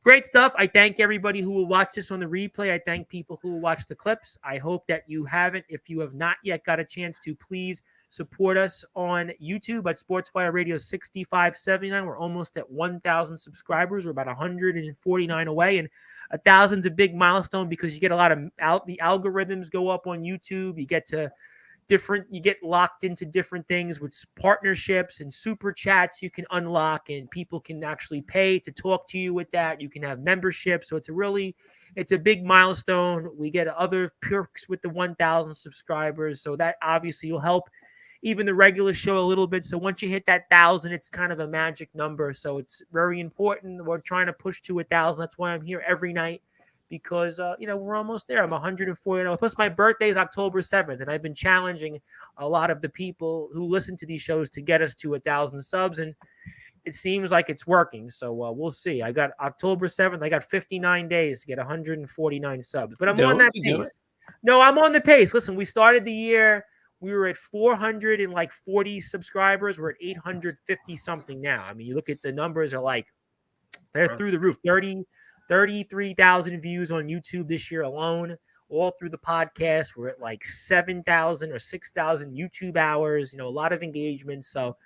great stuff. I thank everybody who will watch this on the replay. I thank people who will watch the clips. I hope that you haven't. If you have not yet got a chance to, please support us on YouTube at Sportswire Radio 6579. We're almost at 1,000 subscribers. We're about 149 away, and 1,000's a big milestone because you get a lot of the algorithms go up on YouTube. You get locked into different things with partnerships and super chats you can unlock, and people can actually pay to talk to you with that. You can have memberships. So it's a big milestone. We get other perks with the 1,000 subscribers. So that obviously will help even the regular show a little bit. So once you hit that 1,000, it's kind of a magic number. So it's very important. We're trying to push to 1,000. That's why I'm here every night because, we're almost there. I'm 140. Plus my birthday is October 7th. And I've been challenging a lot of the people who listen to these shows to get us to 1,000 subs. And it seems like it's working. So we'll see. I got October 7th. I got 59 days to get 149 subs. But I'm on that pace. No, I'm on the pace. Listen, we started the year. We were at 440 subscribers. We're at 850 something now. I mean, you look at the numbers they're through the roof. 33,000 views on YouTube this year alone. All through the podcast, we're at 7,000 or 6,000 YouTube hours. A lot of engagement. So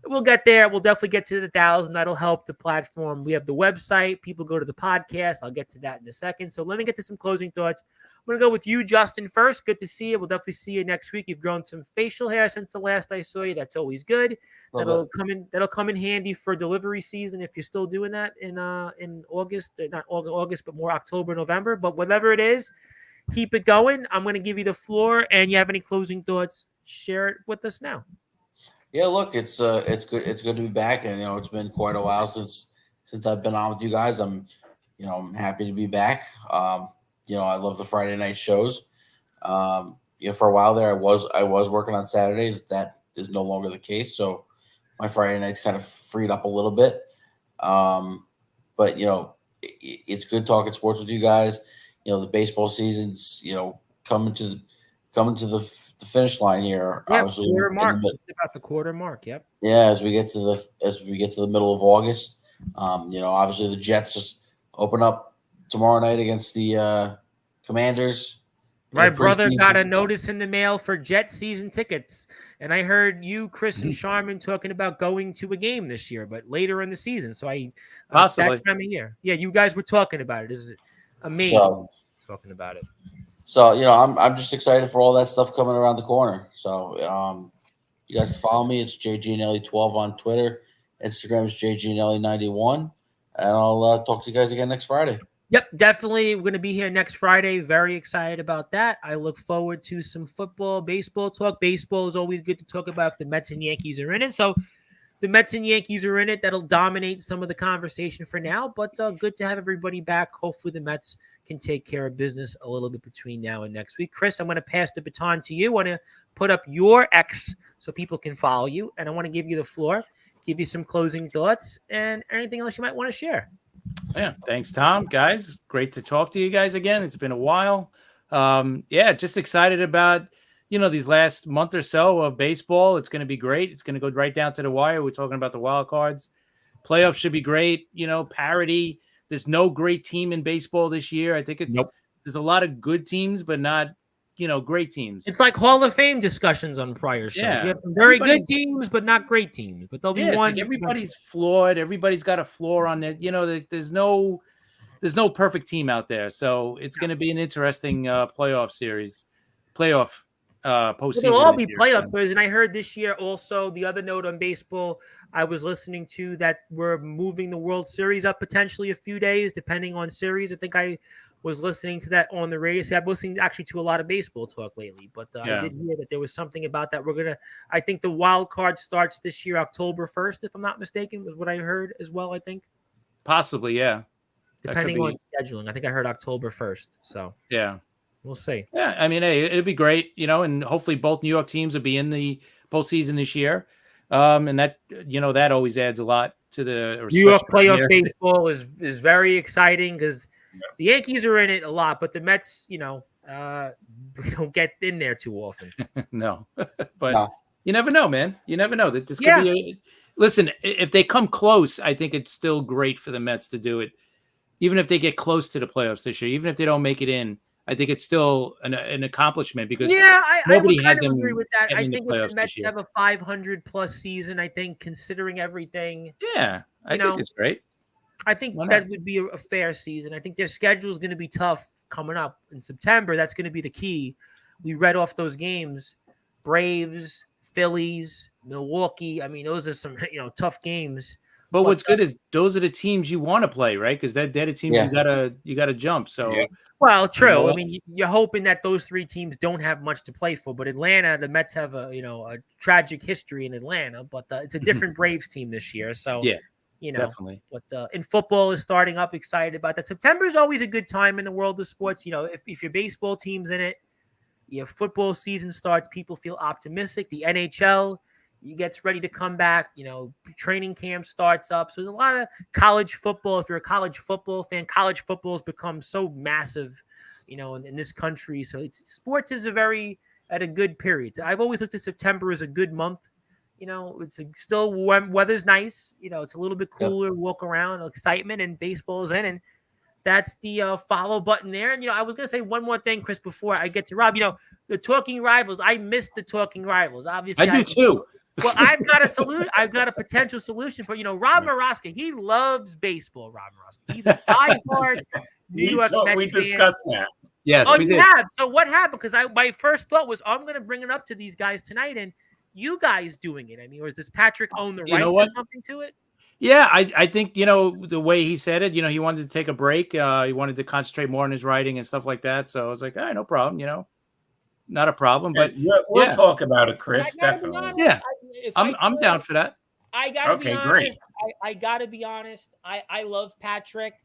we'll get there. We'll definitely get to the 1,000. That'll help the platform. We have the website. People go to the podcast. I'll get to that in a second. So let me get to some closing thoughts. I'm going to go with you, Justin, first. Good to see you. We'll definitely see you next week. You've grown some facial hair since the last I saw you. That's always good. That'll come in handy for delivery season if you're still doing that in August. Not August, but more October, November. But whatever it is, keep it going. I'm going to give you the floor. And you have any closing thoughts, share it with us now. Yeah, look, it's good. It's good to be back. And, it's been quite a while since I've been on with you guys. I'm happy to be back. I love the Friday night shows. For a while there, I was working on Saturdays. That is no longer the case. So my Friday nights kind of freed up a little bit. But it's good talking sports with you guys. The baseball season's coming to the finish line here. Yeah, obviously, quarter mark. It's about the quarter mark. Yep. Yeah, as we get to the middle of August, obviously the Jets open up tomorrow night against the Commanders. My brother got a notice in the mail for Jet season tickets, and I heard you, Chris, and Sharman talking about going to a game this year, but later in the season. So possibly that time of year. Yeah, you guys were talking about it. This is amazing. Talking about it. So, I'm just excited for all that stuff coming around the corner. So, you guys can follow me. It's JGNelly12 on Twitter. Instagram is JGNelly91. And I'll talk to you guys again next Friday. Yep, definitely. We're going to be here next Friday. Very excited about that. I look forward to some football, baseball talk. Baseball is always good to talk about if the Mets and Yankees are in it. So the Mets and Yankees are in it. That'll dominate some of the conversation for now. But good to have everybody back. Hopefully the Mets can take care of business a little bit between now and next week. Chris, I'm going to pass the baton to you. I want to put up your X so people can follow you. And I want to give you the floor, give you some closing thoughts and anything else you might want to share. Yeah, thanks, Tom. Guys, great to talk to you guys again. It's been a while. Just excited about, these last month or so of baseball. It's going to be great. It's going to go right down to the wire. We're talking about the wild cards. Playoffs should be great. Parity. There's no great team in baseball this year. I think there's a lot of good teams, but not, great teams. It's like Hall of Fame discussions on prior shows. Yeah. We have some very good teams, but not great teams. But there'll be one. Like everybody's flawed. Everybody's got a floor on it. There's no perfect team out there. So it's going to be an interesting playoff postseason. It'll all be playoff players. And I heard this year also the other note on baseball I was listening to that we're moving the World Series up potentially a few days, depending on series. I think I was listening to that on the radio. So I'm listening actually to a lot of baseball talk lately, but I did hear that there was something about that. I think the wild card starts this year, October 1st, if I'm not mistaken, was what I heard as well, I think. Possibly, yeah. Depending on scheduling. I think I heard October 1st. So, yeah. We'll see. Yeah, I mean, hey, it'll be great, and hopefully both New York teams will be in the postseason this year. And that, that always adds a lot to the New York playoff baseball is very exciting because the Yankees are in it a lot, but the Mets, we don't get in there too often. No, but you never know, man. You never know that this could be. Listen, if they come close, I think it's still great for the Mets to do it. Even if they get close to the playoffs this year, even if they don't make it in, I think it's still an accomplishment because nobody had them. Agree with that. I think if the Mets have a 500+ season, I think considering everything. Yeah, I think it's great. I think that would be a fair season. I think their schedule is going to be tough coming up in September. That's going to be the key. We read off those games: Braves, Phillies, Milwaukee. I mean, those are some tough games. But what's good is those are the teams you want to play, right? Because they're the teams you gotta jump. So well, true. I mean, you're hoping that those three teams don't have much to play for. But Atlanta, the Mets have a tragic history in Atlanta, but it's a different Braves team this year. So definitely. But in football is starting up. Excited about that. September is always a good time in the world of sports. If your baseball team's in it, your football season starts. People feel optimistic. The NHL. You gets ready to come back, training camp starts up. So there's a lot of college football. If you're a college football fan, college football has become so massive, in this country. So sports is at a good period. I've always looked at September as a good month. It's still weather's nice. It's a little bit cooler, walk around, excitement, and baseball is in. And that's the follow button there. And, I was going to say one more thing, Chris, before I get to Rob. The Talking Rivals, I missed the Talking Rivals. Obviously, I do too. Well, I've got a solution. I've got a potential solution for Rob Moroska. He loves baseball. Rob Moroska. He's a diehard New York Mets fan. We discussed that. Yes, we did. Have. So what happened? Because my first thought was I'm going to bring it up to these guys tonight, and you guys doing it. I mean, or does Patrick own the rights or something to it? Yeah, I think the way he said it. He wanted to take a break. He wanted to concentrate more on his writing and stuff like that. So I was like, all right, no problem. Not a problem, but we'll talk about it, Chris. Definitely. Honest, I'm down for that. I gotta be honest. Great. I gotta be honest. I love Patrick,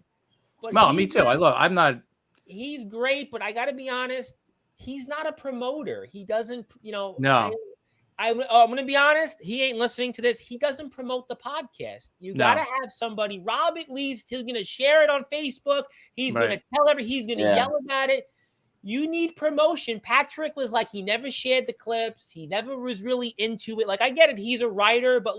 but me too. I'm not. He's great, but I gotta be honest. He's not a promoter. He doesn't. No. I'm gonna be honest. He ain't listening to this. He doesn't promote the podcast. You gotta have somebody. Rob, at least he's gonna share it on Facebook. He's gonna tell he's gonna yell about it. You need promotion. Patrick was like, he never shared the clips. He never was really into it. Like, I get it. He's a writer, but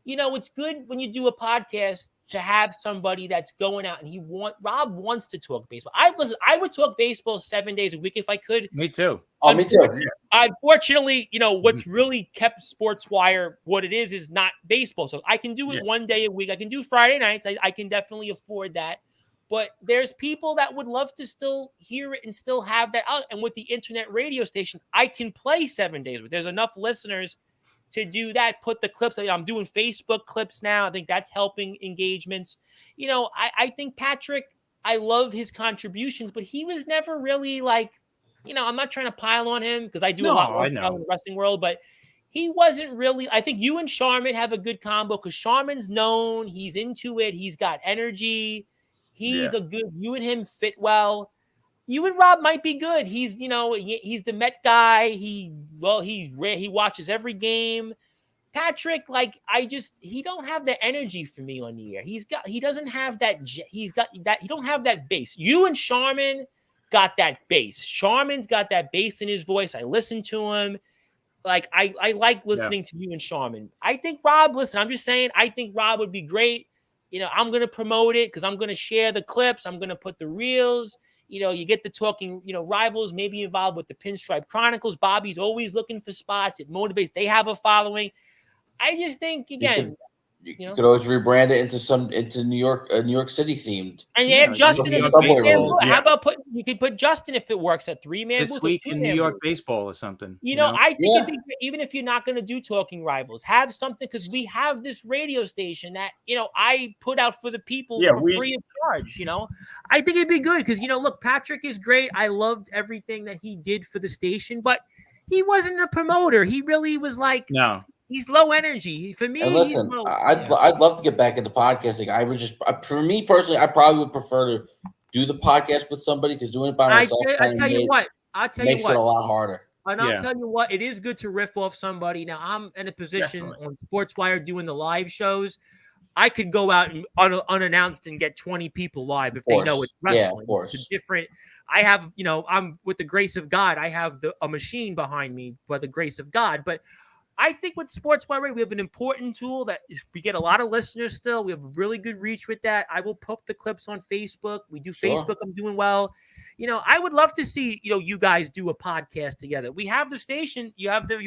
it's good when you do a podcast to have somebody that's going out and Rob wants to talk baseball. I would talk baseball 7 days a week if I could. Me too. Oh, me too. Unfortunately, what's really kept Sportswire what it is not baseball. So I can do it 1 day a week. I can do Friday nights. I can definitely afford that. But there's people that would love to still hear it and still have that out. And with the internet radio station, I can play 7 days. There's enough listeners to do that. Put the clips. I'm doing Facebook clips now. I think that's helping engagements. I think Patrick, I love his contributions, but he was never really like, I'm not trying to pile on him because I do a lot more in the wrestling world, but he wasn't really. I think you and Charmin have a good combo because Charmin's known. He's into it. He's got energy. He's a good. You and him fit well. You and Rob might be good. He's he's the Met guy. He watches every game. Patrick, he don't have the energy for me on the air. He doesn't have that. He don't have that bass. You and Charmin got that bass. Charmin's got that bass in his voice. I listen to him. I like listening to you and Charmin. I think Rob, listen, I'm just saying, I think Rob would be great. I'm going to promote it because I'm going to share the clips. I'm going to put the reels. You get the talking, rivals, maybe involved with the Pinstripe Chronicles. Bobby's always looking for spots. It motivates. They have a following. I just think, again, you could always rebrand it into New York City themed. And Justin is a How about you could put Justin if it works at 3-man this week in New York baseball or something. I think even if you're not going to do talking rivals, have something because we have this radio station that I put out for the people for free of charge. I think it'd be good because look, Patrick is great. I loved everything that he did for the station, but he wasn't a promoter. He really was like He's low energy. For me, and listen, I'd love to get back into podcasting. For me personally, I probably would prefer to do the podcast with somebody because doing it by myself makes it a lot harder. And I'll tell you what, it is good to riff off somebody. Now, I'm in a position on Sportswire doing the live shows. I could go out and unannounced and get 20 people live if they know it's wrestling. Yeah, of course. It's different. I have, I'm with the grace of God. I have a machine behind me by the grace of God. But I think with Sportswire, we have an important tool that we get a lot of listeners still. We have really good reach with that. I will put the clips on Facebook. We do Facebook. I'm doing well. I would love to see, you guys do a podcast together. We have the station. You have the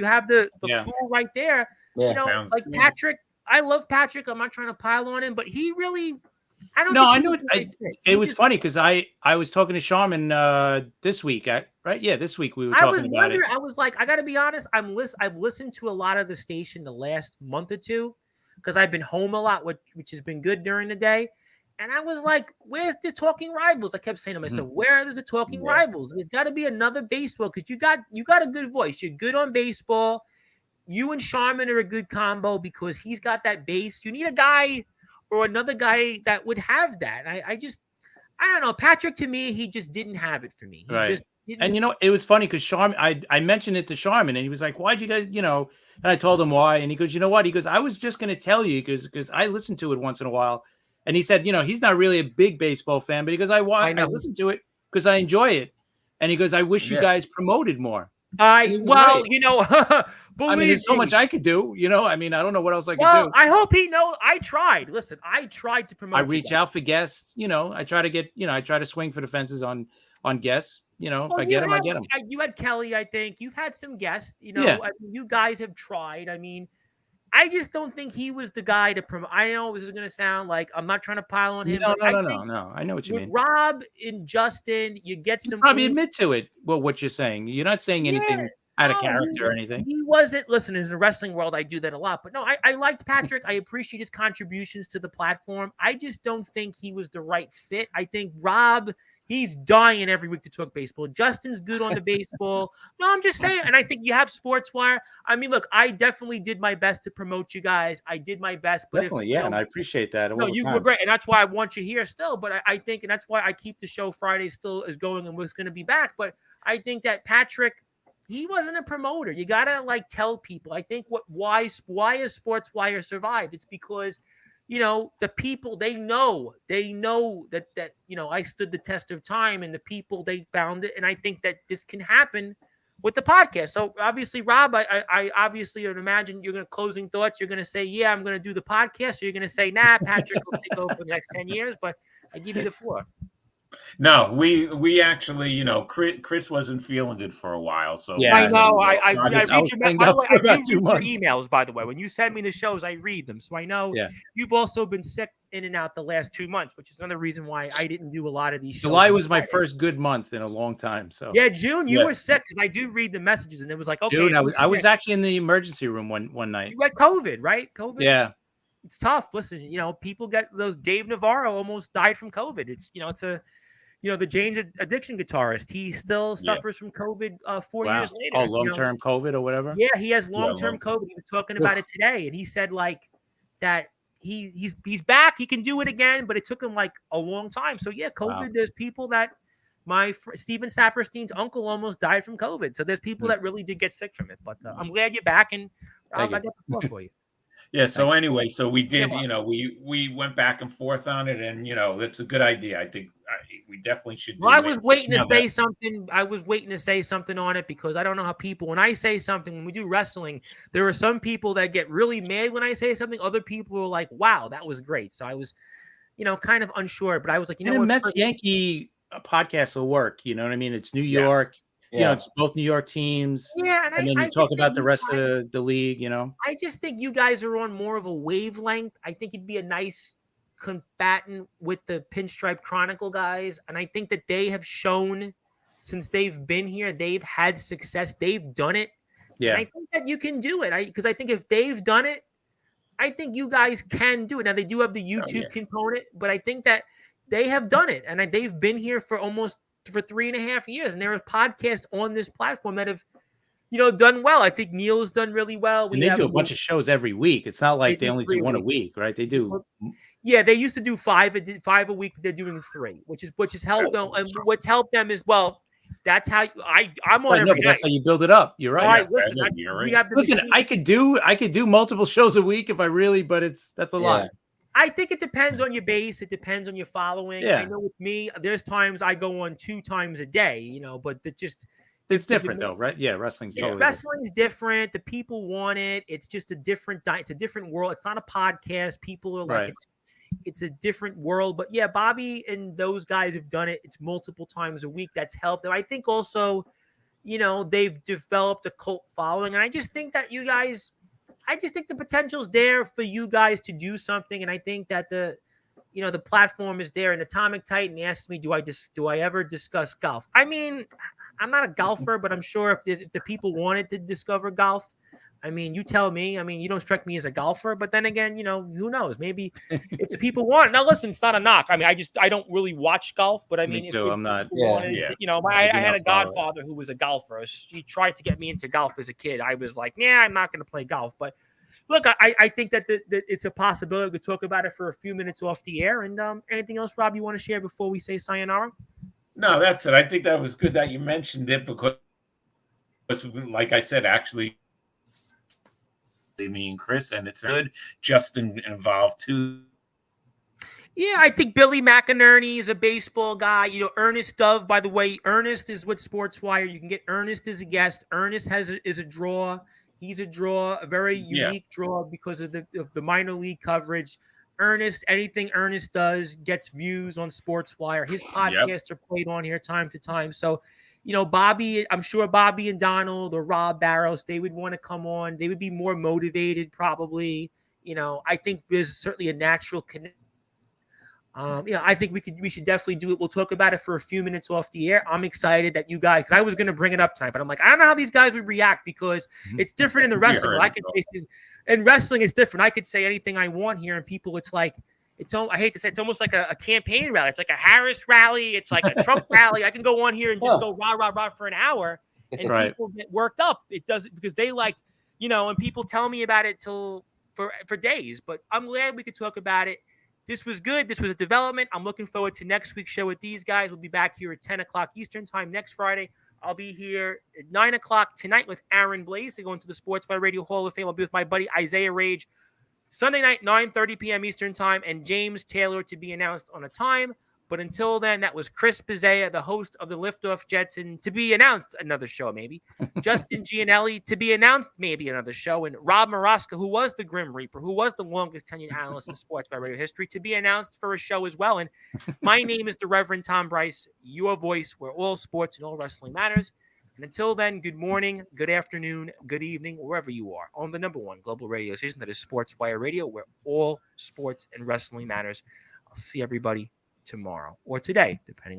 tool right there. Yeah. Patrick. I love Patrick. I'm not trying to pile on him, but he really, I don't. No, I know. It was funny because I was talking to Charmin this week, right? Yeah, this week we were talking about it. I was like, I got to be honest. I've listened to a lot of the station the last month or two because I've been home a lot, which has been good during the day. And I was like, "Where's the Talking Rivals?" I kept saying to myself, "Where is the Talking Rivals? There's got to be another baseball because you got a good voice. You're good on baseball. You and Charmin are a good combo because he's got that base. You need a guy or another guy that would have that. I don't know. Patrick, to me, he just didn't have it for me. And it was funny because Charmin, I mentioned it to Charmin and he was like, why'd you guys, and I told him why. And he goes, you know what? He goes, I was just going to tell you because I listen to it once in a while. And he said, he's not really a big baseball fan, but he goes, I listen to it because I enjoy it. And he goes, I wish you guys promoted more. There's so much I could do, I don't know what else I could do. I hope he knows. I tried. Listen, I tried to promote. I reach out for guests, I try to get, I try to swing for the fences on guests, if I get them, I get them. You had Kelly, I think. You've had some guests, you guys have tried. I just don't think he was the guy to promote. I know this is going to sound like I'm not trying to pile on him. No. I know what you mean. Rob and Justin, you get some. Probably admit to it. Well, what you're saying. You're not saying anything out of character or anything. He wasn't. Listen, in the wrestling world, I do that a lot. But no, I liked Patrick. I appreciate his contributions to the platform. I just don't think he was the right fit. I think Rob. He's dying every week to talk baseball. Justin's good on the baseball. No, I'm just saying. And I think you have Sportswire. Look, I definitely did my best to promote you guys. I did my best. But definitely, and I appreciate that. No, you were great. And that's why I want you here still. But I think, and that's why I keep the show Friday still is going and was going to be back. But I think that Patrick, he wasn't a promoter. You got to tell people. I think why has Sportswire survived? It's because the people, they know that I stood the test of time and the people, they found it. And I think that this can happen with the podcast. So obviously, Rob, I obviously would imagine you're going to closing thoughts. You're going to say, yeah, I'm going to do the podcast. Or you're going to say, nah, Patrick will take over for the next 10 years, but I give you the floor. No, we actually, Chris wasn't feeling good for a while, so Yeah, I know. I I read was your. playing By the up way, for I about do 2 read your months. emails. By the way, when you send me the shows, I read them, so I know Yeah. you've also been sick in and out the last 2 months, which is another reason why I didn't do a lot of these shows. July was my first good month in a long time. So yeah, June you Yeah. were sick because I do read the messages, and it was like, okay, June, if he's I was sick- actually in the emergency room one night. you had COVID, right? COVID. Yeah. It's tough. Listen, people get those. Dave Navarro almost died from COVID. It's the Jane's Addiction guitarist. He still suffers from COVID 4 years later. Oh, long-term COVID or whatever. Yeah, he has long-term long-term. COVID. He was talking about it today, and he said like that he's back. He can do it again, but it took him like a long time. So yeah, COVID. Wow. There's people that Steven Saperstein's uncle almost died from COVID. So there's people that really did get sick from it. But I'm glad you're back, and I got the floor for you. Yeah. So anyway, so we did, Yeah, we went back and forth on it, and that's a good idea. I think we definitely should. Well, do I it. was waiting to Now say that- something. I was waiting to say something on it because I don't know how people, when I say something, when we do wrestling, there are some people that get really mad when I say something. Other people are like, wow, that was great. So I was, kind of unsure, but I was like, And a what? Mets Yankee podcast will work. You know what I mean? It's New York. Yeah. It's both New York teams. Yeah, And then you talk about the rest of the league. I just think you guys are on more of a wavelength. I think you'd be a nice combatant with the Pinstripe Chronicle guys, and I think that they have shown since they've been here, they've had success. They've done it. Yeah. And I think that you can do it. Because I think if they've done it, I think you guys can do it. Now they do have the YouTube component, but I think that they have done it, and they've been here for 3.5 years, and there are podcasts on this platform that have, done well. I think Neil's done really well. And they do a bunch of shows every week. It's not like they only do one a week, right? They do. Yeah, they used to do five a week. They're doing 3, which has helped them. And what's helped them is, well, that's how I'm on every night. That's how you build it up. You're right. All right, listen, I could do multiple shows a week if I really, but that's a lot. I think it depends on your base. It depends on your following. Yeah. I know with me, there's times I go on 2 times a day, but it's different though, right? Yeah, wrestling's different. The people want it. It's just a different it's a different world. It's not a podcast. People are like, it's a different world. But yeah, Bobby and those guys have done it. It's multiple times a week. That's helped them. I think also, they've developed a cult following. And I just think that I just think the potential's there for you guys to do something. And I think that the platform is there. And Atomic Titan asked me, do I ever discuss golf? I mean, I'm not a golfer, but I'm sure if the people wanted to discover golf, I mean, you tell me. I mean, you don't strike me as a golfer, but then again, who knows? Maybe if the people want. Now, listen, it's not a knock. I mean, I don't really watch golf, but I mean, me too. I'm not. I had a godfather who was a golfer. He tried to get me into golf as a kid. I was like, nah, I'm not going to play golf. But look, I think that it's a possibility. We could talk about it for a few minutes off the air. And anything else, Rob, you want to share before we say sayonara? No, that's it. I think that was good that you mentioned it because, like I said, actually, me and Chris, and it's good. Justin involved too. Yeah, I think Billy McInerney is a baseball guy. Ernest Dove, by the way, Ernest is with Sportswire. You can get Ernest as a guest. Ernest is a draw. He's a draw, a very unique draw because of the minor league coverage. Anything Ernest does gets views on Sportswire. His podcasts are played on here time to time. So, Bobby, I'm sure Bobby and Donald or Rob Barrows, they would want to come on. They would be more motivated, probably. I think there's certainly a natural connection. I think we should definitely do it. We'll talk about it for a few minutes off the air. I'm excited that you guys, because I was going to bring it up tonight, but I'm like, I don't know how these guys would react because it's different in the wrestling. In wrestling, it's different. I could say anything I want here, and people, it's like, I hate to say, it's almost like a campaign rally. It's like a Harris rally. It's like a Trump rally. I can go on here and just go rah, rah, rah for an hour, and people get worked up. It doesn't, because they like, and people tell me about it for days, but I'm glad we could talk about it. This was good. This was a development. I'm looking forward to next week's show with these guys. We'll be back here at 10 o'clock Eastern time next Friday. I'll be here at 9 o'clock tonight with Aaron Blaze. They go into the Sportswire Radio Hall of Fame. I'll be with my buddy Isaiah Rage Sunday night, 9:30 p.m. Eastern time, and James Taylor to be announced on a time. But until then, that was Chris Pizzea, the host of the Liftoff Jets, and to be announced another show, maybe. Justin Gianelli, to be announced maybe another show. And Rob Maraska, who was the Grim Reaper, who was the longest tenured analyst in sports by radio history, to be announced for a show as well. And my name is the Reverend Tom Bryce, your voice where all sports and all wrestling matters. And until then, good morning, good afternoon, good evening, wherever you are, on the number one global radio station that is Sportswire Radio, where all sports and wrestling matters. I'll see everybody tomorrow or today, depending